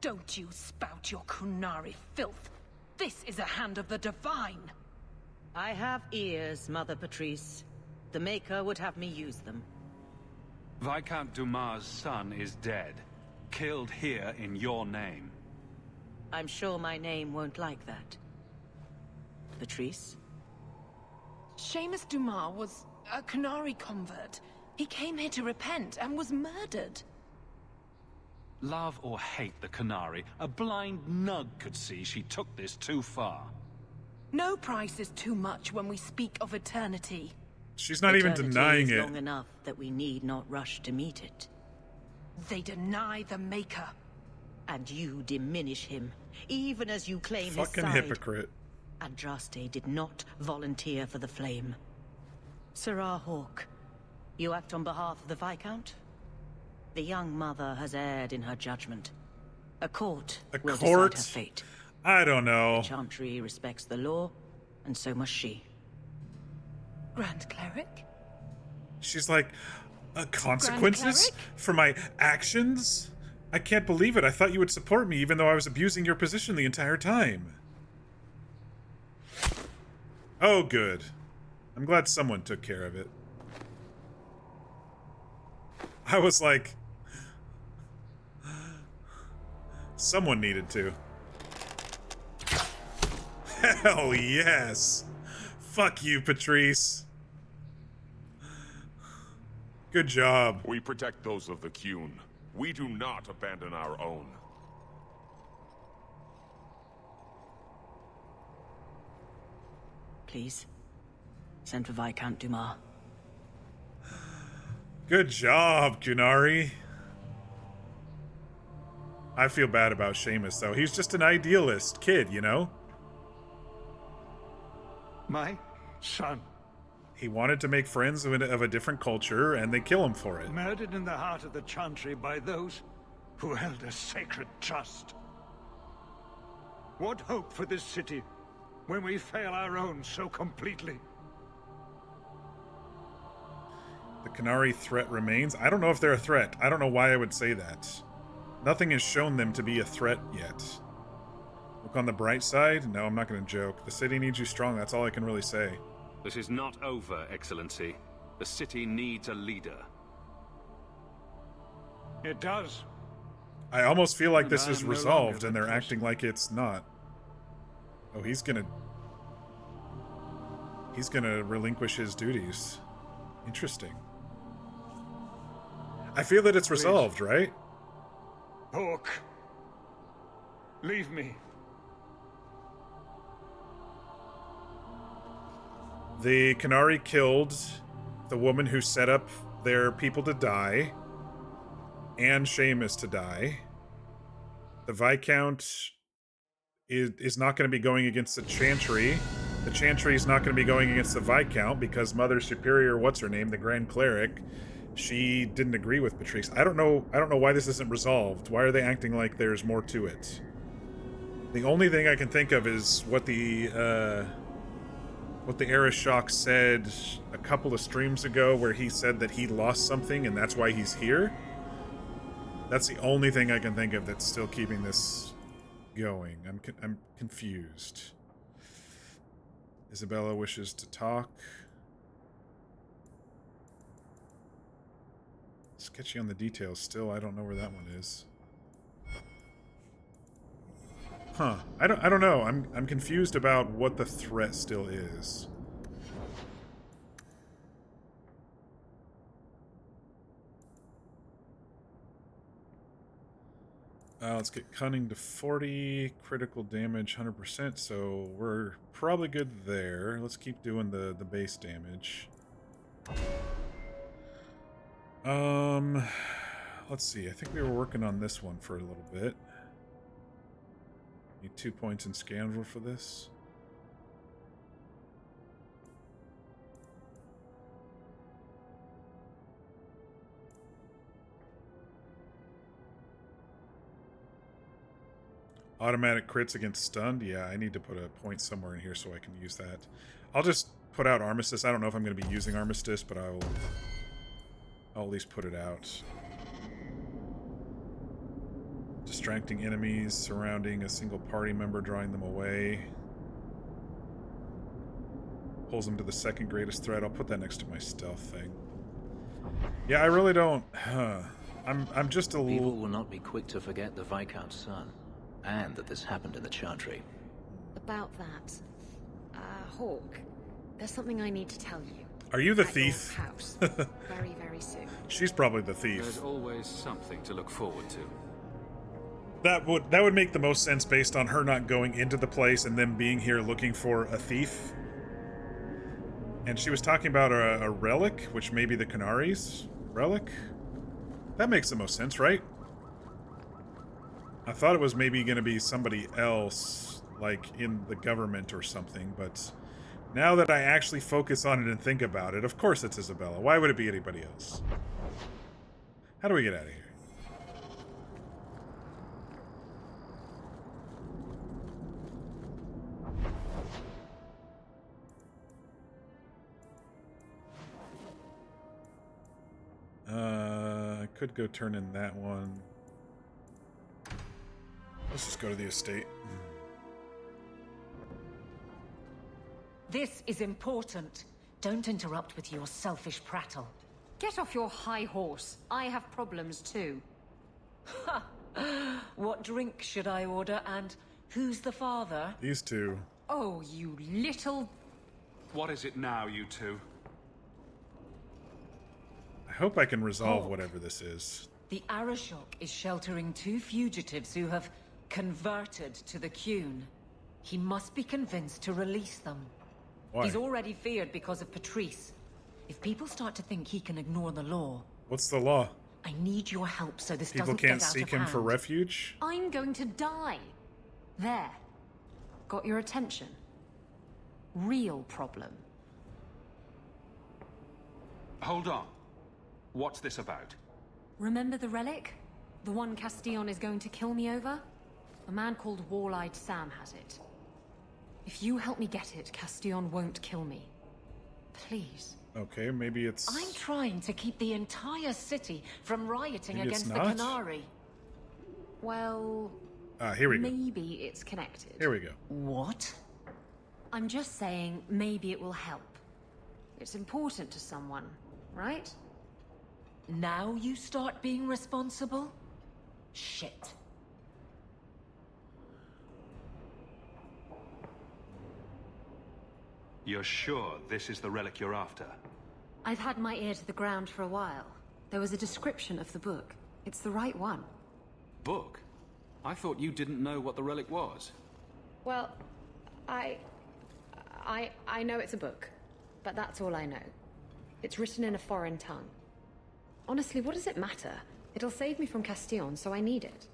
Don't you spout your Kunari filth. This is a hand of the divine. I have ears, Mother Patrice. The Maker would have me use them. Viscount Dumas' son is dead. Killed here in your name. I'm sure my name won't like that. Patrice? Seamus Dumas was a Kunari convert. He came here to repent and was murdered. Love or hate the Canary, a blind nug could see she took this too far. No price is too much when we speak of eternity. She's not even denying it. Long enough that we need not rush to meet it. They deny the Maker. And you diminish him, even as you claim his side. Fucking hypocrite. Andraste did not volunteer for the flame. Sirrah Hawke, you act on behalf of the Viscount? The young mother has erred in her judgment. A court will decide her fate. I don't know. The Chantry respects the law, and so must she. Grand Cleric? She's like, consequences for my actions? I can't believe it. I thought you would support me even though I was abusing your position the entire time. Oh, good. I'm glad someone took care of it. I was like... someone needed to. Hell yes! Fuck you, Patrice. Good job. We protect those of the Qun. We do not abandon our own. Please, send for Viscount Dumas. Good job, Kunari. I feel bad about Seamus, though. He's just an idealist kid, you know? My son. He wanted to make friends of a different culture, and they kill him for it. Murdered in the heart of the Chantry by those who held a sacred trust. What hope for this city when we fail our own so completely? The Qunari threat remains. I don't know if they're a threat. I don't know why I would say that. Nothing has shown them to be a threat yet. Look on the bright side? No, I'm not going to joke. The city needs you strong. That's all I can really say. This is not over, Excellency. The city needs a leader. It does. I almost feel like this And is I'm no resolved longer and the they're acting like it's not. Oh, he's gonna relinquish his duties. Interesting. I feel that it's resolved, right? Hawke. Leave me. The Qunari killed the woman who set up their people to die, and Seamus to die. The Viscount is not going to be going against the Chantry. The Chantry is not going to be going against the Viscount because Mother Superior, what's her name, the Grand Cleric, she didn't agree with Patrice. I don't know why this isn't resolved. Why are they acting like there's more to it? The only thing I can think of is what the Arishok said a couple of streams ago, where he said that he lost something and that's why he's here. That's the only thing I can think of that's still keeping this going. I'm confused. Isabella wishes to talk. Sketchy on the details still. I don't know where that one is. Huh. I don't know. I'm confused about what the threat still is. Let's get cunning to 40, critical damage 100%, so we're probably good there. Let's keep doing the base damage. Let's see. I think we were working on this one for a little bit. Need 2 points in Scoundrel for this. Automatic crits against stunned. Yeah, I need to put a point somewhere in here so I can use that. I'll just put out Armistice. I don't know if I'm going to be using Armistice, but I'll at least put it out. Distracting enemies, surrounding a single party member, drawing them away. Pulls them to the second greatest threat. I'll put that next to my stealth thing. Yeah, I really don't... I'm just a little... People will not be quick to forget the Viscount's son. And that this happened in the Chantry. About that, Hawk, there's something I need to tell you. Are you the thief? House. Very, very soon. She's probably the thief. There's always something to look forward to. That would make the most sense based on her not going into the place and them being here looking for a thief. And she was talking about a relic, which may be the Canaries relic. That makes the most sense, right? I thought it was maybe going to be somebody else, like in the government or something, but now that I actually focus on it and think about it, of course it's Isabella. Why would it be anybody else? How do we get out of here? I could go turn in that one. Let's just go to the estate. This is important. Don't interrupt with your selfish prattle. Get off your high horse. I have problems too. Ha! What drink should I order, and who's the father? These two. Oh, you little... What is it now, you two? I hope I can resolve Hawk. whatever this is. The Arashok is sheltering 2 fugitives who have converted to the Qun. He must be convinced to release them. Why? He's already feared because of Patrice. If people start to think he can ignore the law... What's the law? I need your help so this People doesn't can't get out seek of him hand. for refuge? I'm going to die. There. Got your attention? Real problem. Hold on. What's this about? Remember the relic? The one Castillon is going to kill me over? A man called Wall-Eyed Sam has it. If you help me get it, Castillon won't kill me. Please. Okay, maybe it's... I'm trying to keep the entire city from rioting Maybe it's against the not? Canary. Well... here we go. Maybe it's connected. Here we go. What? I'm just saying, maybe it will help. It's important to someone, right? Now you start being responsible? Shit. You're sure this is the relic you're after? I've had my ear to the ground for a while. There was a description of the book. It's the right one. Book? I thought you didn't know what the relic was. Well, I know it's a book, but that's all I know. It's written in a foreign tongue. Honestly, what does it matter? It'll save me from Castillon, so I need it.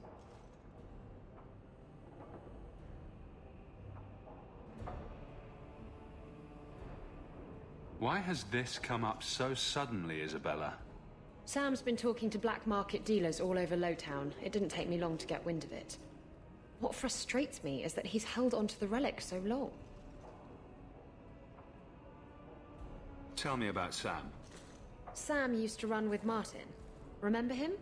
Why has this come up so suddenly, Isabella? Sam's been talking to black market dealers all over Lowtown. It didn't take me long to get wind of it. What frustrates me is that he's held onto the relic so long. Tell me about Sam. Sam used to run with Martin. Remember him?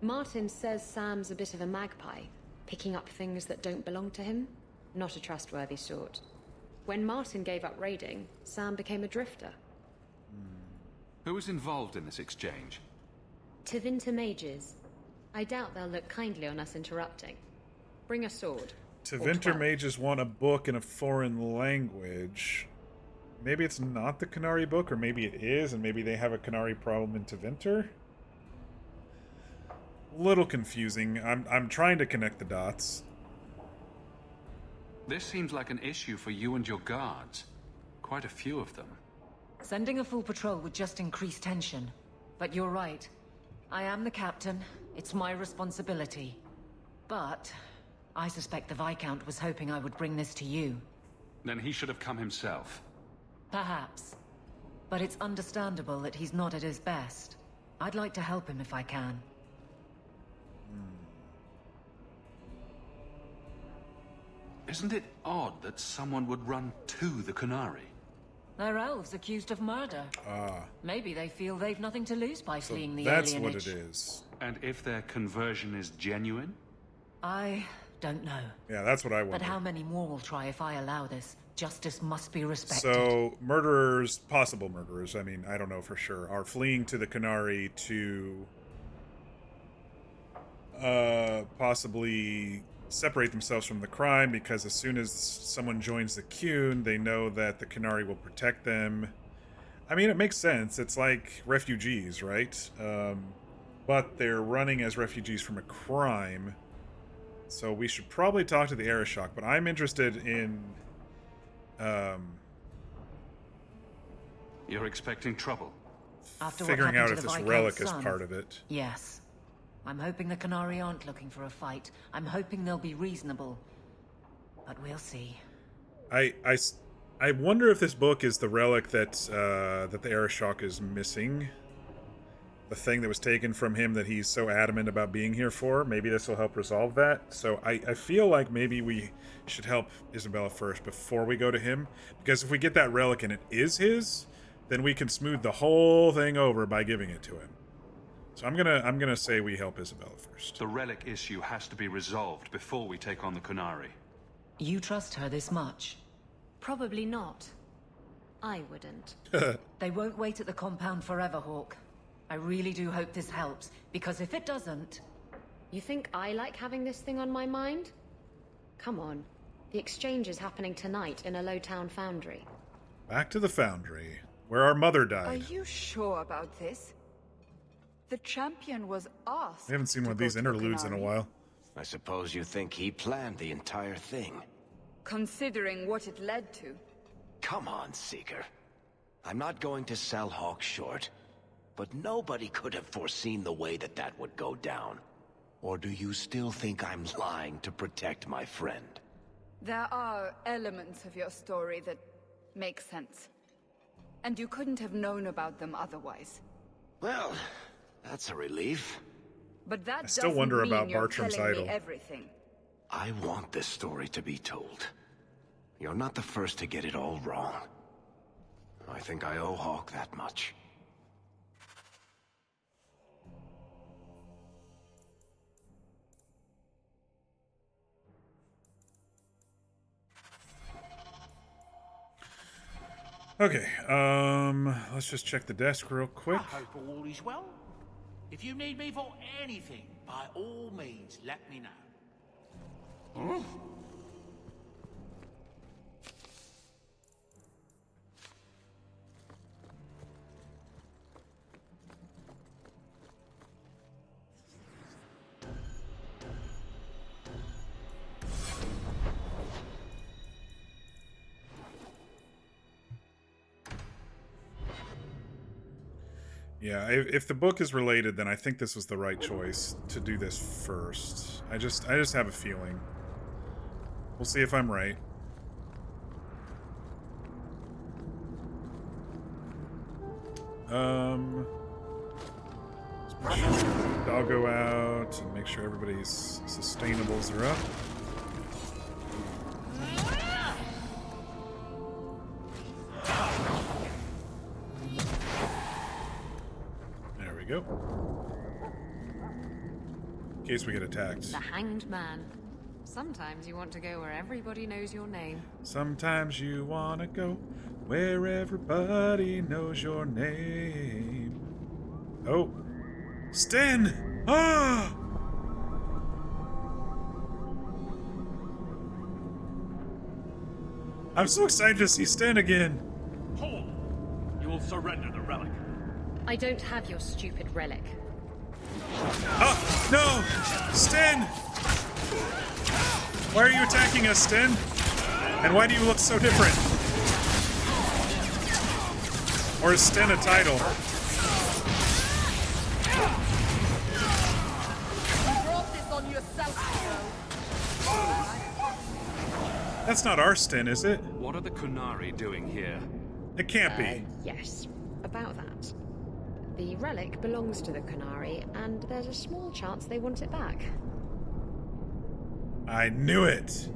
Martin says Sam's a bit of a magpie, picking up things that don't belong to him. Not a trustworthy sort. When Martin gave up raiding, Sam became a drifter. Who was involved in this exchange? Tevinter mages. I doubt they'll look kindly on us interrupting. Bring a sword. Tevinter mages want a book in a foreign language. Maybe it's not the Canary book, or maybe it is, and maybe they have a Canary problem in Tevinter? Little confusing. I'm trying to connect the dots. This seems like an issue for you and your guards. Quite a few of them. Sending a full patrol would just increase tension. But you're right. I am the captain. It's my responsibility. But I suspect the Viscount was hoping I would bring this to you. Then he should have come himself. Perhaps. But it's understandable that he's not at his best. I'd like to help him if I can. Isn't it odd that someone would run to the Canary? They're elves accused of murder. Maybe they feel they've nothing to lose by fleeing the that's alienage. what it is. And if their conversion is genuine? I don't know. Yeah, that's what I But wonder. how many more will try if I allow this? Justice must be respected. So, murderers, possible murderers, I mean, I don't know for sure, are fleeing to the Canary to possibly separate themselves from the crime, because as soon as someone joins the Qun, they know that the Canary will protect them. I mean, it makes sense. It's like refugees, right? But they're running as refugees from a crime. So we should probably talk to the Arishok, but I'm interested in... You're expecting trouble? After figuring what out happened if to the this Viscount's relic is son, part of it. Yes. I'm hoping the Canary aren't looking for a fight. I'm hoping they'll be reasonable. But we'll see. I wonder if this book is the relic that that the Arishok is missing. The thing that was taken from him that he's so adamant about being here for. Maybe this will help resolve that. So I feel like maybe we should help Isabella first before we go to him. Because if we get that relic and it is his, then we can smooth the whole thing over by giving it to him. So I'm gonna say we help Isabella first. The relic issue has to be resolved before we take on the Canary. You trust her this much? Probably not. I wouldn't. They won't wait at the compound forever, Hawk. I really do hope this helps, because if it doesn't... You think I like having this thing on my mind? Come on. The exchange is happening tonight in a low-town foundry. Back to the foundry, where our mother Are died. you sure about this? The champion was asked. We haven't seen one of these interludes in a while. I suppose you think he planned the entire thing. Considering what it led to. Come on, Seeker. I'm not going to sell Hawk short, but nobody could have foreseen the way that would go down. Or do you still think I'm lying to protect my friend? There are elements of your story that make sense. And you couldn't have known about them otherwise. Well, that's a relief. But that I still wonder doesn't mean about you're Bartram's telling idol. me everything. I want this story to be told. You're not the first to get it all wrong. I think I owe Hawk that much. Okay, let's just check the desk real quick. I hope all is well. If you need me for anything, by all means, let me know. Yeah, if the book is related, then I think this was the right choice to do this first. I just have a feeling. We'll see if I'm right. Let's make sure the doggo out and make sure everybody's sustainables are up. There we go. In case we get attacked. The Hanged Man. Sometimes you want to go where everybody knows your name. Sometimes you want to go where everybody knows your name. Oh. Sten! Ah! I'm so excited to see Sten again. Hold! You will surrender the relic. I don't have your stupid relic. Oh, no! Sten! Why are you attacking us, Sten? And why do you look so different? Or is Sten a title? You brought this on yourself, hero. That's not our Sten, is it? What are the Kunari doing here? It can't be. Yes, about that. The relic belongs to the Kunari, and there's a small chance they want it back. I knew it.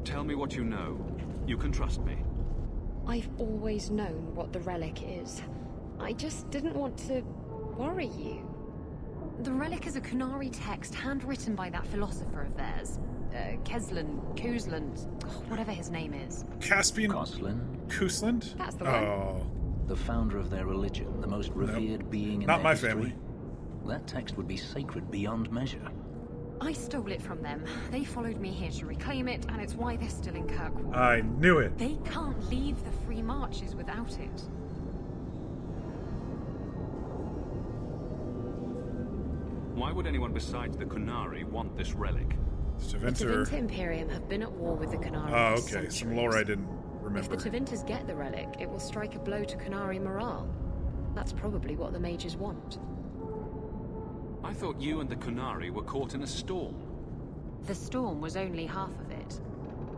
Tell me what you know. You can trust me. I've always known what the relic is. I just didn't want to worry you. The relic is a Kunari text handwritten by that philosopher of theirs. Kuzland, whatever his name is. Caspian? Kosland? Kusland? That's the one. Oh. The founder of their religion, the most revered being in Not their my history. family. That text would be sacred beyond measure. I stole it from them. They followed me here to reclaim it, and it's why they're still in Kirkwall. I knew it. They can't leave the Free Marches without it. Why would anyone besides the Kunari want this relic? The Tevinter Imperium have been at war with the Kunari Oh, for okay. Some centuries. lore I didn't remember. If the Tevinters get the relic, it will strike a blow to Kunari morale. That's probably what the mages want. I thought you and the Kunari were caught in a storm. The storm was only half of it.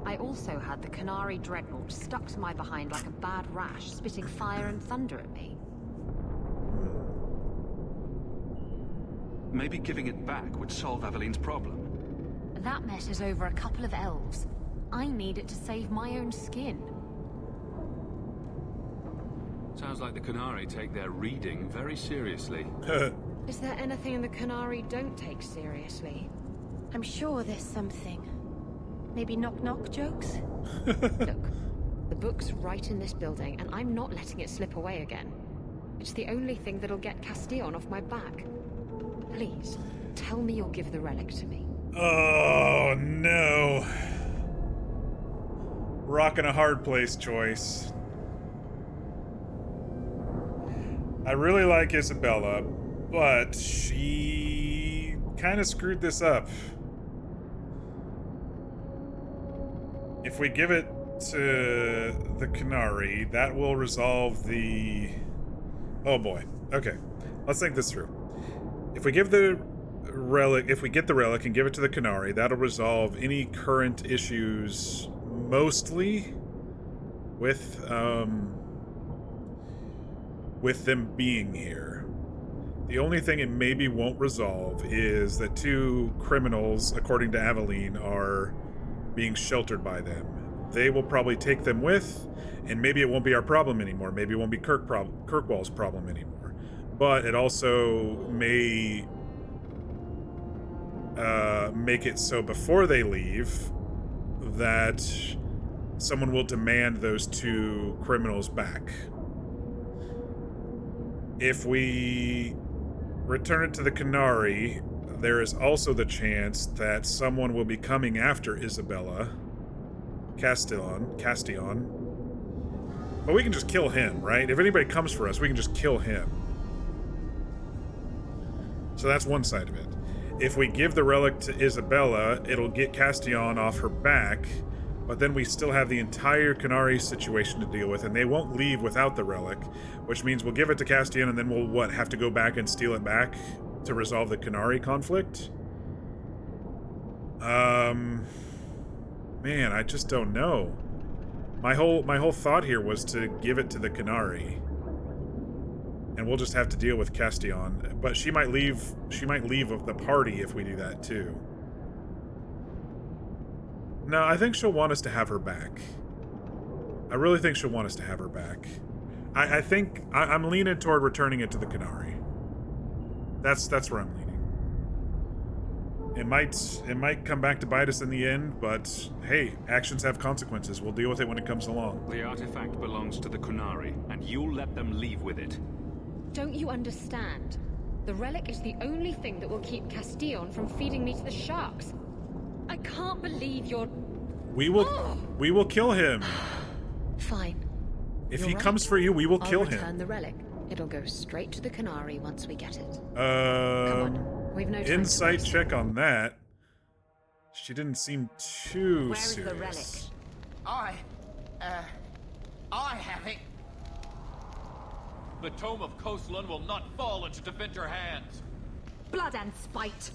I also had the Kunari dreadnought stuck to my behind like a bad rash, spitting fire and thunder at me. Maybe giving it back would solve Aveline's problem. That matters over a couple of elves. I need it to save my own skin. Sounds like the Kunari take their reading very seriously. Is there anything the Kunari don't take seriously? I'm sure there's something. Maybe knock-knock jokes? Look, the book's right in this building, and I'm not letting it slip away again. It's the only thing that'll get Castillon off my back. Please, tell me you'll give the relic to me. Oh, no. Rockin' a hard place choice. I really like Isabella, but she kind of screwed this up. If we give it to the Kunari, that will resolve the... Oh boy. Okay. Let's think this through. If we give the relic, if we get the relic and give it to the Kunari, that'll resolve any current issues mostly with them being here. The only thing it maybe won't resolve is that two criminals, according to Aveline, are being sheltered by them. They will probably take them with, and maybe it won't be our problem anymore. Maybe it won't be Kirkwall's problem anymore. But it also may make it so before they leave that someone will demand those two criminals back. If we return it to the Kunari, there is also the chance that someone will be coming after Isabella, Castillon. But we can just kill him, right? If anybody comes for us, we can just kill him. So that's one side of it. If we give the relic to Isabella, it'll get Castillon off her back, but then we still have the entire Kunari situation to deal with, and they won't leave without the relic, which means we'll give it to Castillon, and then we'll, have to go back and steal it back to resolve the Kunari conflict? Man, I just don't know. My whole thought here was to give it to the Kunari. And we'll just have to deal with Castillon. But she might leave of the party if we do that too. No, I think she'll want us to have her back. I really think she'll want us to have her back. I think I'm leaning toward returning it to the Kunari. That's where I'm leaning. It might come back to bite us in the end, but hey, actions have consequences. We'll deal with it when it comes along. The artifact belongs to the Qunari, and you'll let them leave with it. Don't you understand? The relic is the only thing that will keep Castillon from feeding me to the sharks. I can't believe you're... We will kill him. Fine. If You're he right. comes for you, we will kill I'll him. return the relic. It'll go straight to the Qunari once we get it. Come on. We've no time to insight waste. check on that. She didn't seem too Where is serious. the relic? I have it. The Tome of Coastland will not fall into defender hands. Blood and spite.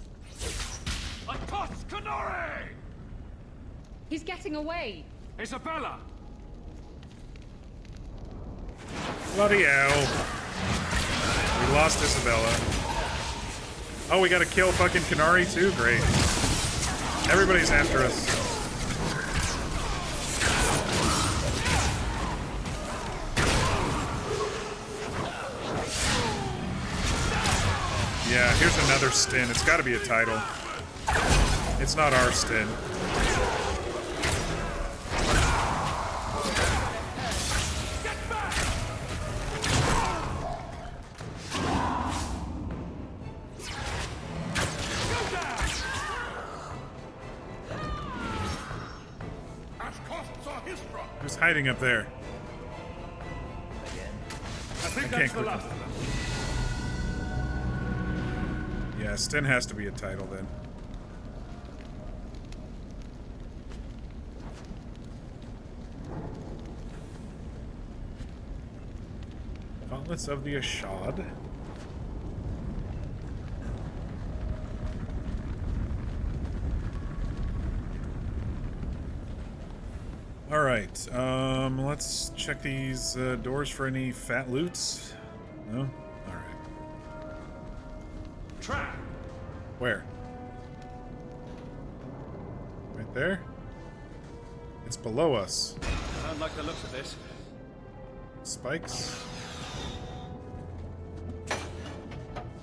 Accost Qunari! He's getting away. Isabella! Bloody hell. We lost Isabella. Oh, we gotta kill fucking Qunari too? Great. Everybody's after us. Yeah, here's another Stin. It's gotta be a title. It's not our Stin. Who's hiding up there? I think I can't that's the click last on of them. Yeah, Stin has to be a title then. Gauntlets of the Ashad. Alright, let's check these doors for any fat loots. No? Alright. Trap! Where? Right there? It's below us. I don't like the looks of this. Spikes.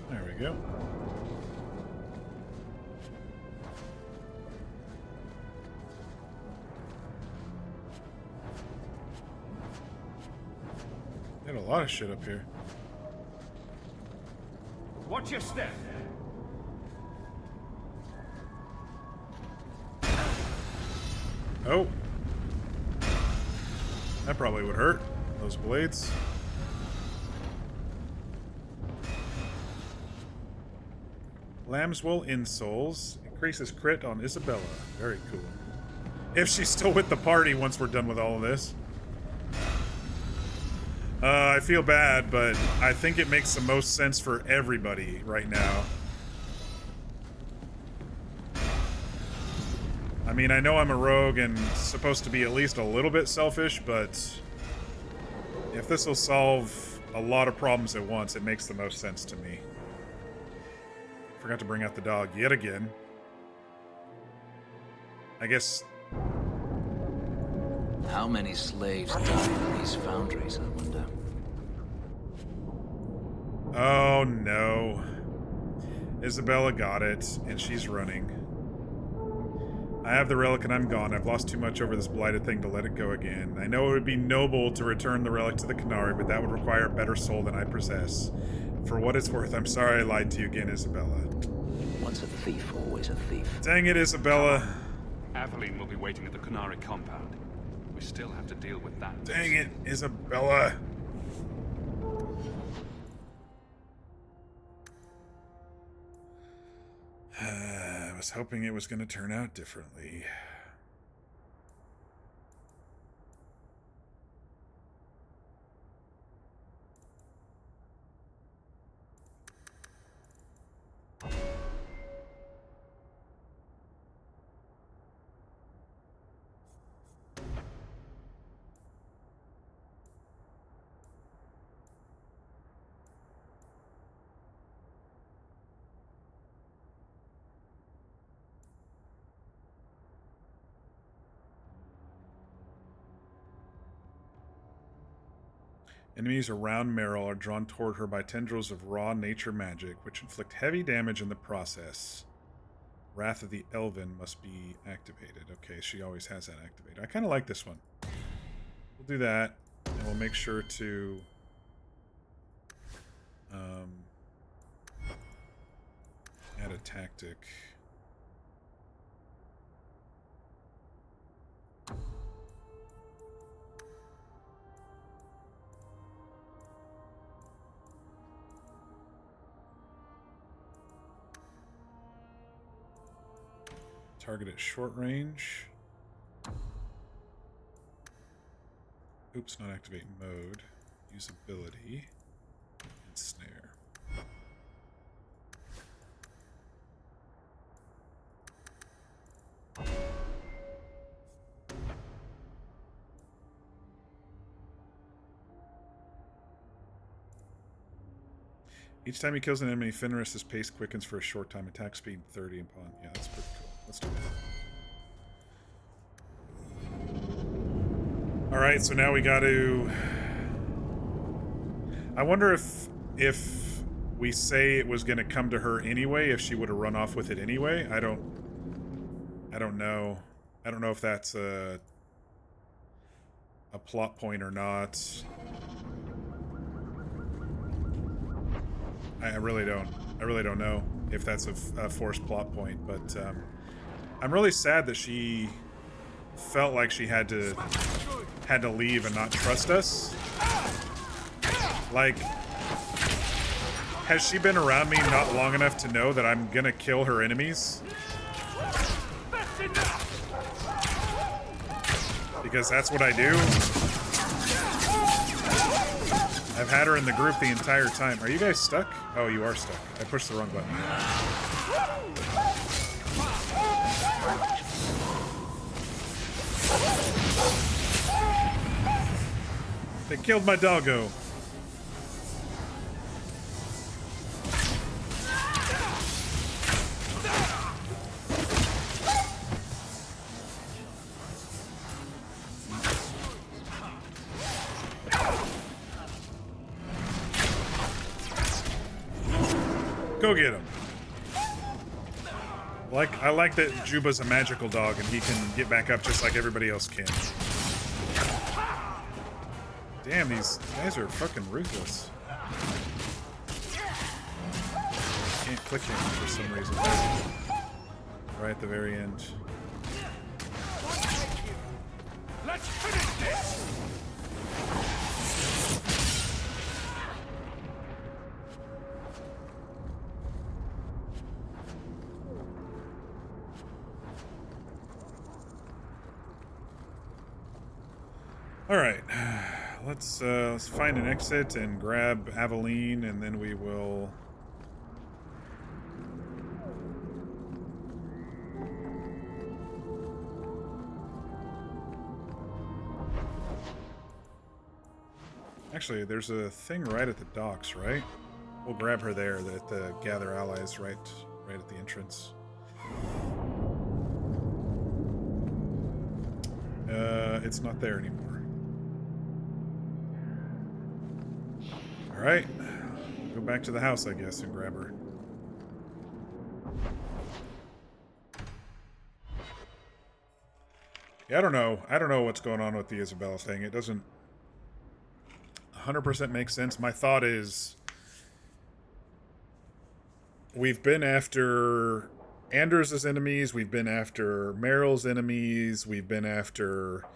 There we go. Got a lot of shit up here. Watch your step. Oh. That probably would hurt. Those blades. Lambswool insoles. Increases crit on Isabella. Very cool. If she's still with the party once we're done with all of this. I feel bad, but I think it makes the most sense for everybody right now. I mean, I know I'm a rogue and supposed to be at least a little bit selfish, but if this will solve a lot of problems at once, it makes the most sense to me. Forgot to bring out the dog yet again. I guess... How many slaves die in these foundries, I wonder? Oh no. Isabella got it, and she's running. I have the relic and I'm gone. I've lost too much over this blighted thing to let it go again. I know it would be noble to return the relic to the Qunari, but that would require a better soul than I possess. For what it's worth, I'm sorry I lied to you again, Isabella. Once a thief, always a thief. Dang it, Isabella. Aveline will be waiting at the Qunari compound. We still have to deal with that. Dang it, Isabella. I was hoping it was going to turn out differently. Enemies around Meryl are drawn toward her by tendrils of raw nature magic, which inflict heavy damage in the process. Wrath of the Elven must be activated. Okay, she always has that activated. I kind of like this one. We'll do that, and we'll make sure to add a tactic. Target at short range. Oops, not activate mode. Use ability. And snare. Each time he kills an enemy, Fenris's pace quickens for a short time. Attack speed 30 upon. Yeah, that's pretty cool. Let's do that. Alright, so now we gotta... I wonder if we say it was gonna come to her anyway, if she would have run off with it anyway. I don't know. I don't know if that's a plot point or not. I really don't know if that's a forced plot point, but I'm really sad that she felt like she had to leave and not trust us. Like, has she been around me not long enough to know that I'm gonna kill her enemies? Because that's what I do. I've had her in the group the entire time. Are you guys stuck? Oh, you are stuck. I pushed the wrong button. They killed my doggo. Go get him. I like that Juba's a magical dog and he can get back up just like everybody else can. Damn, these guys are fucking ruthless. Can't click him for some reason. Right at the very end. Let's finish this! All right, let's find an exit and grab Aveline, and then we will. Actually, there's a thing right at the docks, right? We'll grab her there. At the gather allies, right at the entrance. It's not there anymore. Alright, go back to the house, I guess, and grab her. Yeah, I don't know what's going on with the Isabella thing. It doesn't 100% make sense. My thought is we've been after Anders' enemies, we've been after Meryl's enemies, we've been after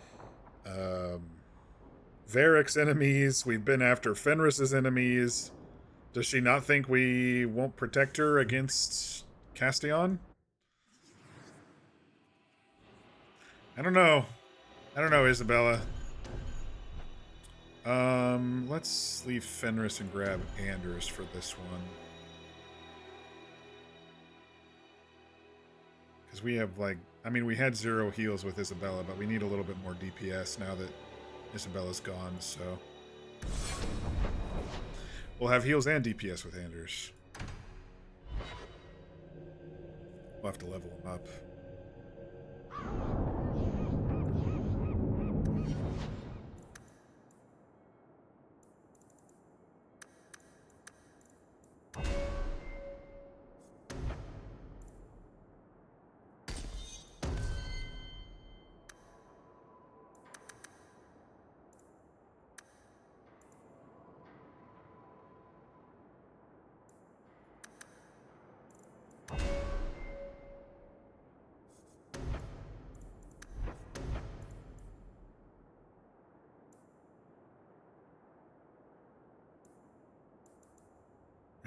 Varric's enemies, we've been after Fenris's enemies. Does she not think we won't protect her against Castion? I don't know. Isabella. Let's leave Fenris and grab Anders for this one. Because we have, like, I mean, we had 0 heals with Isabella, but we need a little bit more DPS now that Isabella's gone, so. We'll have heals and DPS with Anders. We'll have to level him up.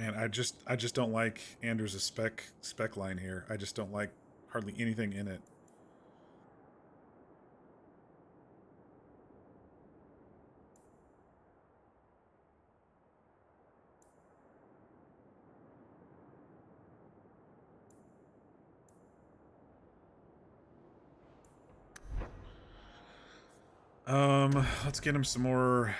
Man, I just don't like Anders' spec line here. I just don't like hardly anything in it. Let's get him some more.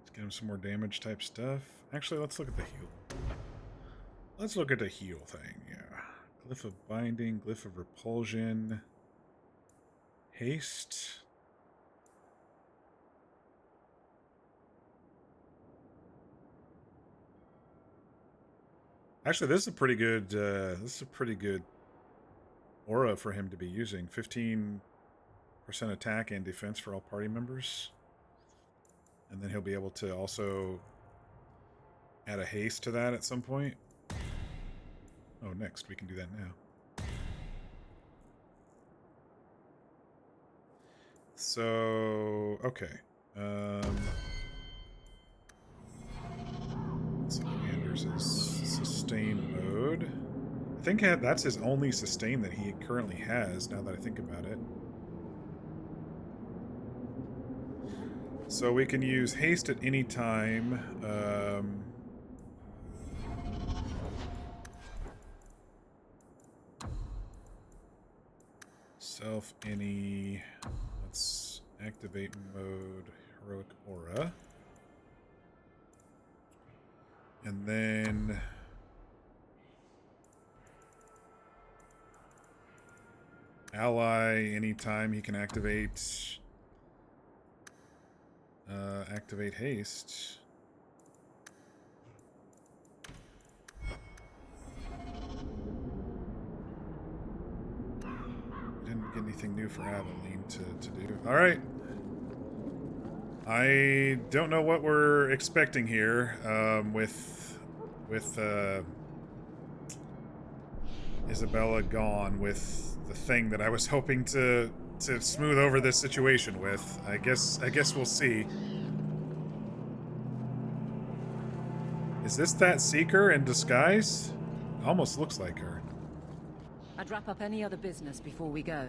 Let's get him some more damage type stuff. Actually, let's look at the heal. Let's look at the heal thing, yeah. Glyph of Binding, Glyph of Repulsion, Haste. Actually, this is a pretty good aura for him to be using. 15% attack and defense for all party members. And then he'll be able to also add a haste to that at some point. Oh, next. We can do that now. So, okay. Let's see, Anders is sustain mode. I think that's his only sustain that he currently has, now that I think about it. So we can use haste at any time. Self any. Let's activate mode heroic aura. And then ally anytime he can activate activate haste. Didn't get anything new for Aveline to do. Alright. I don't know what we're expecting here with Isabella gone, with the thing that I was hoping to smooth over this situation with. I guess we'll see. Is this that Seeker in disguise? Almost looks like her. I'd wrap up any other business before we go.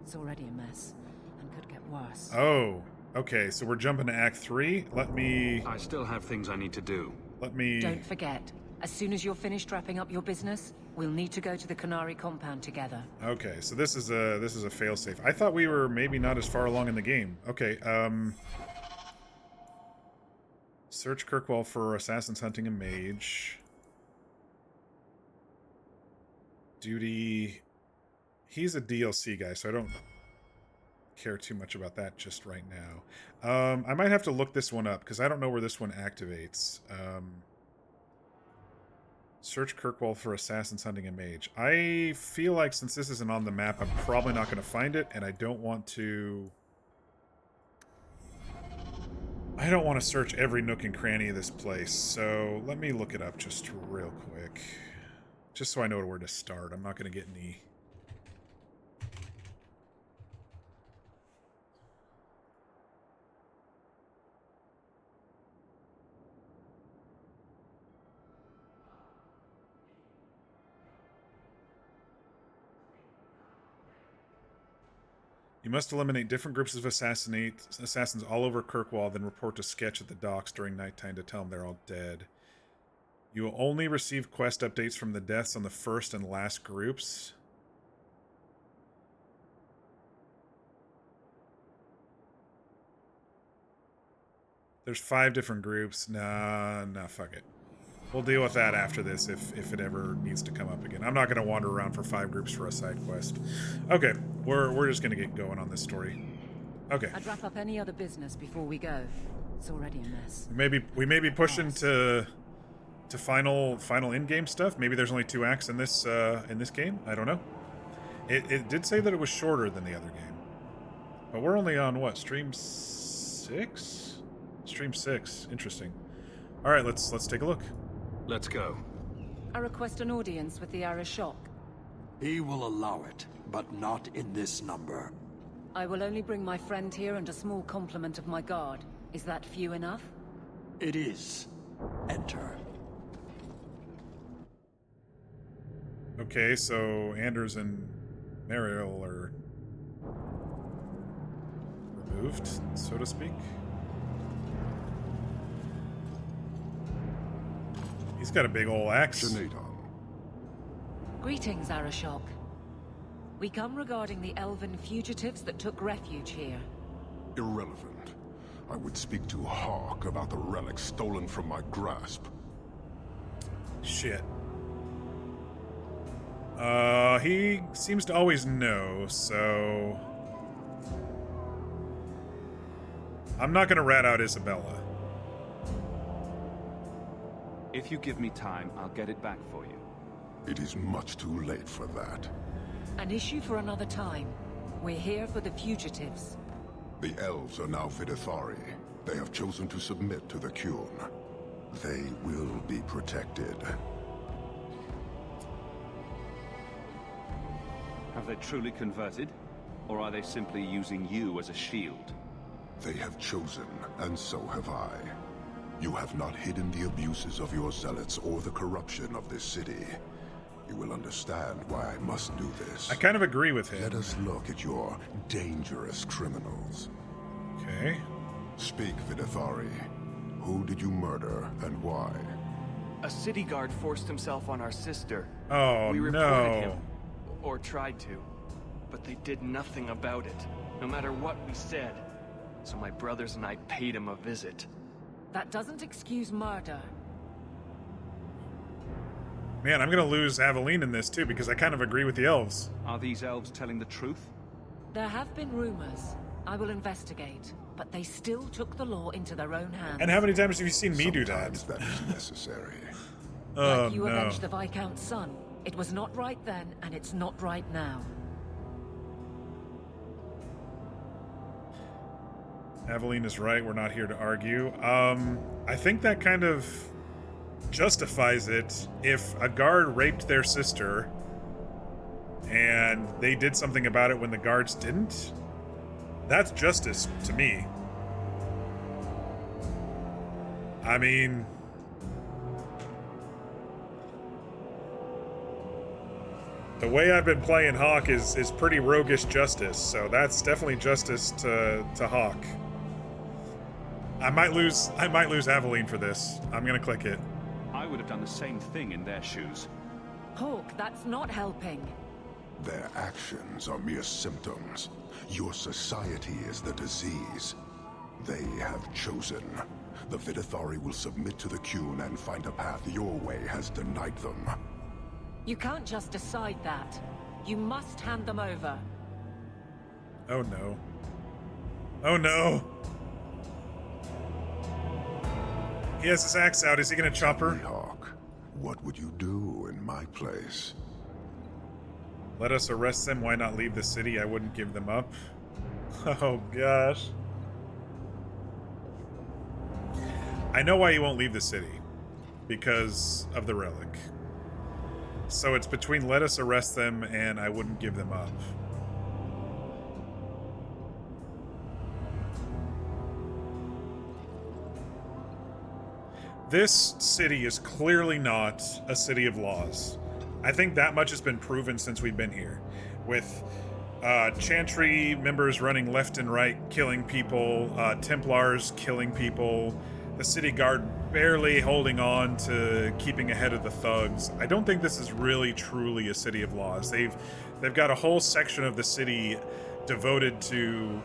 It's already a mess, and could get worse. Oh, okay, so we're jumping to Act 3. I still have things I need to do. Don't forget, as soon as you're finished wrapping up your business, we'll need to go to the Canary compound together. Okay, so this is a failsafe. I thought we were maybe not as far along in the game. Okay, search Kirkwall for assassins hunting a mage. Duty. He's a DLC guy, so I don't care too much about that just right now. I might have to look this one up because I don't know where this one activates. Search Kirkwall for assassins hunting a mage. I feel like since this isn't on the map, I'm probably not going to find it, and I don't want to search every nook and cranny of this place, so let me look it up just real quick. Just so I know where to start. I'm not going to get any... You must eliminate different groups of assassins all over Kirkwall, then report to Sketch at the docks during nighttime to tell them they're all dead. You will only receive quest updates from the deaths on the first and last groups. There's 5 different groups. Nah, fuck it. We'll deal with that after this if it ever needs to come up again. I'm not going to wander around for 5 groups for a side quest. Okay, we're just going to get going on this story. Okay. I'd wrap up any other business before we go. It's already a mess. We may be pushing to final in-game stuff. Maybe there's only 2 acts in this game. I don't know. It did say that it was shorter than the other game, but we're only on what, stream 6? Stream 6. Interesting. All right, let's take a look. Let's go. I request an audience with the Arishok. He will allow it, but not in this number. I will only bring my friend here and a small complement of my guard. Is that few enough? It is. Enter. Okay, so Anders and Mariel are removed, so to speak. He's got a big old axe. Greetings, Arashok. We come regarding the elven fugitives that took refuge here. Irrelevant. I would speak to Hawk about the relic stolen from my grasp. Shit. He seems to always know, so... I'm not gonna rat out Isabella. If you give me time, I'll get it back for you. It is much too late for that. An issue for another time. We're here for the fugitives. The elves are now Vidithari. They have chosen to submit to the Kyun. They will be protected. Have they truly converted? Or are they simply using you as a shield? They have chosen, and so have I. You have not hidden the abuses of your zealots or the corruption of this city. You will understand why I must do this. I kind of agree with him. Let us look at your dangerous criminals. Okay. Speak, Vidithari. Who did you murder, and why? A city guard forced himself on our sister. Oh, we reported no. him, or tried to, but they did nothing about it, no matter what we said. So my brothers and I paid him a visit. That doesn't excuse murder. Man, I'm gonna lose Aveline in this too, because I kind of agree with the elves. Are these elves telling the truth? There have been rumors. I will investigate, but they still took the law into their own hands. And how many times have you seen me do that? Sometimes that is necessary. Oh, like you no. avenged the Viscount's son. It was not right then, and it's not right now. Aveline is right, we're not here to argue. I think that kind of justifies it. If a guard raped their sister and they did something about it when the guards didn't, that's justice to me. I mean, the way I've been playing Hawk is pretty roguish justice, so that's definitely justice to Hawk. I might lose Aveline for this. I'm gonna click it. I would have done the same thing in their shoes. Hawk, that's not helping. Their actions are mere symptoms. Your society is the disease. They have chosen. The Vidithari will submit to the Kyun and find a path your way has denied them. You can't just decide that. You must hand them over. Oh no. Oh no. He has his axe out. Is he gonna chop her? Hawk, what would you do in my place? Let us arrest them. Why not leave the city? I wouldn't give them up. Oh gosh. I know why you won't leave the city. Because of the relic. So it's between let us arrest them and I wouldn't give them up. This city is clearly not a city of laws. I think that much has been proven since we've been here. With Chantry members running left and right, killing people, Templars killing people, the city guard barely holding on to keeping ahead of the thugs. I don't think this is really truly a city of laws. They've got a whole section of the city devoted to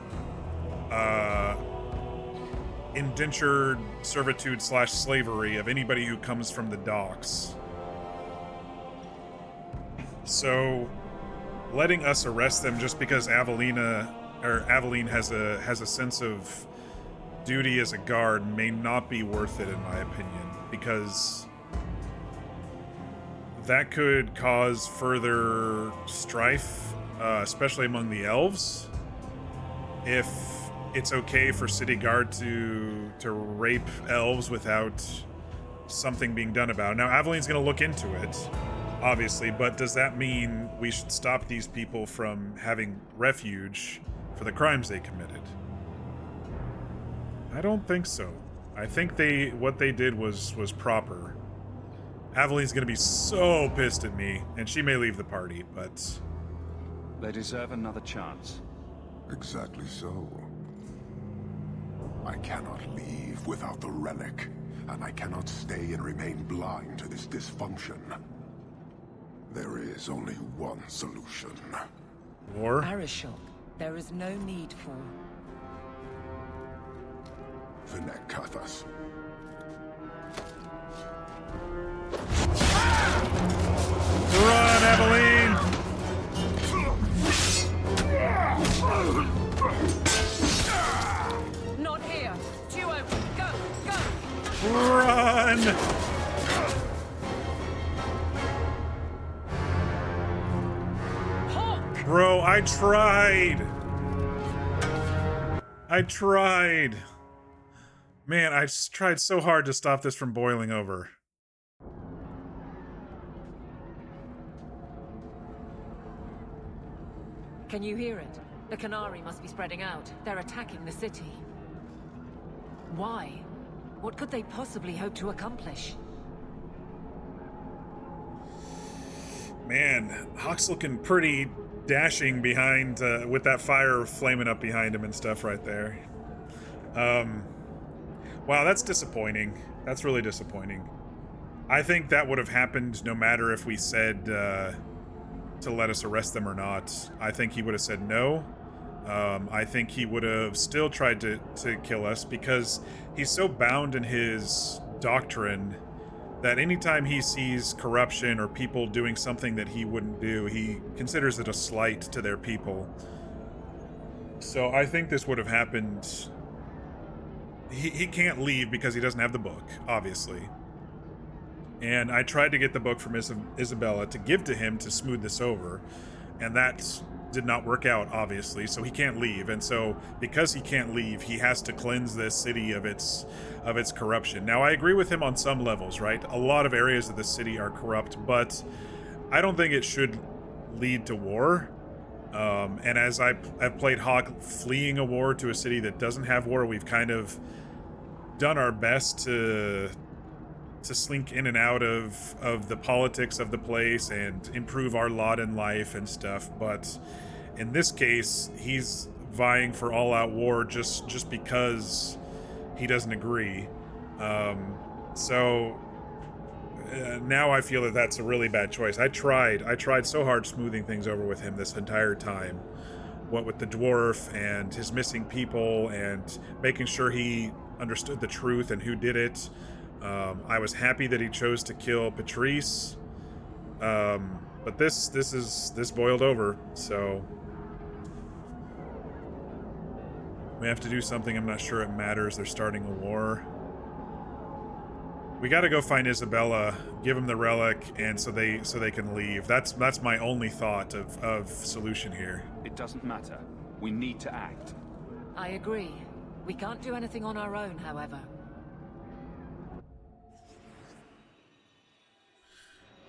indentured servitude / slavery of anybody who comes from the docks. So letting us arrest them just because Aveline has a sense of duty as a guard may not be worth it, in my opinion, because that could cause further strife, especially among the elves, if it's okay for city guard to rape elves without something being done about it. Now, Aveline's going to look into it, obviously, but does that mean we should stop these people from having refuge for the crimes they committed. I don't think so. I think what they did was proper. Aveline's gonna be so pissed at me, and she may leave the party, but... They deserve another chance. Exactly so. I cannot leave without the relic, and I cannot stay and remain blind to this dysfunction. There is only one solution. War? Arishok, there is no need for... Vinekathas. Run, Aveline! Not here! Duo, go! Go! Run! Hawk! Bro, I tried! Man, I just tried so hard to stop this from boiling over. Can you hear it? The Canary must be spreading out. They're attacking the city. Why? What could they possibly hope to accomplish? Man, Hawk's looking pretty dashing behind, with that fire flaming up behind him and stuff right there. Wow, that's disappointing. That's really disappointing. I think that would have happened no matter if we said to let us arrest them or not. I think he would have said no. I think he would have still tried to kill us because he's so bound in his doctrine that anytime he sees corruption or people doing something that he wouldn't do, he considers it a slight to their people. So I think this would have happened. He can't leave because he doesn't have the book, obviously. And I tried to get the book from Isabella to give to him to smooth this over, and that did not work out, obviously, so he can't leave. And so because he can't leave, he has to cleanse this city of its corruption. Now, I agree with him on some levels, right? A lot of areas of the city are corrupt, but I don't think it should lead to war. And as I've played Hawk fleeing a war to a city that doesn't have war, we've kind of done our best to slink in and out of the politics of the place and improve our lot in life and stuff. But in this case, he's vying for all-out war just because he doesn't agree. So now I feel that that's a really bad choice. I tried so hard smoothing things over with him this entire time. What with the dwarf and his missing people and making sure he understood the truth and who did it. I was happy that he chose to kill Patrice. But this boiled over, so we have to do something. I'm not sure it matters. They're starting a war. We got to go find Isabella, give him the relic, and so they can leave. That's my only thought of solution here. It doesn't matter. We need to act. I agree. We can't do anything on our own, however.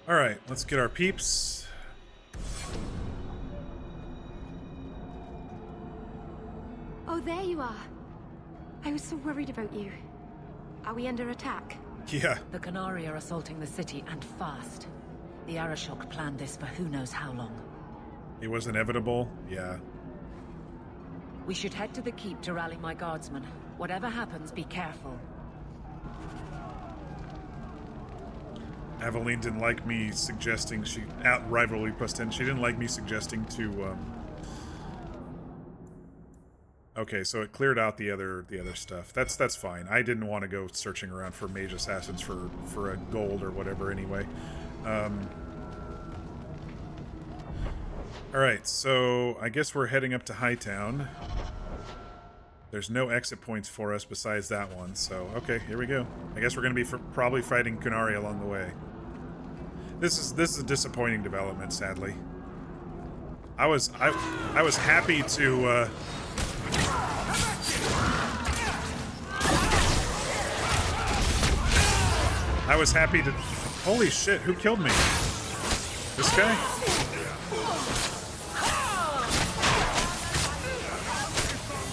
All right, let's get our peeps. Oh, there you are. I was so worried about you. Are we under attack? Yeah. The Canary are assaulting the city, and fast. The Arishok planned this for who knows how long. It was inevitable, yeah. We should head to the keep to rally my guardsmen. Whatever happens, be careful. Aveline didn't like me suggesting rivalry +10. She didn't like me suggesting to Okay, so it cleared out the other stuff. That's fine. I didn't want to go searching around for mage assassins for a gold or whatever anyway. Alright, so I guess we're heading up to Hightown. There's no exit points for us besides that one, so okay, here we go. I guess we're going to be probably fighting Kunari along the way. This is a disappointing development, sadly. I was happy to holy shit, who killed me? This guy?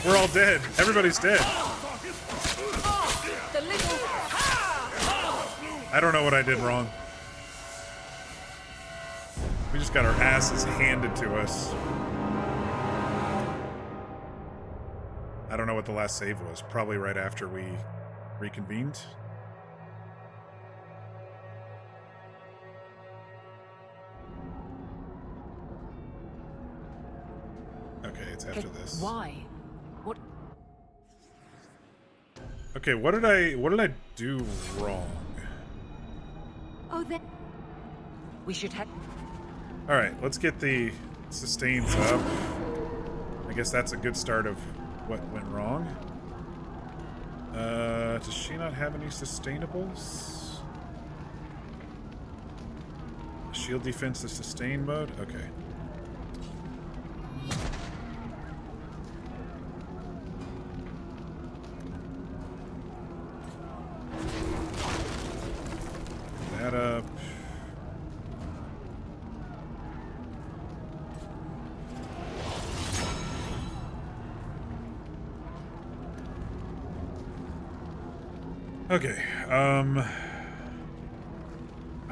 We're all dead. Everybody's dead. The little... I don't know what I did wrong. We just got our asses handed to us. I don't know what the last save was. Probably right after we reconvened. Okay, it's after this. Why? What? Okay, what did I do wrong? Oh, then We should head. All right, let's get the sustains up. I guess that's a good start of what went wrong. Does she not have any sustainables? Shield defense is sustain mode? Okay. That up. Okay, I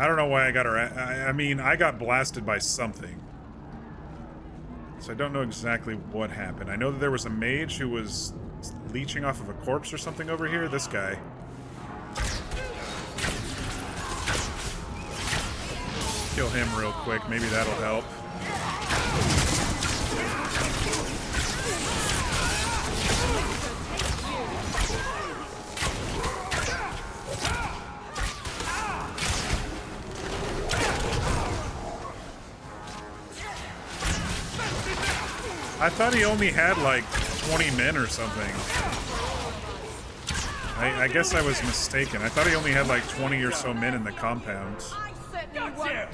don't know why I got her. I mean, I got blasted by something. So I don't know exactly what happened. I know that there was a mage who was leeching off of a corpse or something over here. This guy. Kill him real quick. Maybe that'll help. I thought he only had like 20 men or something. I guess I was mistaken. I thought he only had like 20 or so men in the compound. Gotcha!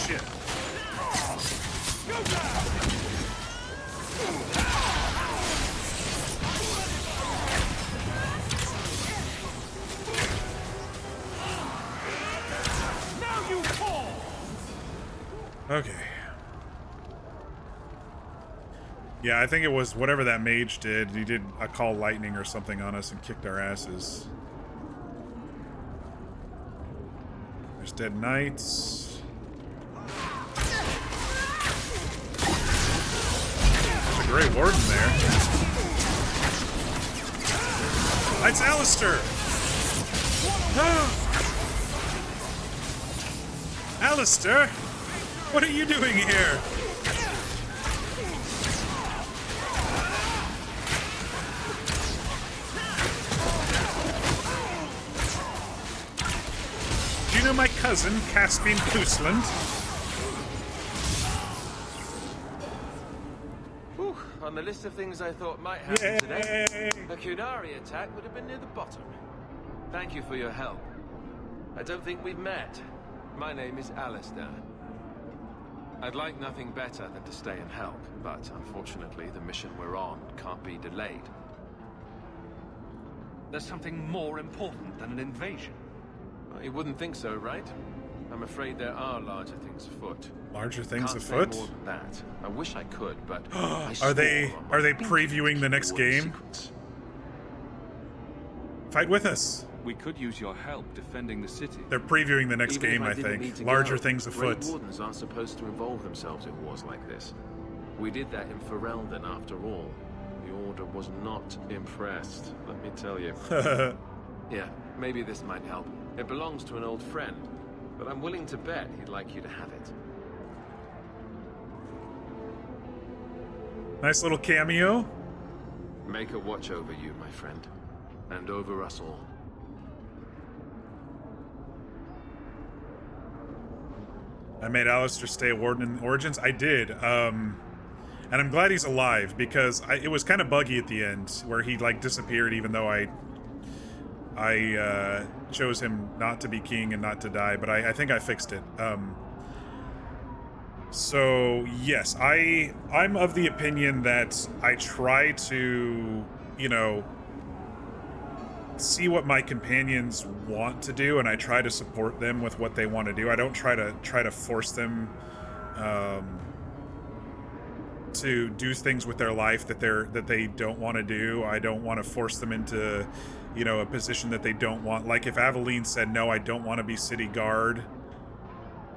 Shit. Okay. Yeah, I think it was whatever that mage did. He did a call lightning or something on us and kicked our asses. There's dead knights. There's a great warden there. It's Alistair! Alistair! What are you doing here? Do you know my cousin, Caspian Cousland? Whew, on the list of things I thought might happen today, a Kunari attack would have been near the bottom. Thank you for your help. I don't think we've met. My name is Alistair. I'd like nothing better than to stay and help, but unfortunately the mission we're on can't be delayed. There's something more important than an invasion. Well, you wouldn't think so, right? I'm afraid there are larger things afoot. Larger things Can't say afoot? more than that. I wish I could, but Are they previewing the next game? Fight with us. We could use your help defending the city. They're previewing the next Even game, if I didn't need think. to Larger go, things afoot. Great Wardens aren't supposed to involve themselves in wars like this. We did that in Ferelden after all. The Order was not impressed, let me tell you. Yeah, maybe this might help. It belongs to an old friend, but I'm willing to bet he'd like you to have it. Nice little cameo. Make a watch over you, my friend, and over us all. I made Alistair stay a warden in Origins. I did, and I'm glad he's alive because it was kind of buggy at the end where he like disappeared, even though I chose him not to be king and not to die. But I think I fixed it. So yes, I'm of the opinion that I try to, you know, see what my companions want to do, and I try to support them with what they want to do. I don't try to force them to do things with their life that they don't want to do. I don't want to force them into, you know, a position that they don't want. Like if Aveline said, no, I don't want to be city guard,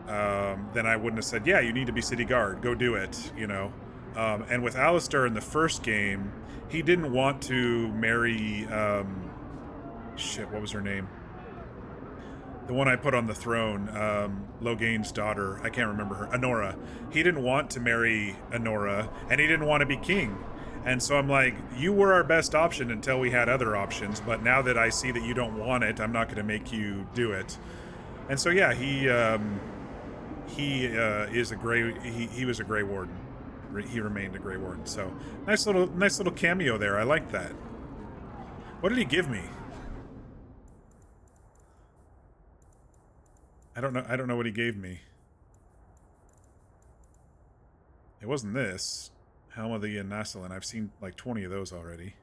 then I wouldn't have said, yeah, you need to be city guard, go do it, you know. And with Alistair in the first game, he didn't want to marry shit, what was her name? The one I put on the throne, Loghain's daughter. I can't remember her. Honora. He didn't want to marry Honora, and he didn't want to be king. And so I'm like, you were our best option until we had other options, but now that I see that you don't want it, I'm not going to make you do it. And so yeah, he is a Grey. He was a Grey Warden. He remained a Grey Warden. So nice little cameo there. I like that. What did he give me? I don't know what he gave me. It wasn't this. Helm of the Nasalin. I've seen like 20 of those already.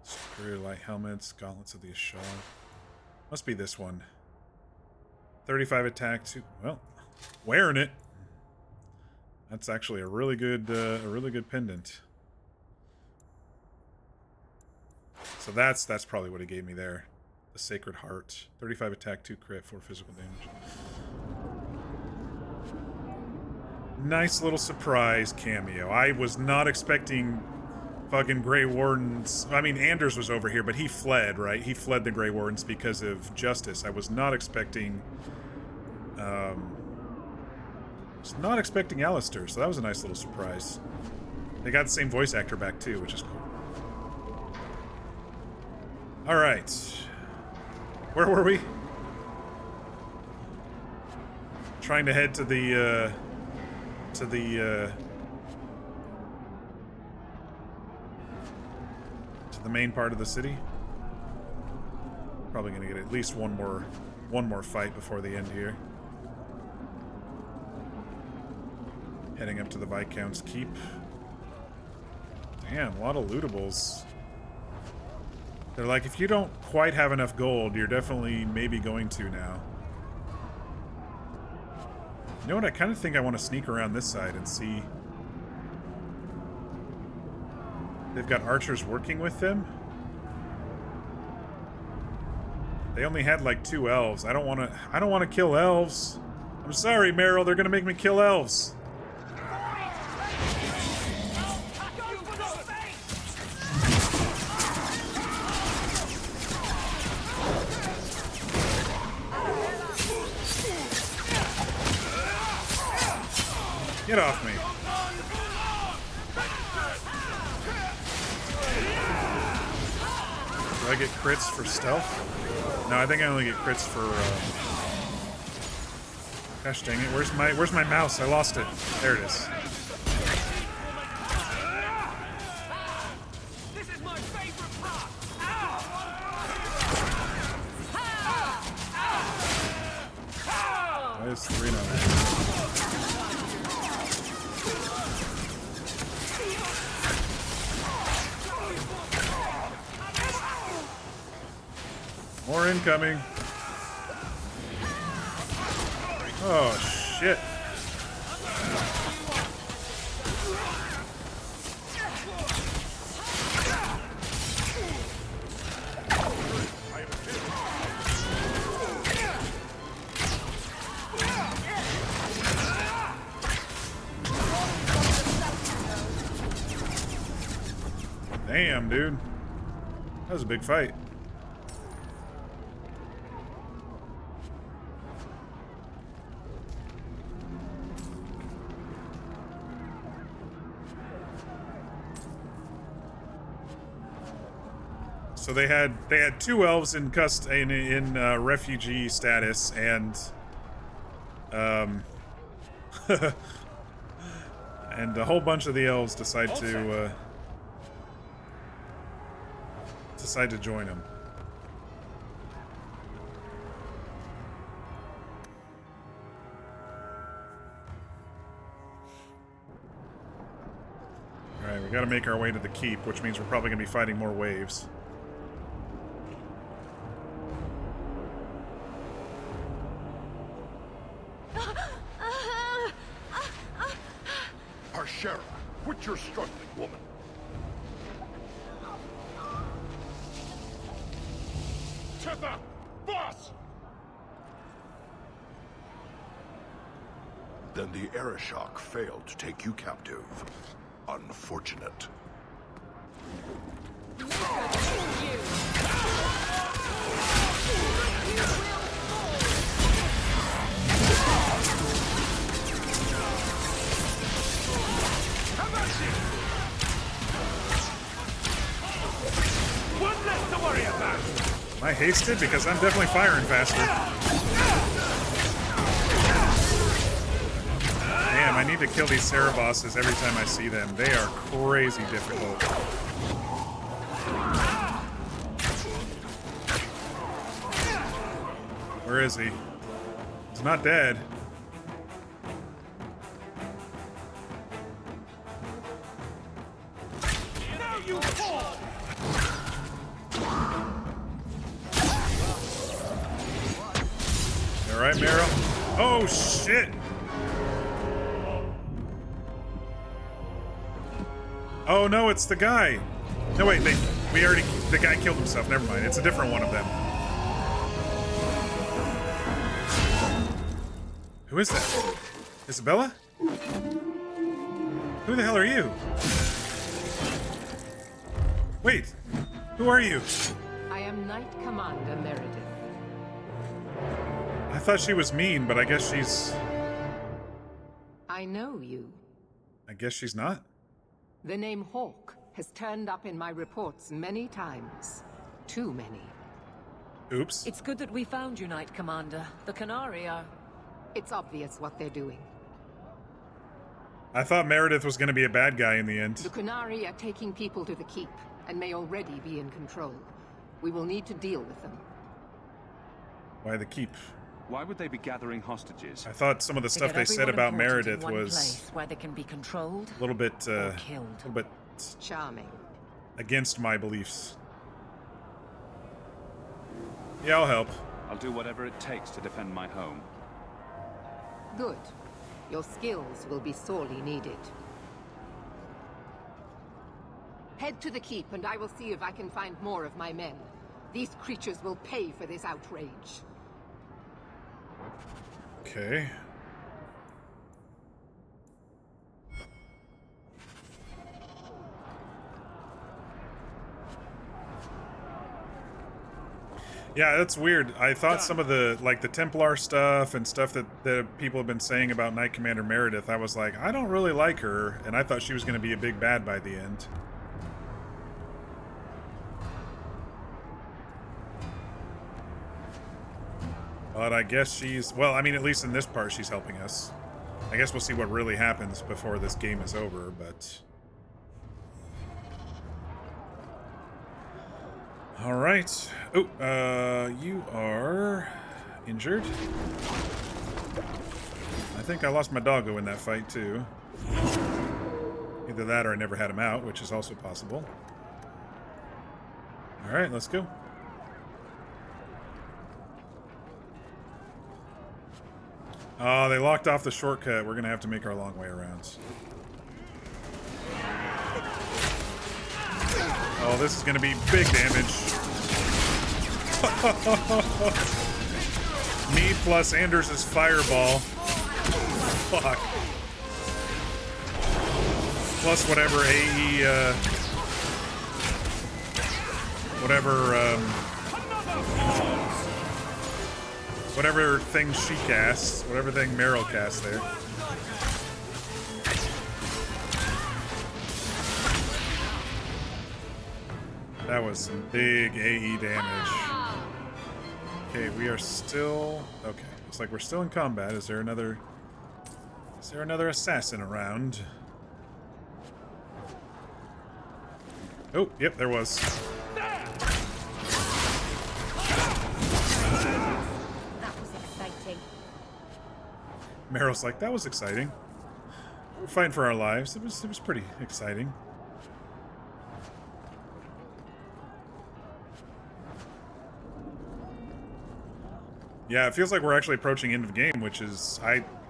Superior light helmets, gauntlets of the Ashar. Must be this one. 35 attack, well, wearing it. That's actually a really good pendant. So that's probably what he gave me there. The Sacred Heart. 35 attack, 2 crit, 4 physical damage. Nice little surprise cameo. I was not expecting fucking Grey Wardens. I mean, Anders was over here, but he fled, right? He fled the Grey Wardens because of justice. I was not expecting... Alistair, so that was a nice little surprise. They got the same voice actor back, too, which is cool. Alright. Where were we? Trying to head to the main part of the city. Probably gonna get at least one more fight before the end here. Heading up to the Viscount's Keep. Damn, a lot of lootables. They're like, if you don't quite have enough gold, you're definitely maybe going to now. You know what? I kind of think I want to sneak around this side and see. They've got archers working with them. They only had like 2 elves. I don't want to kill elves. I'm sorry, Meryl. They're gonna make me kill elves. Get off me. Do I get crits for stealth? No, I think I only get crits for, Gosh dang it, where's my mouse? I lost it. There it is. Why is 3 not there? More incoming. Oh, shit. Damn, dude. That was a big fight. So they had 2 elves in refugee status, and and a whole bunch of the elves decide to join them. All Alright, we gotta make our way to the keep, which means we're probably gonna be fighting more waves. Harshera, quit your struggling, woman. Tether! Boss! Then the Arishok failed to take you captive. Unfortunate. One less to worry about. Am I hasted? Because I'm definitely firing faster. Damn, I need to kill these Sarah bosses every time I see them. They are crazy difficult. Where is he? He's not dead. Now you fall. All right, Meryl. Oh shit! Oh no, it's the guy. No wait, the guy killed himself. Never mind, it's a different one of them. Who is that? Isabella? Who the hell are you? Wait, who are you? I am Knight Commander Meredith. I thought she was mean, but I guess she's... I know you. I guess she's not? The name Hawk has turned up in my reports many times. Too many. Oops. It's good that we found you, Knight Commander. The Canary are... It's obvious what they're doing. I thought Meredith was going to be a bad guy in the end. The Canary are taking people to the keep, and may already be in control. We will need to deal with them. Why the keep? Why would they be gathering hostages? I thought some of the stuff they said about Meredith was where they can be controlled, a little bit, charming, against my beliefs. Yeah, I'll help. I'll do whatever it takes to defend my home. Good. Your skills will be sorely needed. Head to the keep, and I will see if I can find more of my men. These creatures will pay for this outrage. Okay. Yeah, that's weird. I thought some of the, like, the Templar stuff and stuff that people have been saying about Knight Commander Meredith, I was like, I don't really like her, and I thought she was going to be a big bad by the end. But I guess she's... Well, I mean, at least in this part, she's helping us. I guess we'll see what really happens before this game is over, but... Alright. Oh, you are... injured? I think I lost my doggo in that fight, too. Either that or I never had him out, which is also possible. Alright, let's go. Oh, they locked off the shortcut. We're gonna have to make our long way around. Oh, this is gonna be big damage. Me plus Anders' fireball. Fuck. Plus whatever AE, whatever thing she casts, whatever thing Meryl casts there. That was some big AE damage. Okay, we are still... Okay, looks like we're still in combat. Is there another assassin around? Oh, yep, there was. Meryl's like, that was exciting. We're fighting for our lives. It was pretty exciting. Yeah, it feels like we're actually approaching end of game, which is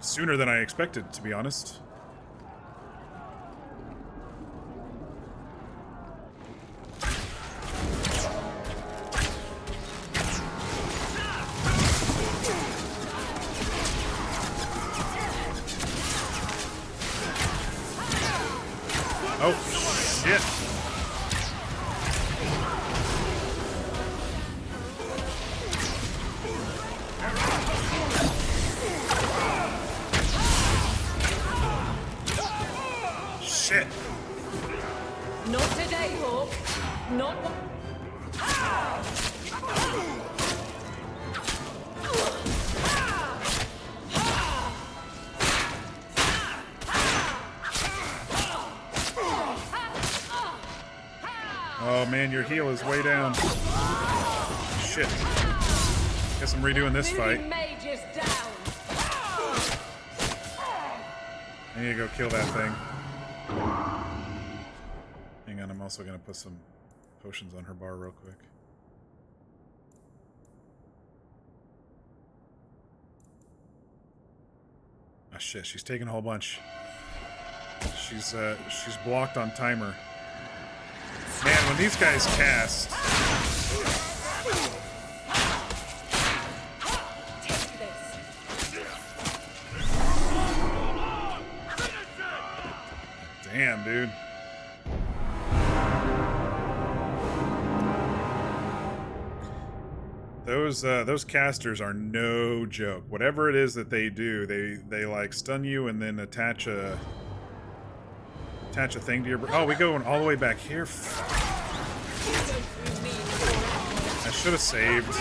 sooner than I expected, to be honest. Oh, shit. Shit. Not today, Hawk. Not. Oh man, your heal is way down. Shit. Guess I'm redoing this fight. Mage is down. I need to go kill that thing. Hang on, I'm also gonna put some potions on her bar real quick. Ah shit, she's taking a whole bunch. She's blocked on timer. Man, when these guys cast... Damn, dude. Those casters are no joke. Whatever it is that they do, they like stun you and then attach a thing to your... Oh, we going all the way back here? I should have saved.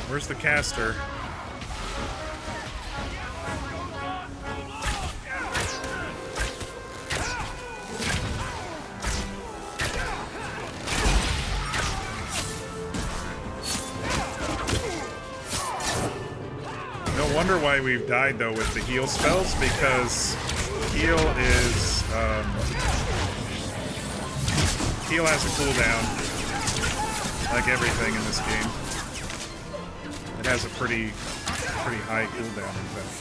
Where's the caster? No wonder why we've died though with the heal spells, because heal is heal has a cooldown, like everything in this game. It has a pretty high cooldown, in fact.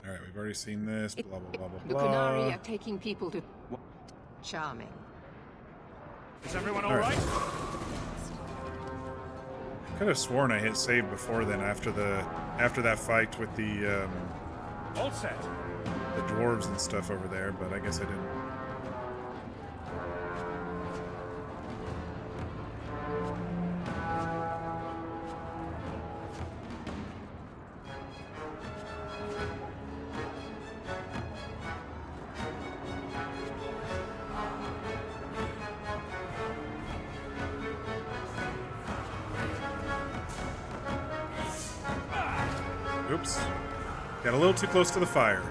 Alright, we've already seen this, blah blah blah blah The blah. Qunari are taking people to... Charming. Is everyone alright? I could have sworn I hit save before then, after that fight with the All set. the dwarves and stuff over there, but I guess I didn't. Oops. Got a little too close to the fire.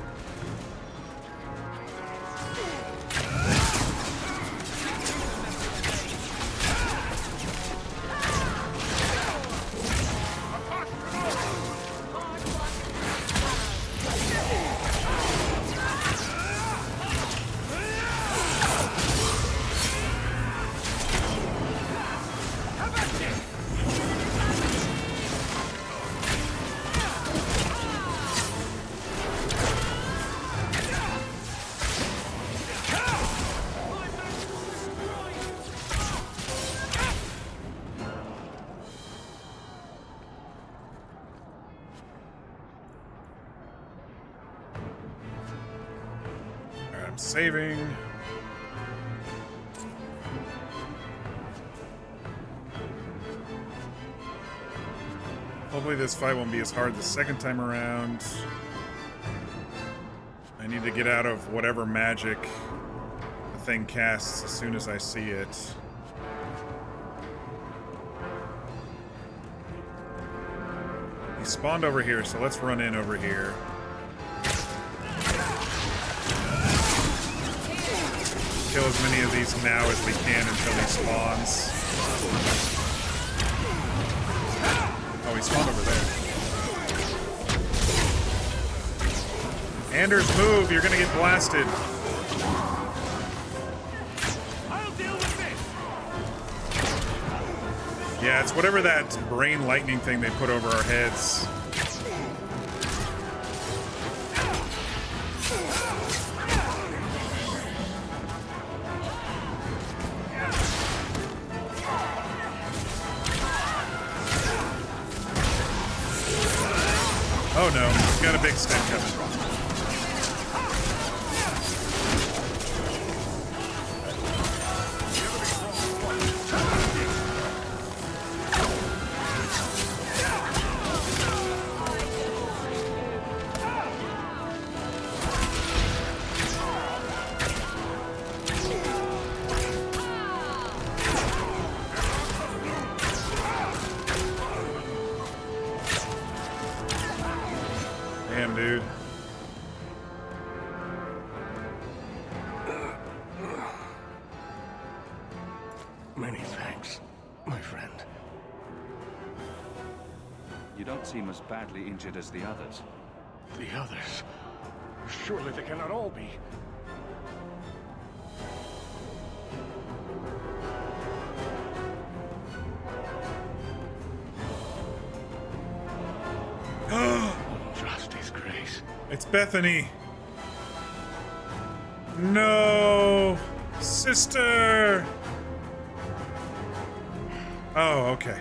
I'm saving. Hopefully this fight won't be as hard the second time around. I need to get out of whatever magic the thing casts as soon as I see it. He spawned over here, so let's run in over here. Kill as many of these now as we can until he spawns. Oh, he spawned over there. Anders, move! You're gonna get blasted. Yeah, it's whatever that brain lightning thing they put over our heads. Oh no, he's got a big stick coming. Damn, dude. Many thanks, my friend. You don't seem as badly injured as the others. The others? Surely they cannot all be. Justice, Grace. It's Bethany. No, sister. Oh, okay.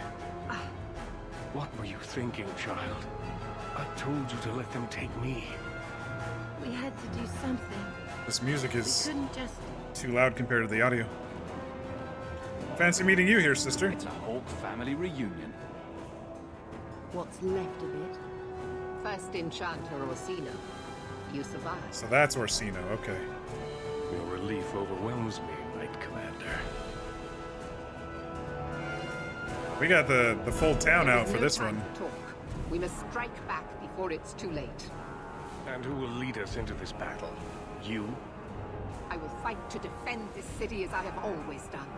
What were you thinking, child? I told you to let them take me. We had to do something. This music We is couldn't just... too loud compared to the audio. Fancy meeting you here, sister. It's a Hawk family reunion. What's left of it? First enchanter Orsino. You survived. So that's Orsino, okay. Your relief overwhelms me, Knight Commander. We got the full town out for this one. Talk. We must strike back before it's too late. And who will lead us into this battle? You? I will fight to defend this city as I have always done.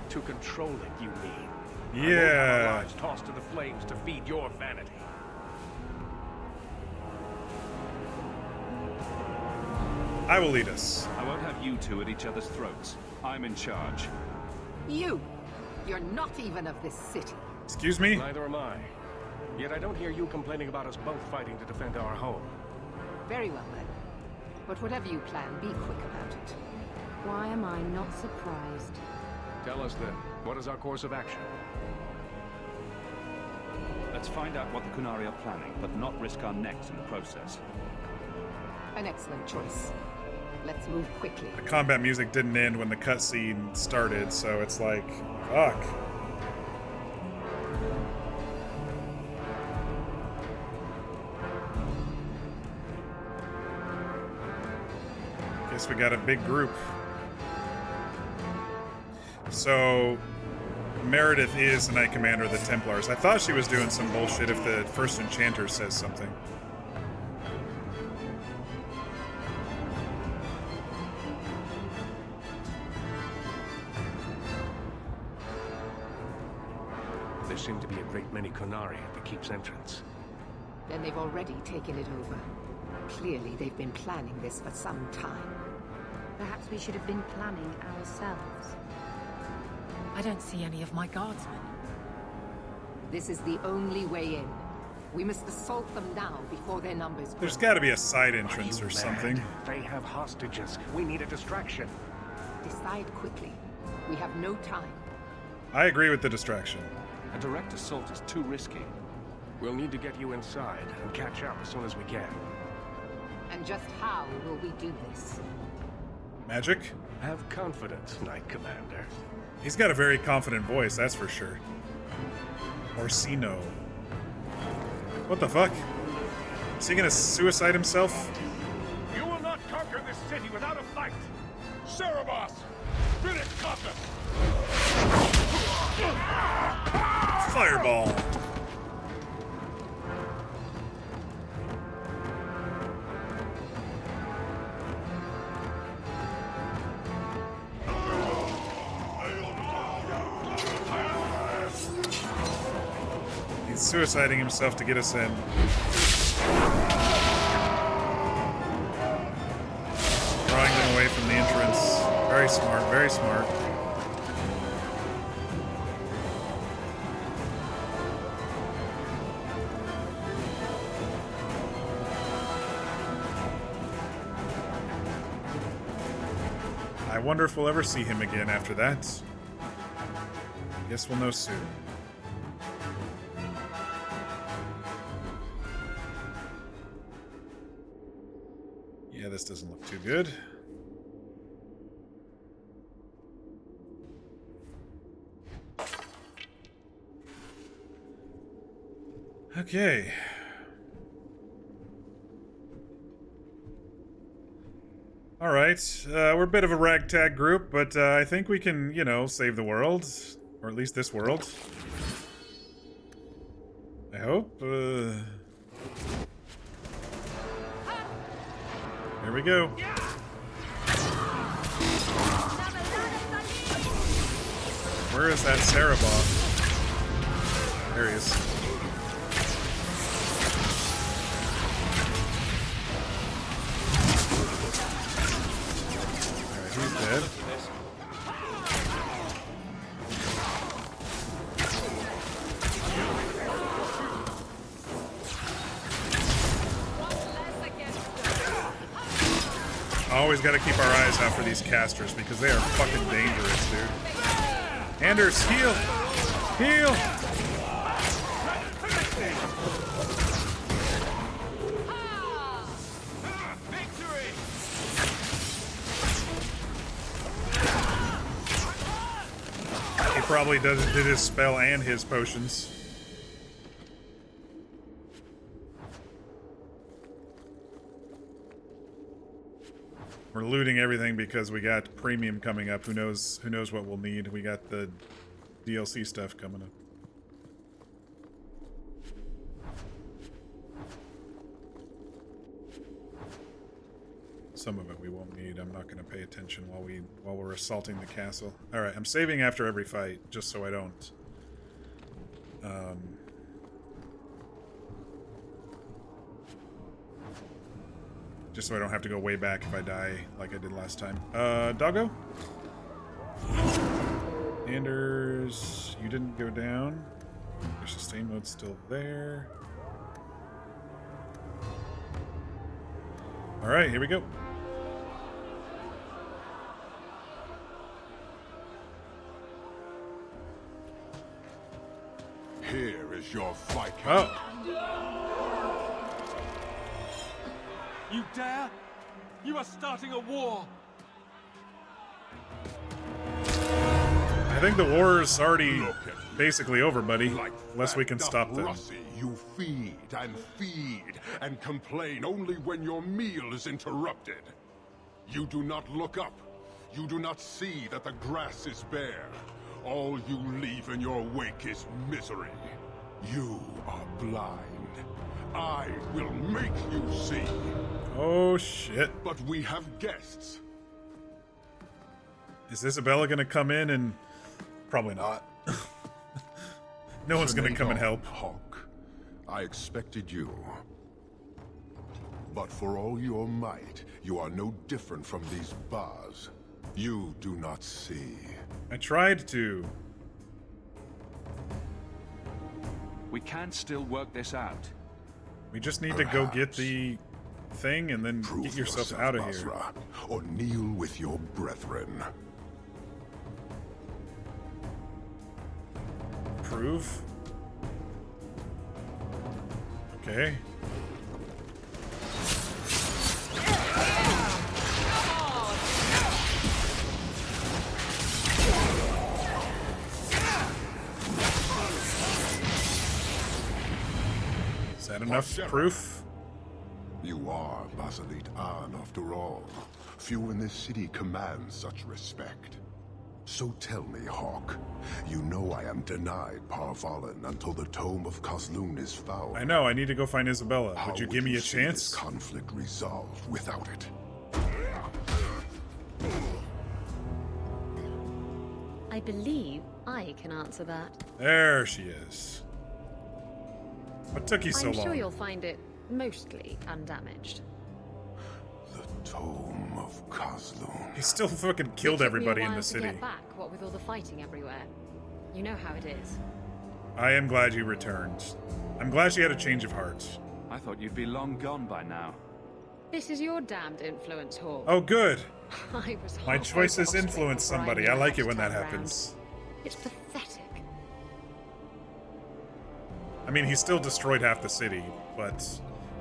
To control it, you mean? Yeah. I won't have our lives tossed to the flames to feed your vanity. I will lead us. I won't have you two at each other's throats. I'm in charge. You're not even of this city. Excuse me? Neither am I. Yet I don't hear you complaining about us both fighting to defend our home. Very well then. But whatever you plan, be quick about it. Why am I not surprised? Tell us then, what is our course of action? Let's find out what the Kunari are planning, but not risk our necks in the process. An excellent choice. Let's move quickly. The combat music didn't end when the cutscene started, so it's like, fuck. Guess we got a big group. So, Meredith is the Knight Commander of the Templars. I thought she was doing some bullshit if the first enchanter says something. There seem to be a great many Kunari at the keep's entrance. Then they've already taken it over. Clearly, they've been planning this for some time. Perhaps we should have been planning ourselves. I don't see any of my guardsmen. This is the only way in. We must assault them now before their numbers grow. There's got to be a side entrance or something. They have hostages. We need a distraction. Decide quickly. We have no time. I agree with the distraction. A direct assault is too risky. We'll need to get you inside and catch up as soon as we can. And just how will we do this? Magic? Have confidence, Knight Commander. He's got a very confident voice, that's for sure. Orsino. What the fuck? Is he gonna suicide himself? You will not conquer this city without a fight! Cerebos! Finish compass! Fireball! He's suiciding himself to get us in. Drawing them away from the entrance. Very smart, very smart. I wonder if we'll ever see him again after that. Guess we'll know soon. Yeah, this doesn't look too good. Okay. All right. We're a bit of a ragtag group, but I think we can, you know, save the world. Or at least this world. I hope. There we go. Where is that Cerebon? There he is. Alright, he's dead. Always got to keep our eyes out for these casters because they are fucking dangerous, dude. Anders, heal! Heal! He probably did his spell and his potions. We're looting everything because we got premium coming up. Who knows what we'll need. We got the DLC stuff coming up. Some of it we won't need. I'm not going to pay attention while we're assaulting the castle. All right, I'm saving after every fight just so I don't just so I don't have to go way back if I die like I did last time. Doggo? Anders, you didn't go down. Your sustain mode's still there. Alright, here we go. Here is your fight. Oh. You dare? You are starting a war! I think the war is already basically over, buddy. Unless we can stop them. You feed and complain only when your meal is interrupted. You do not look up. You do not see that the grass is bare. All you leave in your wake is misery. You are blind. I will make you see. Oh, shit. But we have guests. Is Isabella gonna come in and... Probably not. No one's gonna come and help. Hawk, I expected you. But for all your might, you are no different from these bars. You do not see. I tried to. We can still work this out. We just need to go get the thing and then get yourself out of here. Basra, or kneel with your brethren. Prove? Okay. Is that enough proof? You are Basilit An, after all. Few in this city command such respect. So tell me, Hawk, you know I am denied Parvalan until the Tome of Kozlun is found. I know, I need to go find Isabella. How would you give me a see chance? This conflict resolved without it. I believe I can answer that. There she is. What took you so I'm long? sure you'll find it mostly undamaged. The Tome of Kozlun. He still fucking killed everybody in the To city. get back, what with all the fighting everywhere. You know how it is. I am glad you returned. I'm glad she had a change of heart. I thought you'd be long gone by now. This is your damned influence, Hawk. Oh, good. I was My halfway choices to Auschwitz influence before somebody. knew I like how it when to that turn happens. around. It's pathetic. I mean, he still destroyed half the city, but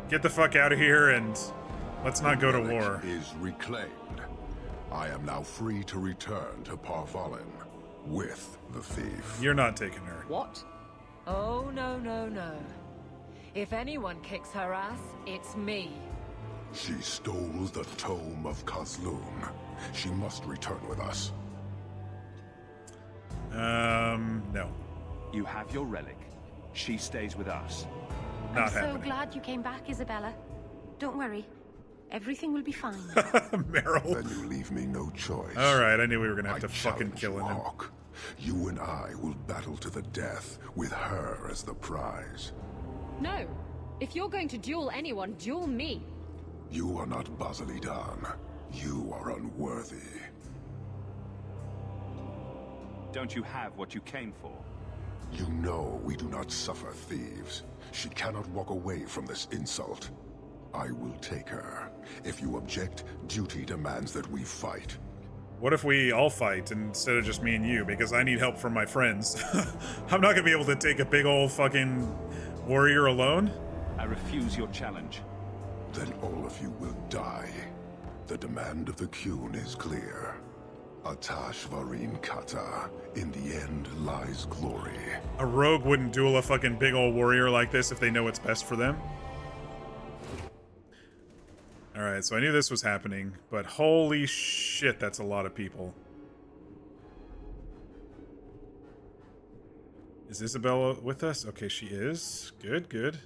get the fuck out of here and let's not go to war. Is reclaimed. I am now free to return to Parvalin with the thief. You're not taking her. What? Oh, no, no, no. If anyone kicks her ass, it's me. She stole the tome of Kozlun. She must return with us. No. You have your relic. She stays with us. Not I'm happening. so glad you came back, Isabella. Don't worry. Everything will be fine. Meryl. Then you leave me no choice. Alright, I knew we were gonna have I to fucking challenge kill you, him. Hawk. You and I will battle to the death with her as the prize. No. If you're going to duel anyone, duel me. You are not Basilidan. You are unworthy. Don't you have what you came for? You know we do not suffer thieves. She cannot walk away from this insult. I will take her. If you object, duty demands that we fight. What if we all fight instead of just me and you? Because I need help from my friends. I'm not gonna be able to take a big old fucking warrior alone. I refuse your challenge. Then all of you will die. The demand of the Qun is clear. Atash Varin Kata. In the end lies glory. A rogue wouldn't duel a fucking big old warrior like this if they know what's best for them. Alright, so I knew this was happening, but holy shit, that's a lot of people. Is Isabella with us? Okay, she is. Good, good.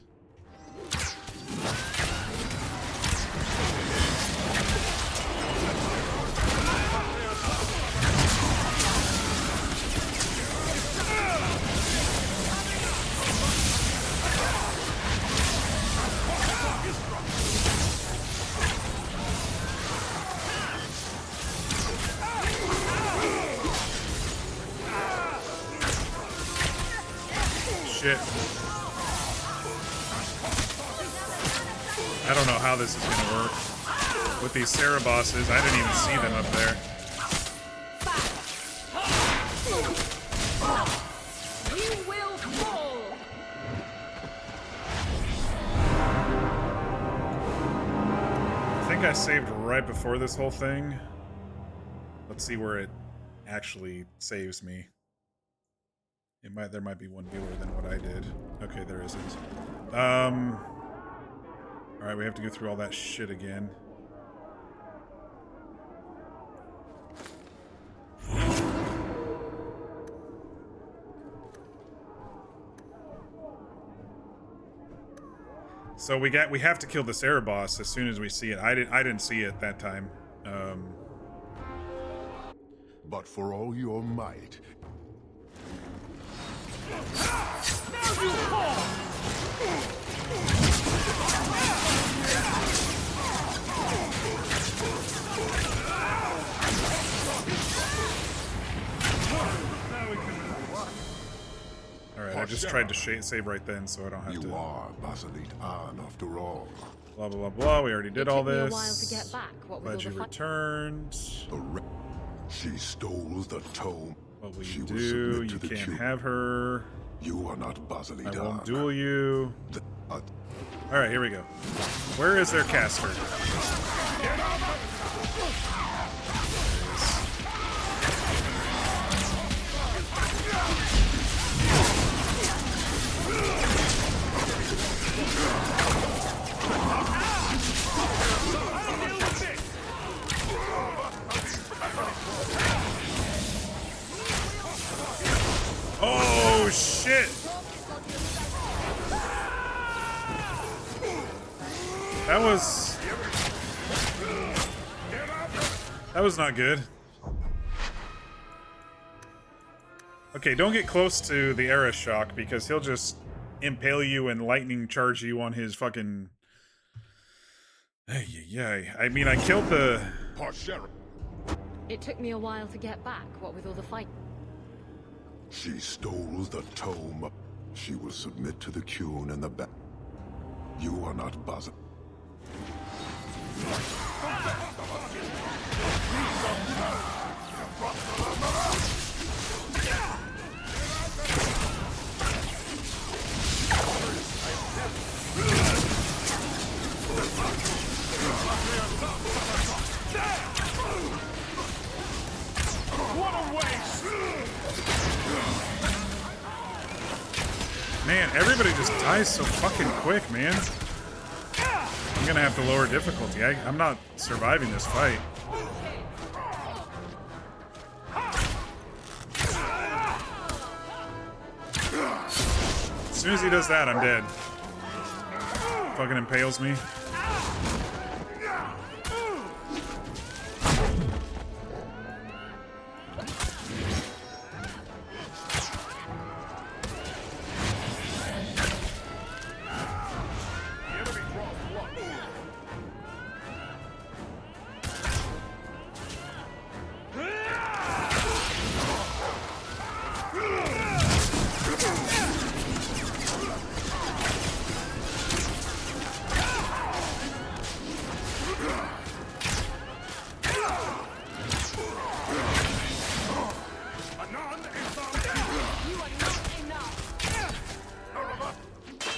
Shit. I don't know how this is gonna work. With these Sarah bosses, I didn't even see them up there. You will fall! I think I saved right before this whole thing. Let's see where it actually saves me. There might be one newer than what I did. Okay, there isn't. Alright, we have to go through all that shit again. So we have to kill this air boss as soon as we see it. I didn't see it that time. But for all your might, Now you fall! Alright, I just tried to save right then so I don't have to. You are Basilit An after all. Blah, blah, blah, blah. We already did all this. It took me a while to get back. What Glad with you all the returned. She stole the tome. What will She you will do? submit You to the can't Qun. have her. You are not Basilit I won't An. duel you. Alright, here we go. Where is their caster? Oh shit! That was not good. Okay, don't get close to the Era Shock because he'll just impale you and lightning charge you on his fucking. Yeah, I mean, I killed the. It took me a while to get back, what with all the fight. She stole the tome. She will submit to the Qun and the back. You are not Basilit. What a waste! Man, everybody just dies so fucking quick, man. I'm gonna have to lower difficulty. I'm not surviving this fight. As soon as he does that, I'm dead. Fucking impales me.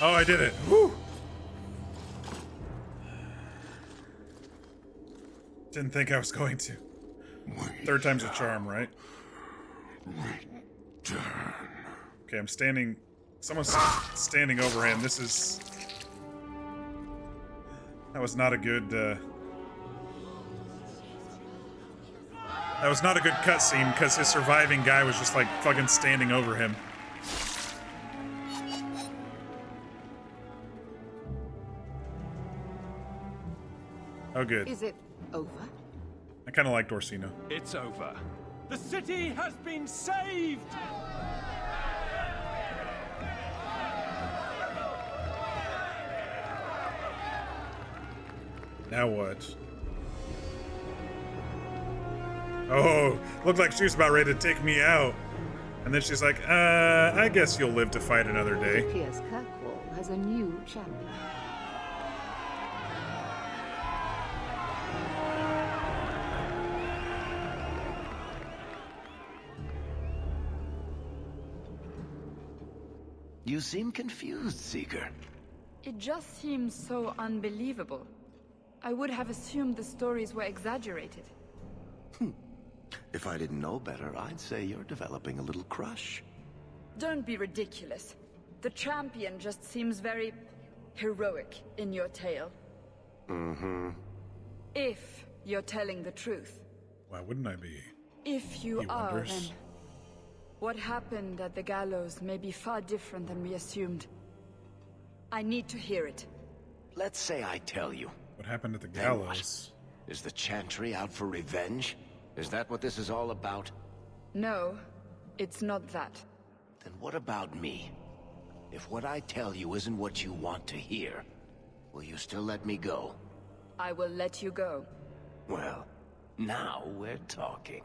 Oh, I did it. Woo! Didn't think I was going to. Third time's a charm, right? Okay, I'm standing... Someone's standing over him. This is... That was not a good, That was not a good cutscene, because his surviving guy was just, like, fucking standing over him. Oh, good. Is it over? I kind of like Orsino. It's over. The city has been saved! Now what? Oh, looked like she was about ready to take me out. And then she's like, I guess you'll live to fight another day. It appears Kirkwall has a new champion. You seem confused, Seeker. It just seems so unbelievable. I would have assumed the stories were exaggerated. If I didn't know better, I'd say you're developing a little crush. Don't be ridiculous. The champion just seems very heroic in your tale. Mm-hmm. If you're telling the truth. Why wouldn't I be? If you He are, wonders. then what happened at the gallows may be far different than we assumed. I need to hear it. Let's say I tell you. What happened at the Then gallows? what? Is the Chantry out for revenge? Is that what this is all about? No, it's not that. Then what about me? If what I tell you isn't what you want to hear, will you still let me go? I will let you go. Well, now we're talking.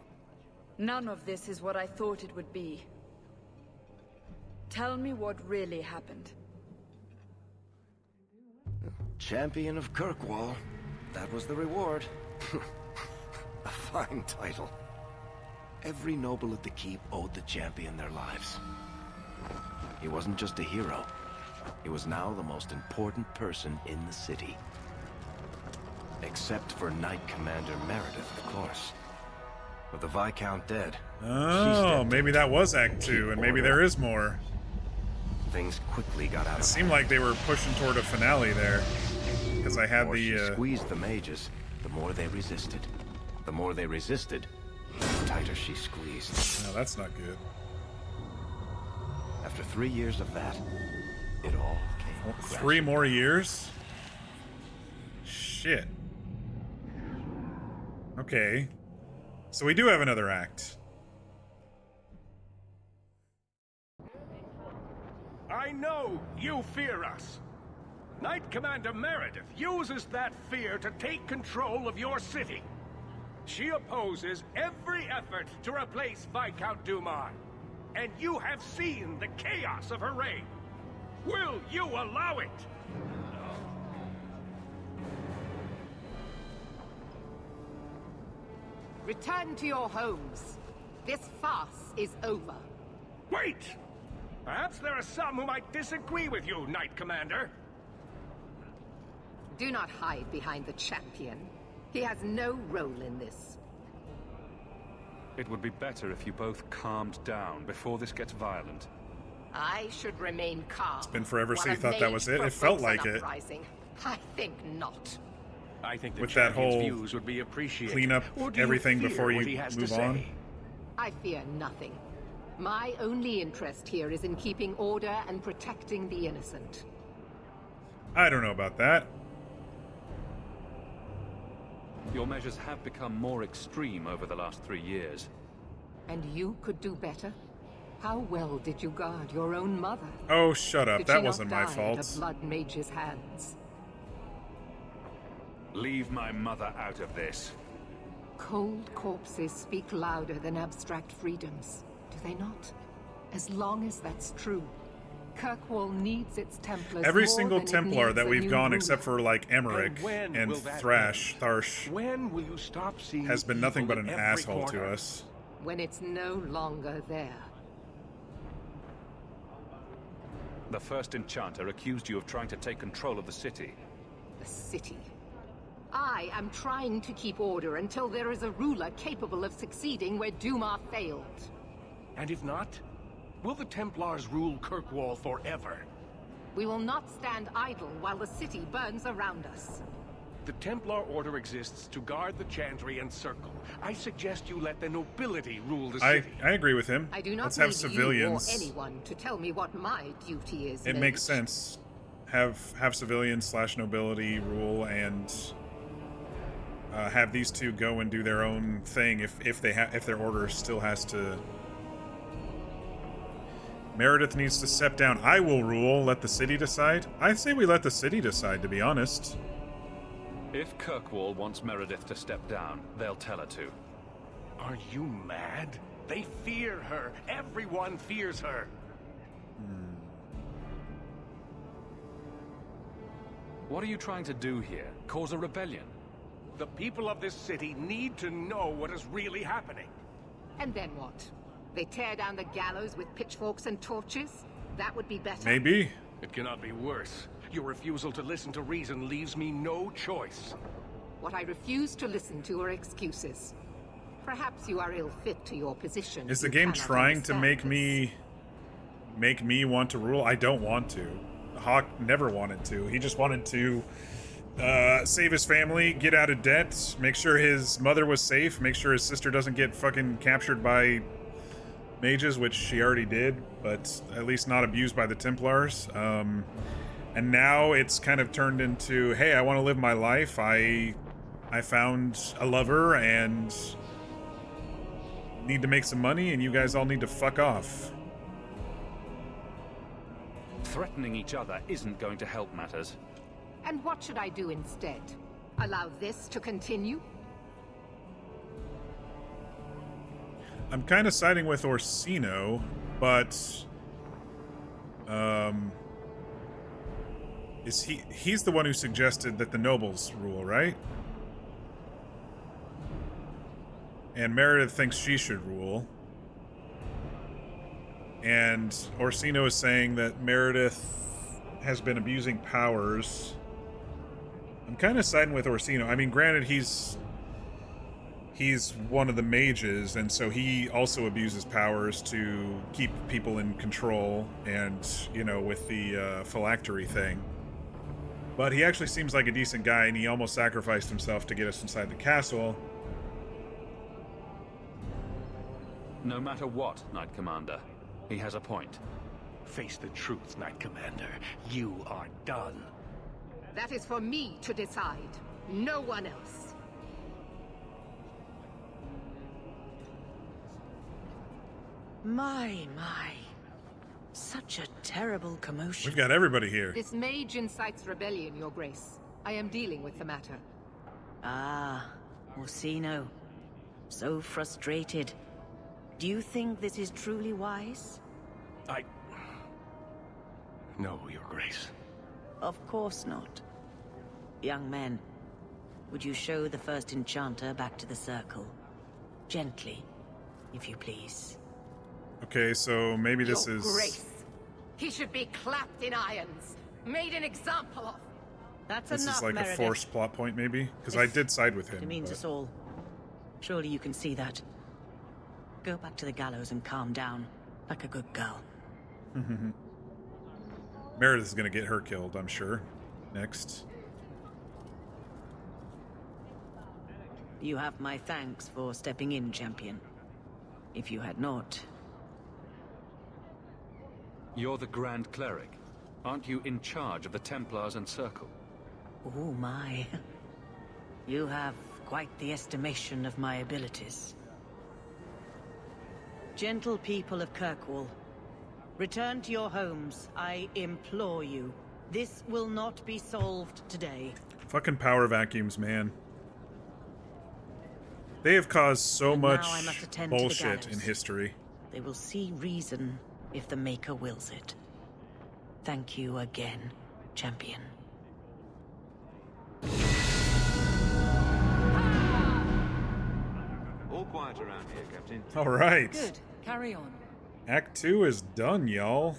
None of this is what I thought it would be. Tell me what really happened. Champion of Kirkwall. That was the reward. A fine title. Every noble at the keep owed the champion their lives. He wasn't just a hero. He was now the most important person in the city. Except for Knight Commander Meredith, of course. With the Viscount dead. Oh, maybe that was Act 2, and maybe there is more. Things quickly got out of It seemed like they were pushing toward a finale there. Because I had more she the, squeezed the mages, the more they resisted. The more they resisted, the tighter she squeezed. No, that's not good. After 3 years of that, it all came crashing. 3 more years? Shit. Okay. So we do have another act. I know you fear us. Knight Commander Meredith uses that fear to take control of your city. She opposes every effort to replace Viscount Dumar. And you have seen the chaos of her reign. Will you allow it? Return to your homes. This farce is over. Wait! Perhaps there are some who might disagree with you, Knight Commander. Do not hide behind the champion. He has no role in this. It would be better if you both calmed down before this gets violent. I should remain calm. It's been forever while since you a thought that was it. mage It felt provokes like an it. uprising. I think not. I think the With that champion's whole views would be appreciated. clean up Or do you everything fear before what you he has to move say? on. I fear nothing. My only interest here is in keeping order and protecting the innocent. I don't know about that. Your measures have become more extreme over the last 3 years. And you could do better? How well did you guard your own mother? Oh, shut up. Did That she wasn't not my die fault. at a blood mage's hands? Leave my mother out of this. Cold corpses speak louder than abstract freedoms, do they not? As long as that's true, Kirkwall needs its Templars Every more single than it Templar needs that a we've new gone ruler. except for like Emmerich when and will that Tharsh When will you stop seeing has been nothing evil but an in every asshole to corner? us. When it's no longer there. The first enchanter accused you of trying to take control of the city. The city. I am trying to keep order until there is a ruler capable of succeeding where Duma failed. And if not, will the Templars rule Kirkwall forever? We will not stand idle while the city burns around us. The Templar Order exists to guard the Chantry and Circle. I suggest you let the nobility rule the city. I agree with him. I do not Let's have need civilians. you or anyone to tell me what my duty is. It Mage. makes sense. Have civilians / nobility rule and have these two go and do their own thing if their order still has to. Meredith needs to step down. I will rule. Let the city decide. I say we let the city decide, to be honest. If Kirkwall wants Meredith to step down, they'll tell her to. Are you mad? They fear her. Everyone fears her. What are you trying to do here? Cause a rebellion? The people of this city need to know what is really happening. And then what? They tear down the gallows with pitchforks and torches? That would be better. Maybe. It cannot be worse. Your refusal to listen to reason leaves me no choice. What I refuse to listen to are excuses. Perhaps you are ill fit to your position. Is the You game cannot trying to understand make me want to rule? I don't want to. Hawk never wanted to. He just wanted to save his family, get out of debt, make sure his mother was safe, make sure his sister doesn't get fucking captured by mages, which she already did, but at least not abused by the Templars. And now it's kind of turned into, hey, I want to live my life. I found a lover and need to make some money, and you guys all need to fuck off. Threatening each other isn't going to help matters. And what should I do instead? Allow this to continue? I'm kind of siding with Orsino, but he's the one who suggested that the nobles rule, right? And Meredith thinks she should rule. And Orsino is saying that Meredith has been abusing powers. I'm kind of siding with Orsino. I mean, granted, he's one of the mages, and so he also abuses powers to keep people in control, and, you know, with the phylactery thing. But he actually seems like a decent guy, and he almost sacrificed himself to get us inside the castle. No matter what, Knight Commander, he has a point. Face the truth, Knight Commander. You are done. That is for me to decide. No one else. My. Such a terrible commotion. We've got everybody here. This mage incites rebellion, Your Grace. I am dealing with the matter. Ah, Orsino. So frustrated. Do you think this is truly wise? No, Your Grace. Of course not. Young men, would you show the first enchanter back to the circle? Gently, if you please. Okay, so maybe this Your is... Grace. He should be clapped in irons, made an example of. That's This enough, is like Meredith. a forced plot point, maybe? Because I did side with him. It means but- us all. Surely you can see that. Go back to the gallows and calm down, like a good girl. Meredith is going to get her killed, I'm sure. Next. You have my thanks for stepping in, champion. If you had not... You're the Grand Cleric. Aren't you in charge of the Templars and Circle? Oh my. You have quite the estimation of my abilities. Gentle people of Kirkwall, return to your homes, I implore you. This will not be solved today. Fucking power vacuums, man. They have caused so And much now I must attend to the bullshit in gallows. history. They will see reason if the Maker wills it. Thank you again, champion. All quiet around here, Captain. All right. Good. Carry on. Act 2 is done, y'all.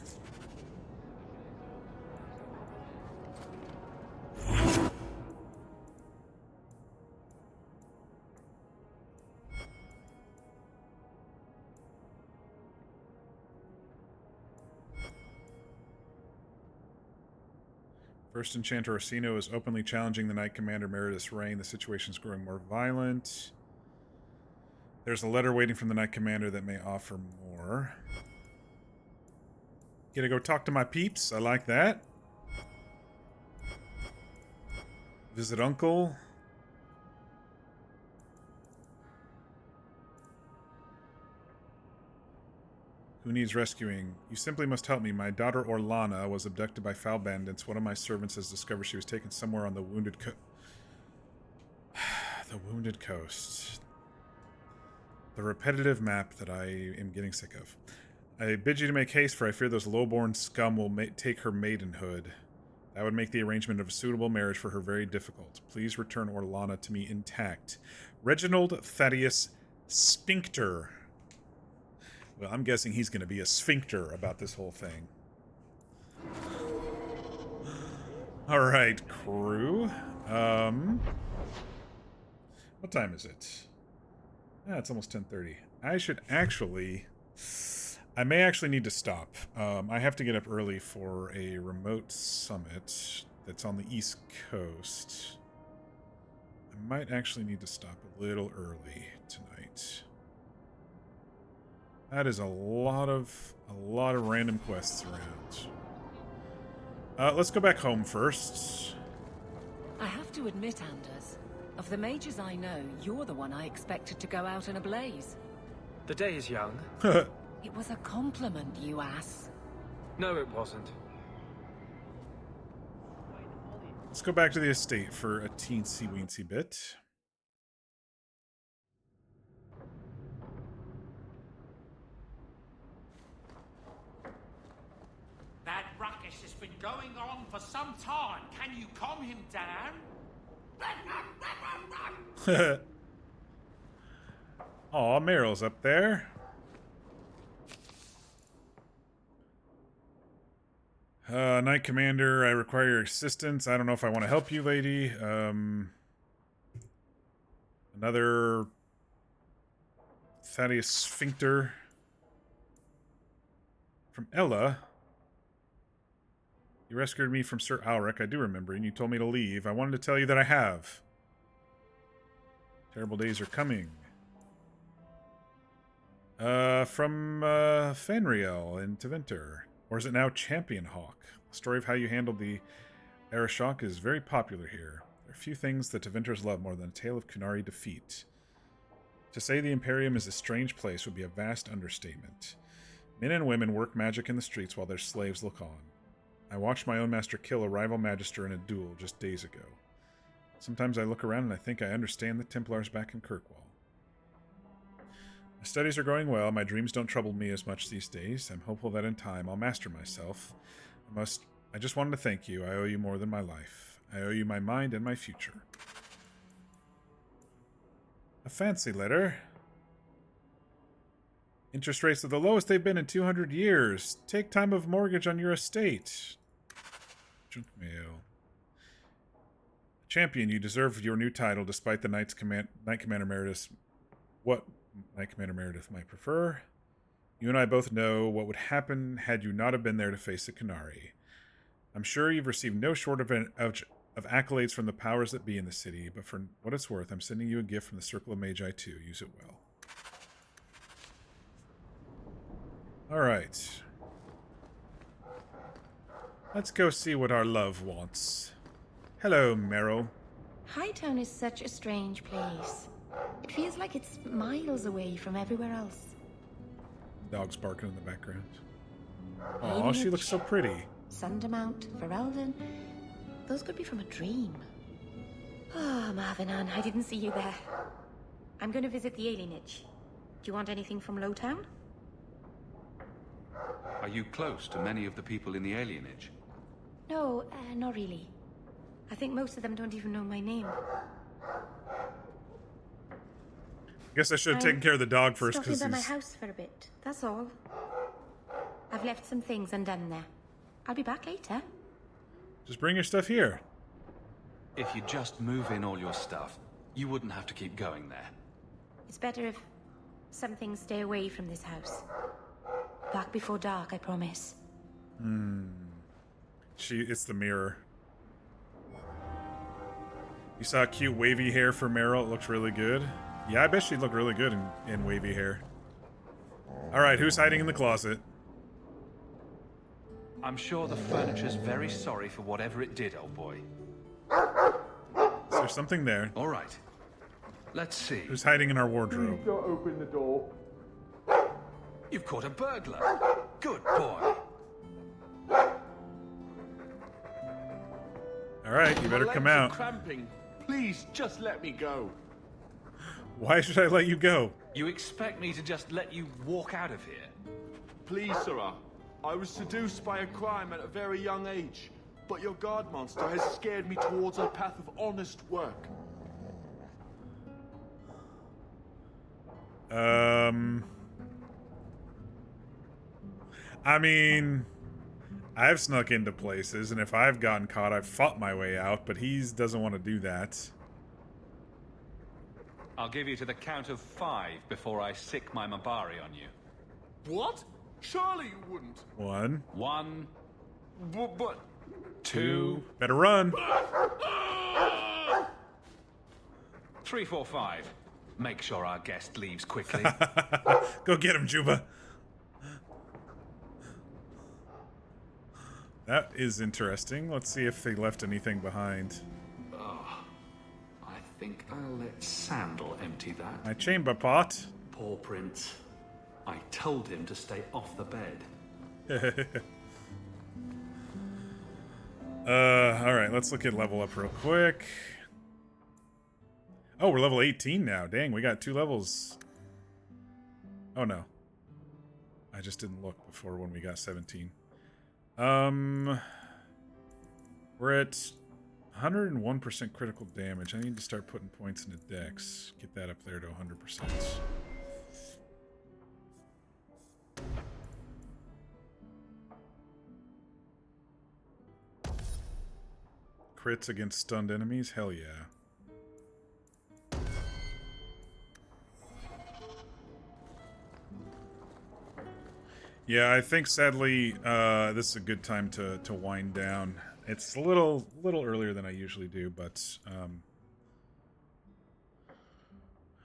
First Enchanter Orsino is openly challenging the Knight Commander Meredith's reign. The situation's growing more violent. There's a letter waiting from the Knight Commander that may offer more. Gonna go talk to my peeps. I like that. Visit Uncle. Who needs rescuing? You simply must help me. My daughter Orlana was abducted by foul bandits. One of my servants has discovered she was taken somewhere on the Wounded the Wounded Coast. The repetitive map that I am getting sick of. I bid you to make haste, for I fear those lowborn scum will take her maidenhood. That would make the arrangement of a suitable marriage for her very difficult. Please return Orlana to me intact. Reginald Thaddeus Sphincter. Well, I'm guessing he's going to be a sphincter about this whole thing. All right, crew. What time is it? Ah, it's almost 10:30. I should actually... I may actually need to stop. I have to get up early for a remote summit that's on the East Coast. I might actually need to stop a little early tonight. That is a lot of random quests around. Let's go back home first. I have to admit, Anders, of the mages I know, you're the one I expected to go out in a blaze. The day is young. It was a compliment, you ass. No, it wasn't. Let's go back to the estate for a teensy-weensy bit. That ruckus has been going on for some time. Can you calm him down? Aw, Meryl's up there. Knight Commander, I require your assistance. I don't know if I want to help you, lady. Another Thaddeus Sphincter from Ella. You rescued me from Sir Alric. I do remember, and you told me to leave. I wanted to tell you that I have. Terrible days are coming. From Fenriel in Tevinter. Or is it now Champion Hawk? The story of how you handled the Arishok is very popular here. There are few things that Tevinters love more than a tale of Kunari defeat. To say the Imperium is a strange place would be a vast understatement. Men and women work magic in the streets while their slaves look on. I watched my own master kill a rival magister in a duel just days ago. Sometimes I look around and I think I understand the Templars back in Kirkwall. My studies are going well. My dreams don't trouble me as much these days. I'm hopeful that in time I'll master myself. I just wanted to thank you. I owe you more than my life. I owe you my mind and my future. A fancy letter. Interest rates are the lowest they've been in 200 years. Take time of mortgage on your estate. Junk mail. Champion, you deserve your new title despite the Knight Commander Meredith. What Knight Commander Meredith might prefer. You and I both know what would happen had you not have been there to face the Qunari. I'm sure you've received no short of accolades from the powers that be in the city, but for what it's worth, I'm sending you a gift from the Circle of Magi too. Use it well. Alright. Let's go see what our love wants. Hello, Meryl. Hightown is such a strange place. It feels like it's miles away from everywhere else. Dog's barking in the background. Oh, she looks so pretty. Sandamount, Ferelden. Those could be from a dream. Oh, Marvinan, I didn't see you there. I'm going to visit the alienage. Do you want anything from Lowtown? Are you close to many of the people in the alienage? No, not really. I think most of them don't even know my name. I guess I should have taken care of the dog first Stopping because by my house for a bit, that's all. I've left some things undone there. I'll be back later. Just bring your stuff here. If you just move in all your stuff, you wouldn't have to keep going there. It's better if some things stay away from this house. Back before dark, I promise. It's the mirror. You saw cute wavy hair for Meryl. It looks really good. Yeah, I bet she'd look really good in wavy hair. Alright, who's hiding in the closet? I'm sure the furniture's very sorry for whatever it did, old boy. Is there something there? Alright. Let's see. Who's hiding in our wardrobe? Please don't open the door. You've caught a burglar. Good boy. Alright, you better come out. Cramping. Please, just let me go. Why should I let you go? You expect me to just let you walk out of here? Please, sirrah. I was seduced by a crime at a very young age, but your guard monster has scared me towards a path of honest work. I mean, I've snuck into places, and if I've gotten caught, I've fought my way out, but he doesn't want to do that. I'll give you to the count of 5 before I sick my Mabari on you. What? Surely you wouldn't. 1. 1. But 2. Better run. 3, 4, 5. Make sure our guest leaves quickly. Go get him, Juba. That is interesting. Let's see if they left anything behind. I think I'll let Sandal empty that. My chamber pot. Poor Prince. I told him to stay off the bed. Alright, let's look at level up real quick. Oh, we're level 18 now. Dang, we got 2 levels. Oh no. I just didn't look before when we got 17. We're at 101% critical damage. I need to start putting points into Dex. Get that up there to 100%. Crits against stunned enemies? Hell yeah. Yeah, I think sadly this is a good time to wind down. It's a little earlier than I usually do, but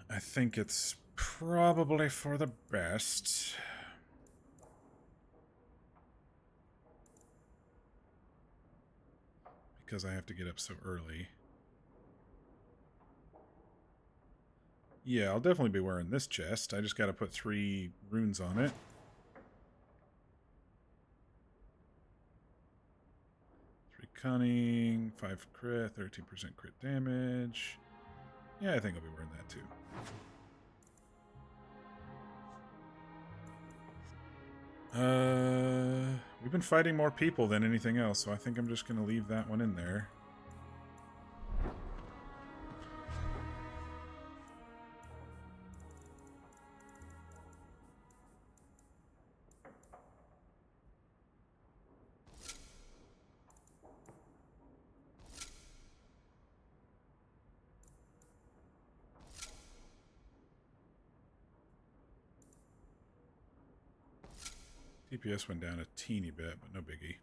I think it's probably for the best. Because I have to get up so early. Yeah, I'll definitely be wearing this chest. I just got to put 3 runes on it. 3 cunning, 5 crit, 13% crit damage. Yeah, I think I'll be wearing that too. We've been fighting more people than anything else, so I think I'm just going to leave that one in there. DPS went down a teeny bit, but no biggie.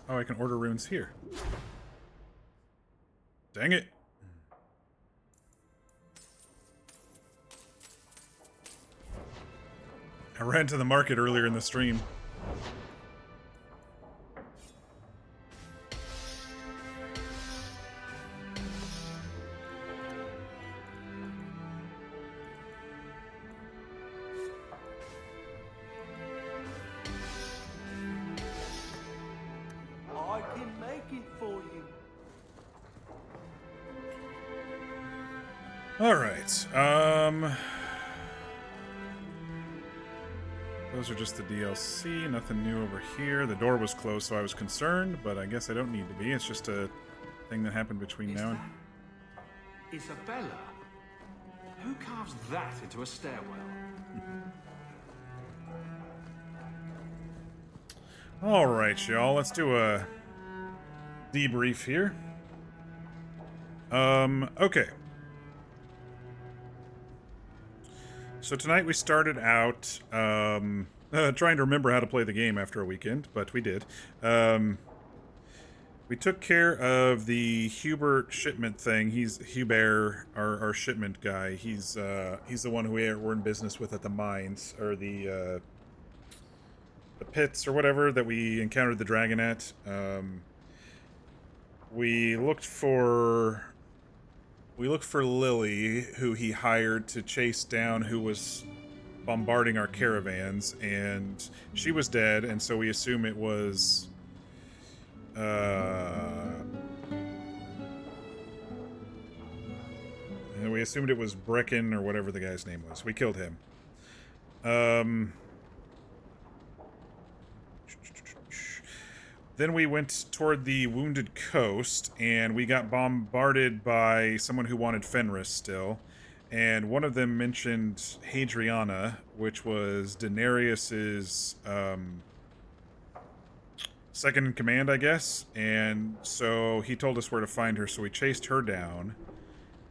Oh, I can order runes here. Dang it. I ran to the market earlier in the stream. I can make it for you. All right. Those are just the DLC. Nothing new over here. The door was closed, so I was concerned, but I guess I don't need to be. It's just a thing that happened between now and... Isabella? Who carves that into a stairwell? All right, y'all. Let's do a debrief here. Okay. So tonight we started out trying to remember how to play the game after a weekend, but we did. We took care of the Hubert shipment thing. He's Hubert, our shipment guy. He's the one who we're in business with at the mines, or the pits or whatever that we encountered the dragon at. We looked for Lily, who he hired to chase down who was bombarding our caravans, and she was dead, and so we assume it was and we assumed it was Brecken or whatever the guy's name was. We killed him. Then we went toward the Wounded Coast, and we got bombarded by someone who wanted Fenris still. And one of them mentioned Hadriana, which was Daenerys's second in command, I guess. And so he told us where to find her, so we chased her down.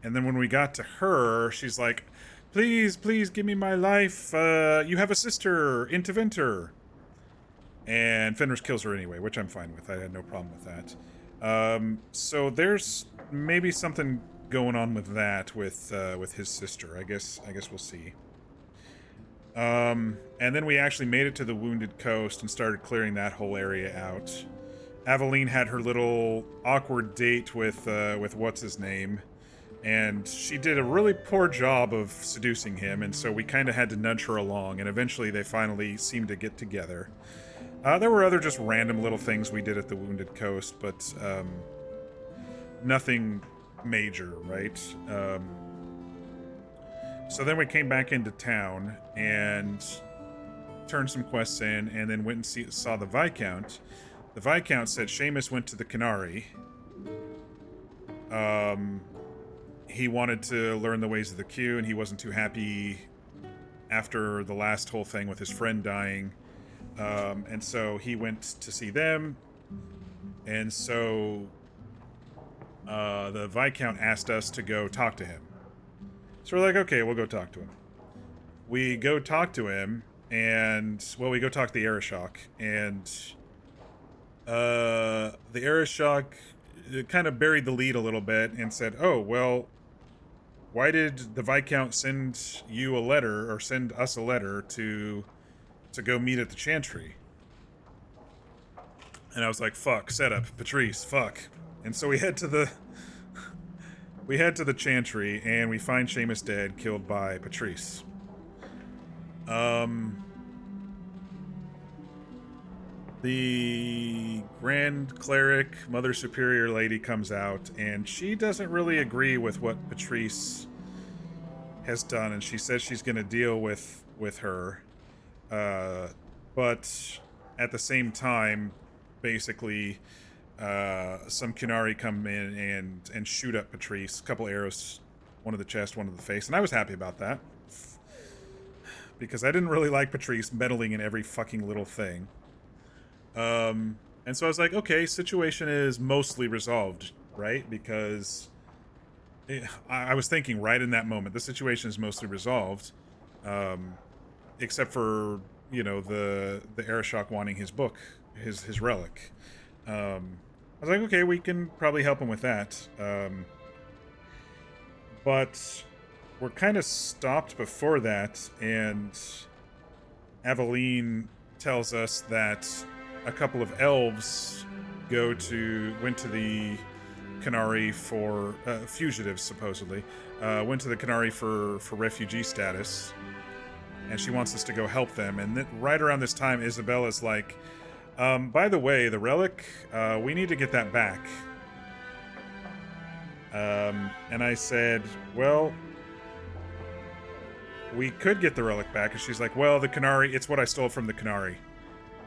And then when we got to her, she's like, please, please give me my life. You have a sister, Interventor. And Fenris kills her anyway, which I'm fine with. I had no problem with that. So there's maybe something going on with that, with his sister. I guess we'll see. And then we actually made it to the Wounded Coast and started clearing that whole area out. Aveline had her little awkward date with what's his name, and she did a really poor job of seducing him, and so we kind of had to nudge her along, and eventually they finally seemed to get together. There were other just random little things we did at the Wounded Coast, but nothing major, right? So then we came back into town and turned some quests in, and then went and saw the Viscount. The Viscount said Seamus went to the Canary. He wanted to learn the ways of the queue, and he wasn't too happy after the last whole thing with his friend dying. And so he went to see them, and so the Viscount asked us to go talk to him. So we're like, okay, we'll go talk to him. We go talk to him, and, well, we go talk to the Arishok, and the Arishok kind of buried the lead a little bit and said, oh, well, why did the Viscount send you a letter, or send us a letter to go meet at the Chantry? And I was like, fuck, setup, Patrice, fuck. And so we head to the Chantry, and we find Seamus dead, killed by Patrice. The Grand Cleric, Mother Superior lady comes out, and she doesn't really agree with what Patrice has done, and she says she's going to deal with her. But at the same time, basically, some Qunari come in and shoot up Patrice. A couple arrows, one to the chest, one to the face, and I was happy about that. Because I didn't really like Patrice meddling in every fucking little thing. And so I was like, okay, situation is mostly resolved, right? Because I was thinking right in that moment, the situation is mostly resolved, except for, you know, the Arishok wanting his book, his relic. I was like, okay, we can probably help him with that. But we're kind of stopped before that, and Aveline tells us that a couple of elves went to the Canary for fugitives, supposedly, went to the Canary for refugee status, and she wants us to go help them. And then right around this time, Isabella's like, by the way, the relic, we need to get that back. And I said, well, we could get the relic back. And she's like, well, the Canary, it's what I stole from the Canary.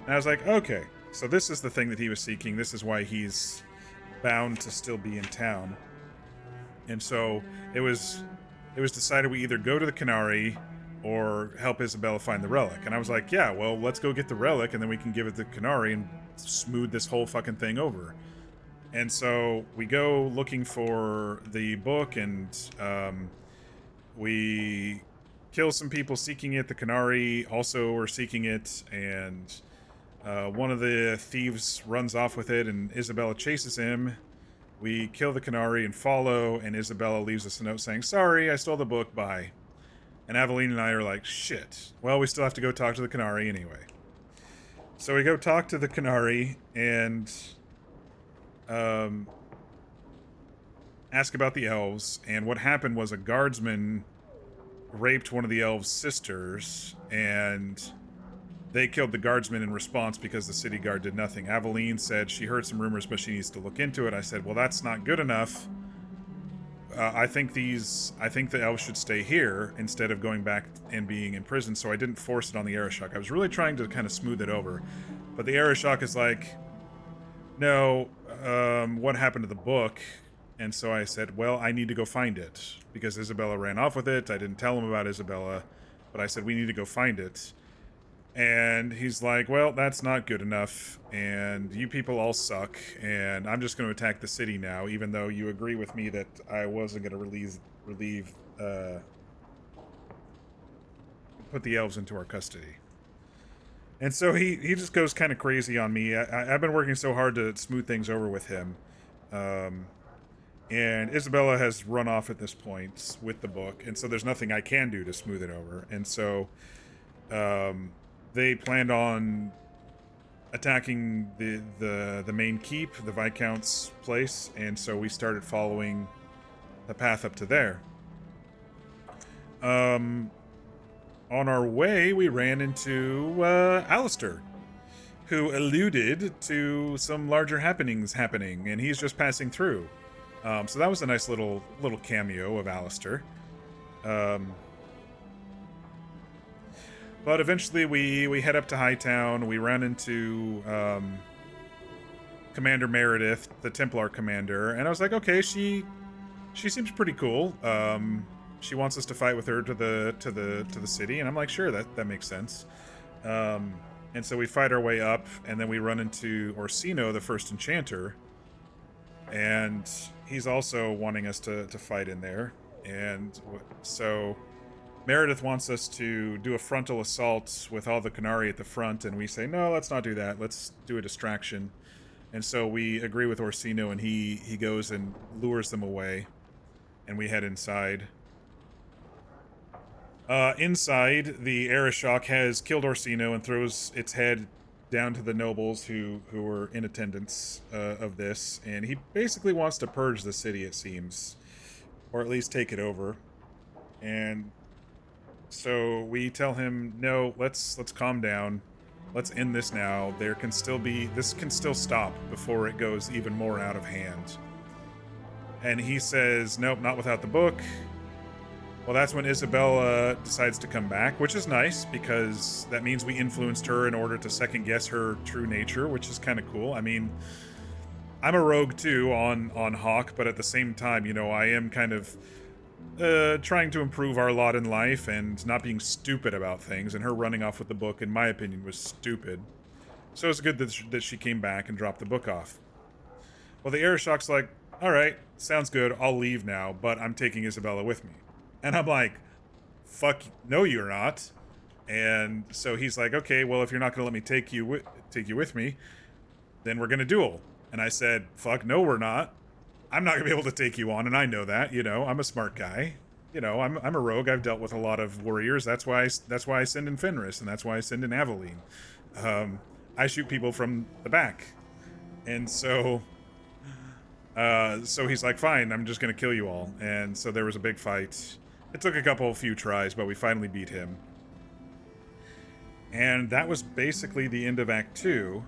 And I was like, okay, so this is the thing that he was seeking. This is why he's bound to still be in town. And so it was decided we either go to the Canary or help Isabella find the relic. And I was like, yeah, well, let's go get the relic and then we can give it to the Canary and smooth this whole fucking thing over. And so we go looking for the book, and we kill some people seeking it. The Canary also were seeking it, and one of the thieves runs off with it, and Isabella chases him. We kill the Canary and follow, and Isabella leaves us a note saying, sorry, I stole the book, bye. And Aveline and I are like, shit. Well, we still have to go talk to the Canary anyway. So we go talk to the Canary, and ask about the elves, and what happened was a guardsman raped one of the elves' sisters, and they killed the guardsman in response because the city guard did nothing. Aveline said she heard some rumors, but she needs to look into it. I said, well, that's not good enough. I think the elves should stay here instead of going back and being in prison, so I didn't force it on the Arishok. I was really trying to kind of smooth it over, but the Arishok is like, no, what happened to the book? And so I said, well, I need to go find it, because Isabella ran off with it. I didn't tell him about Isabella, but I said, we need to go find it. And he's like, well, that's not good enough, and you people all suck, and I'm just going to attack the city now, even though you agree with me that I wasn't going to put the elves into our custody. And so he just goes kind of crazy on me. I've been working so hard to smooth things over with him. And Isabella has run off at this point with the book, and so there's nothing I can do to smooth it over. And so they planned on attacking the main keep, the Viscount's place, and so we started following the path up to there. On our way, we ran into Alistair, who alluded to some larger happenings happening, and he's just passing through. So that was a nice little cameo of Alistair. But eventually we head up to Hightown. We run into Commander Meredith, the Templar commander, and I was like, okay, she seems pretty cool. She wants us to fight with her to the city, and I'm like, sure, that makes sense. And so we fight our way up, and then we run into Orsino, the first enchanter, and he's also wanting us to fight in there. And so Meredith wants us to do a frontal assault with all the Canary at the front, and we say, no, let's not do that. Let's do a distraction. And so we agree with Orsino, and he goes and lures them away, and we head inside. Inside, the Arishok has killed Orsino and throws its head down to the nobles who were in attendance of this, and he basically wants to purge the city, it seems, or at least take it over. And so we tell him, no, let's calm down. Let's end this now. This can still stop before it goes even more out of hand. And he says, nope, not without the book. Well, that's when Isabella decides to come back, which is nice, because that means we influenced her in order to second-guess her true nature, which is kind of cool. I mean, I'm a rogue, too, on Hawk, but at the same time, you know, I am kind of trying to improve our lot in life and not being stupid about things, and her running off with the book, in my opinion, was stupid. So it's good that she came back and dropped the book off. Well, the Arishok's like, all right, sounds good. I'll leave now, but I'm taking Isabella with me. And I'm like, fuck, no, you're not. And so he's like, okay, well, if you're not going to let me take you with me, then we're going to duel. And I said, fuck, no, we're not. I'm not going to be able to take you on, and I know that. You know, I'm a smart guy. You know, I'm a rogue. I've dealt with a lot of warriors. That's why I send in Fenris, and that's why I send in Aveline. I shoot people from the back. And so he's like, fine, I'm just going to kill you all. And so there was a big fight. It took a few tries, but we finally beat him. And that was basically the end of Act 2.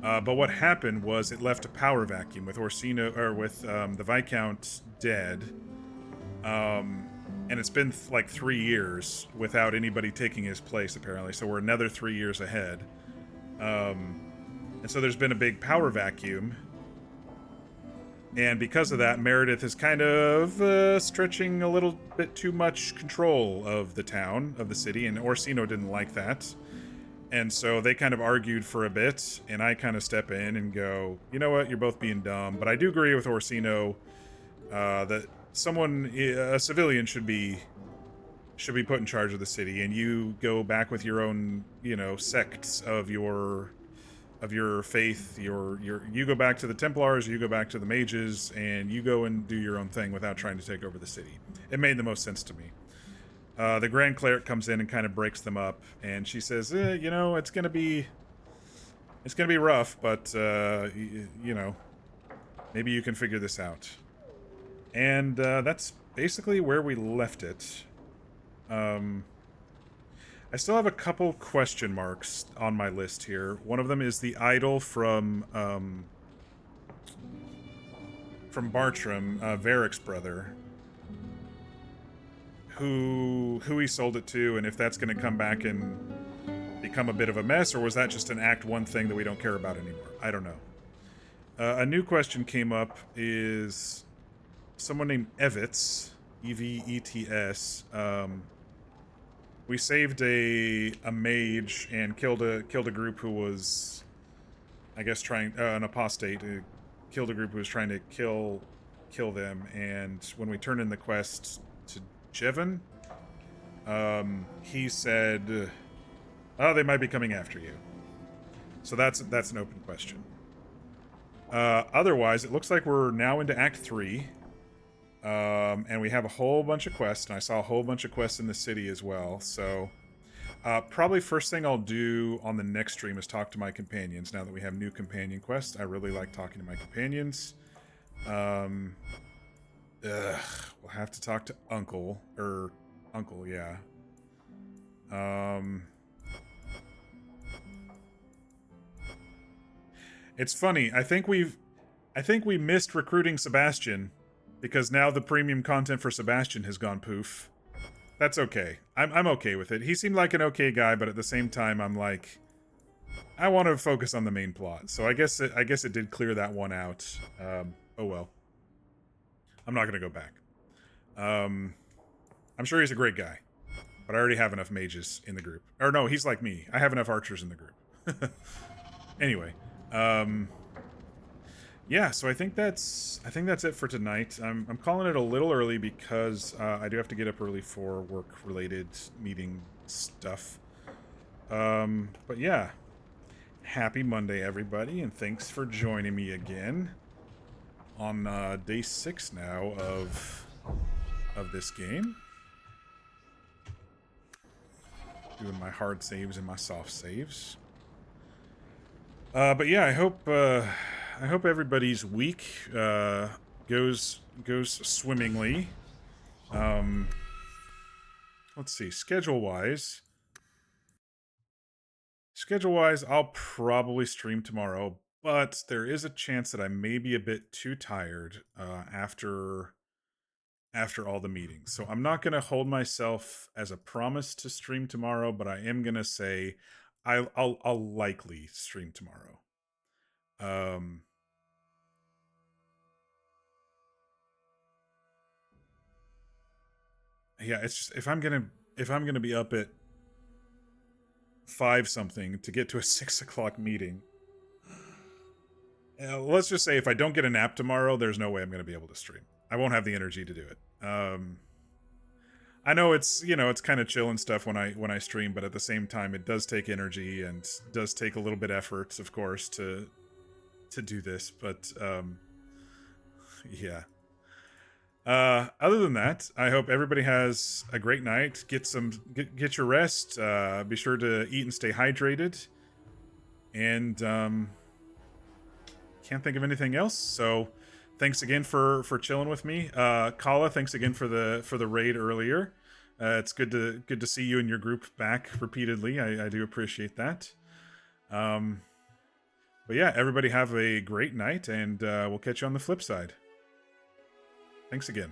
But what happened was it left a power vacuum with Orsino, or with the Viscount dead. And it's been like 3 years without anybody taking his place, apparently. So we're another 3 years ahead. And so there's been a big power vacuum. And because of that, Meredith is kind of stretching a little bit too much control of the town, of the city, and Orsino didn't like that. And so they kind of argued for a bit, and I kind of step in and go, you know what, you're both being dumb. But I do agree with Orsino that a civilian should be put in charge of the city, and you go back with your own, you know, sects of your faith. You go back to the Templars, you go back to the mages, and you go and do your own thing without trying to take over the city. It made the most sense to me. The Grand Cleric comes in and kind of breaks them up, and she says, you know, it's gonna be rough, but you know, maybe you can figure this out. And that's basically where we left it. I still have a couple question marks on my list here. One of them is the idol from Bartram, Varric's brother, who he sold it to, and if that's going to come back and become a bit of a mess, or was that just an Act 1 thing that we don't care about anymore? I don't know. A new question came up, is someone named Evets, E-V-E-T-S. We saved a mage and killed a group who was, I guess, trying an apostate. Killed a group who was trying to kill them, and when we turned in the quest to Jevon, he said, oh, they might be coming after you. So that's an open question. Otherwise, it looks like we're now into Act 3. And we have a whole bunch of quests, and I saw a whole bunch of quests in the city as well. So probably first thing I'll do on the next stream is talk to my companions, now that we have new companion quests. I really like talking to my companions. We'll have to talk to Uncle, yeah. It's funny, I think we missed recruiting Sebastian, because now the premium content for Sebastian has gone poof. That's okay. I'm okay with it. He seemed like an okay guy, but at the same time, I'm like, I want to focus on the main plot. So I guess it did clear that one out. Oh well. I'm not gonna go back. I'm sure he's a great guy, but I already have enough mages in the group. Or no, he's like me. I have enough archers in the group. Anyway, yeah, so I think that's it for tonight. I'm calling it a little early because I do have to get up early for work-related meeting stuff. But yeah, happy Monday, everybody, and thanks for joining me again on day 6 now of this game. Doing my hard saves and my soft saves. But yeah, I hope everybody's week goes swimmingly. Let's see, schedule-wise, I'll probably stream tomorrow, but there is a chance that I may be a bit too tired after all the meetings. So I'm not going to hold myself as a promise to stream tomorrow, but I am going to say I'll likely stream tomorrow. Yeah, it's just if I'm gonna be up at 5 something to get to a 6 o'clock meeting, let's just say if I don't get a nap tomorrow, there's no way I'm going to be able to stream. I won't have the energy to do it. I know it's, you know, it's kind of chill and stuff when I stream, but at the same time, it does take energy and does take a little bit effort, of course, to do this. But yeah. Other than that, I hope everybody has a great night. Get your rest. Be sure to eat and stay hydrated. And can't think of anything else. So thanks again for chilling with me. Kala, thanks again for the raid earlier. It's good to see you and your group back repeatedly. I do appreciate that. But yeah, everybody have a great night, and we'll catch you on the flip side. Thanks again.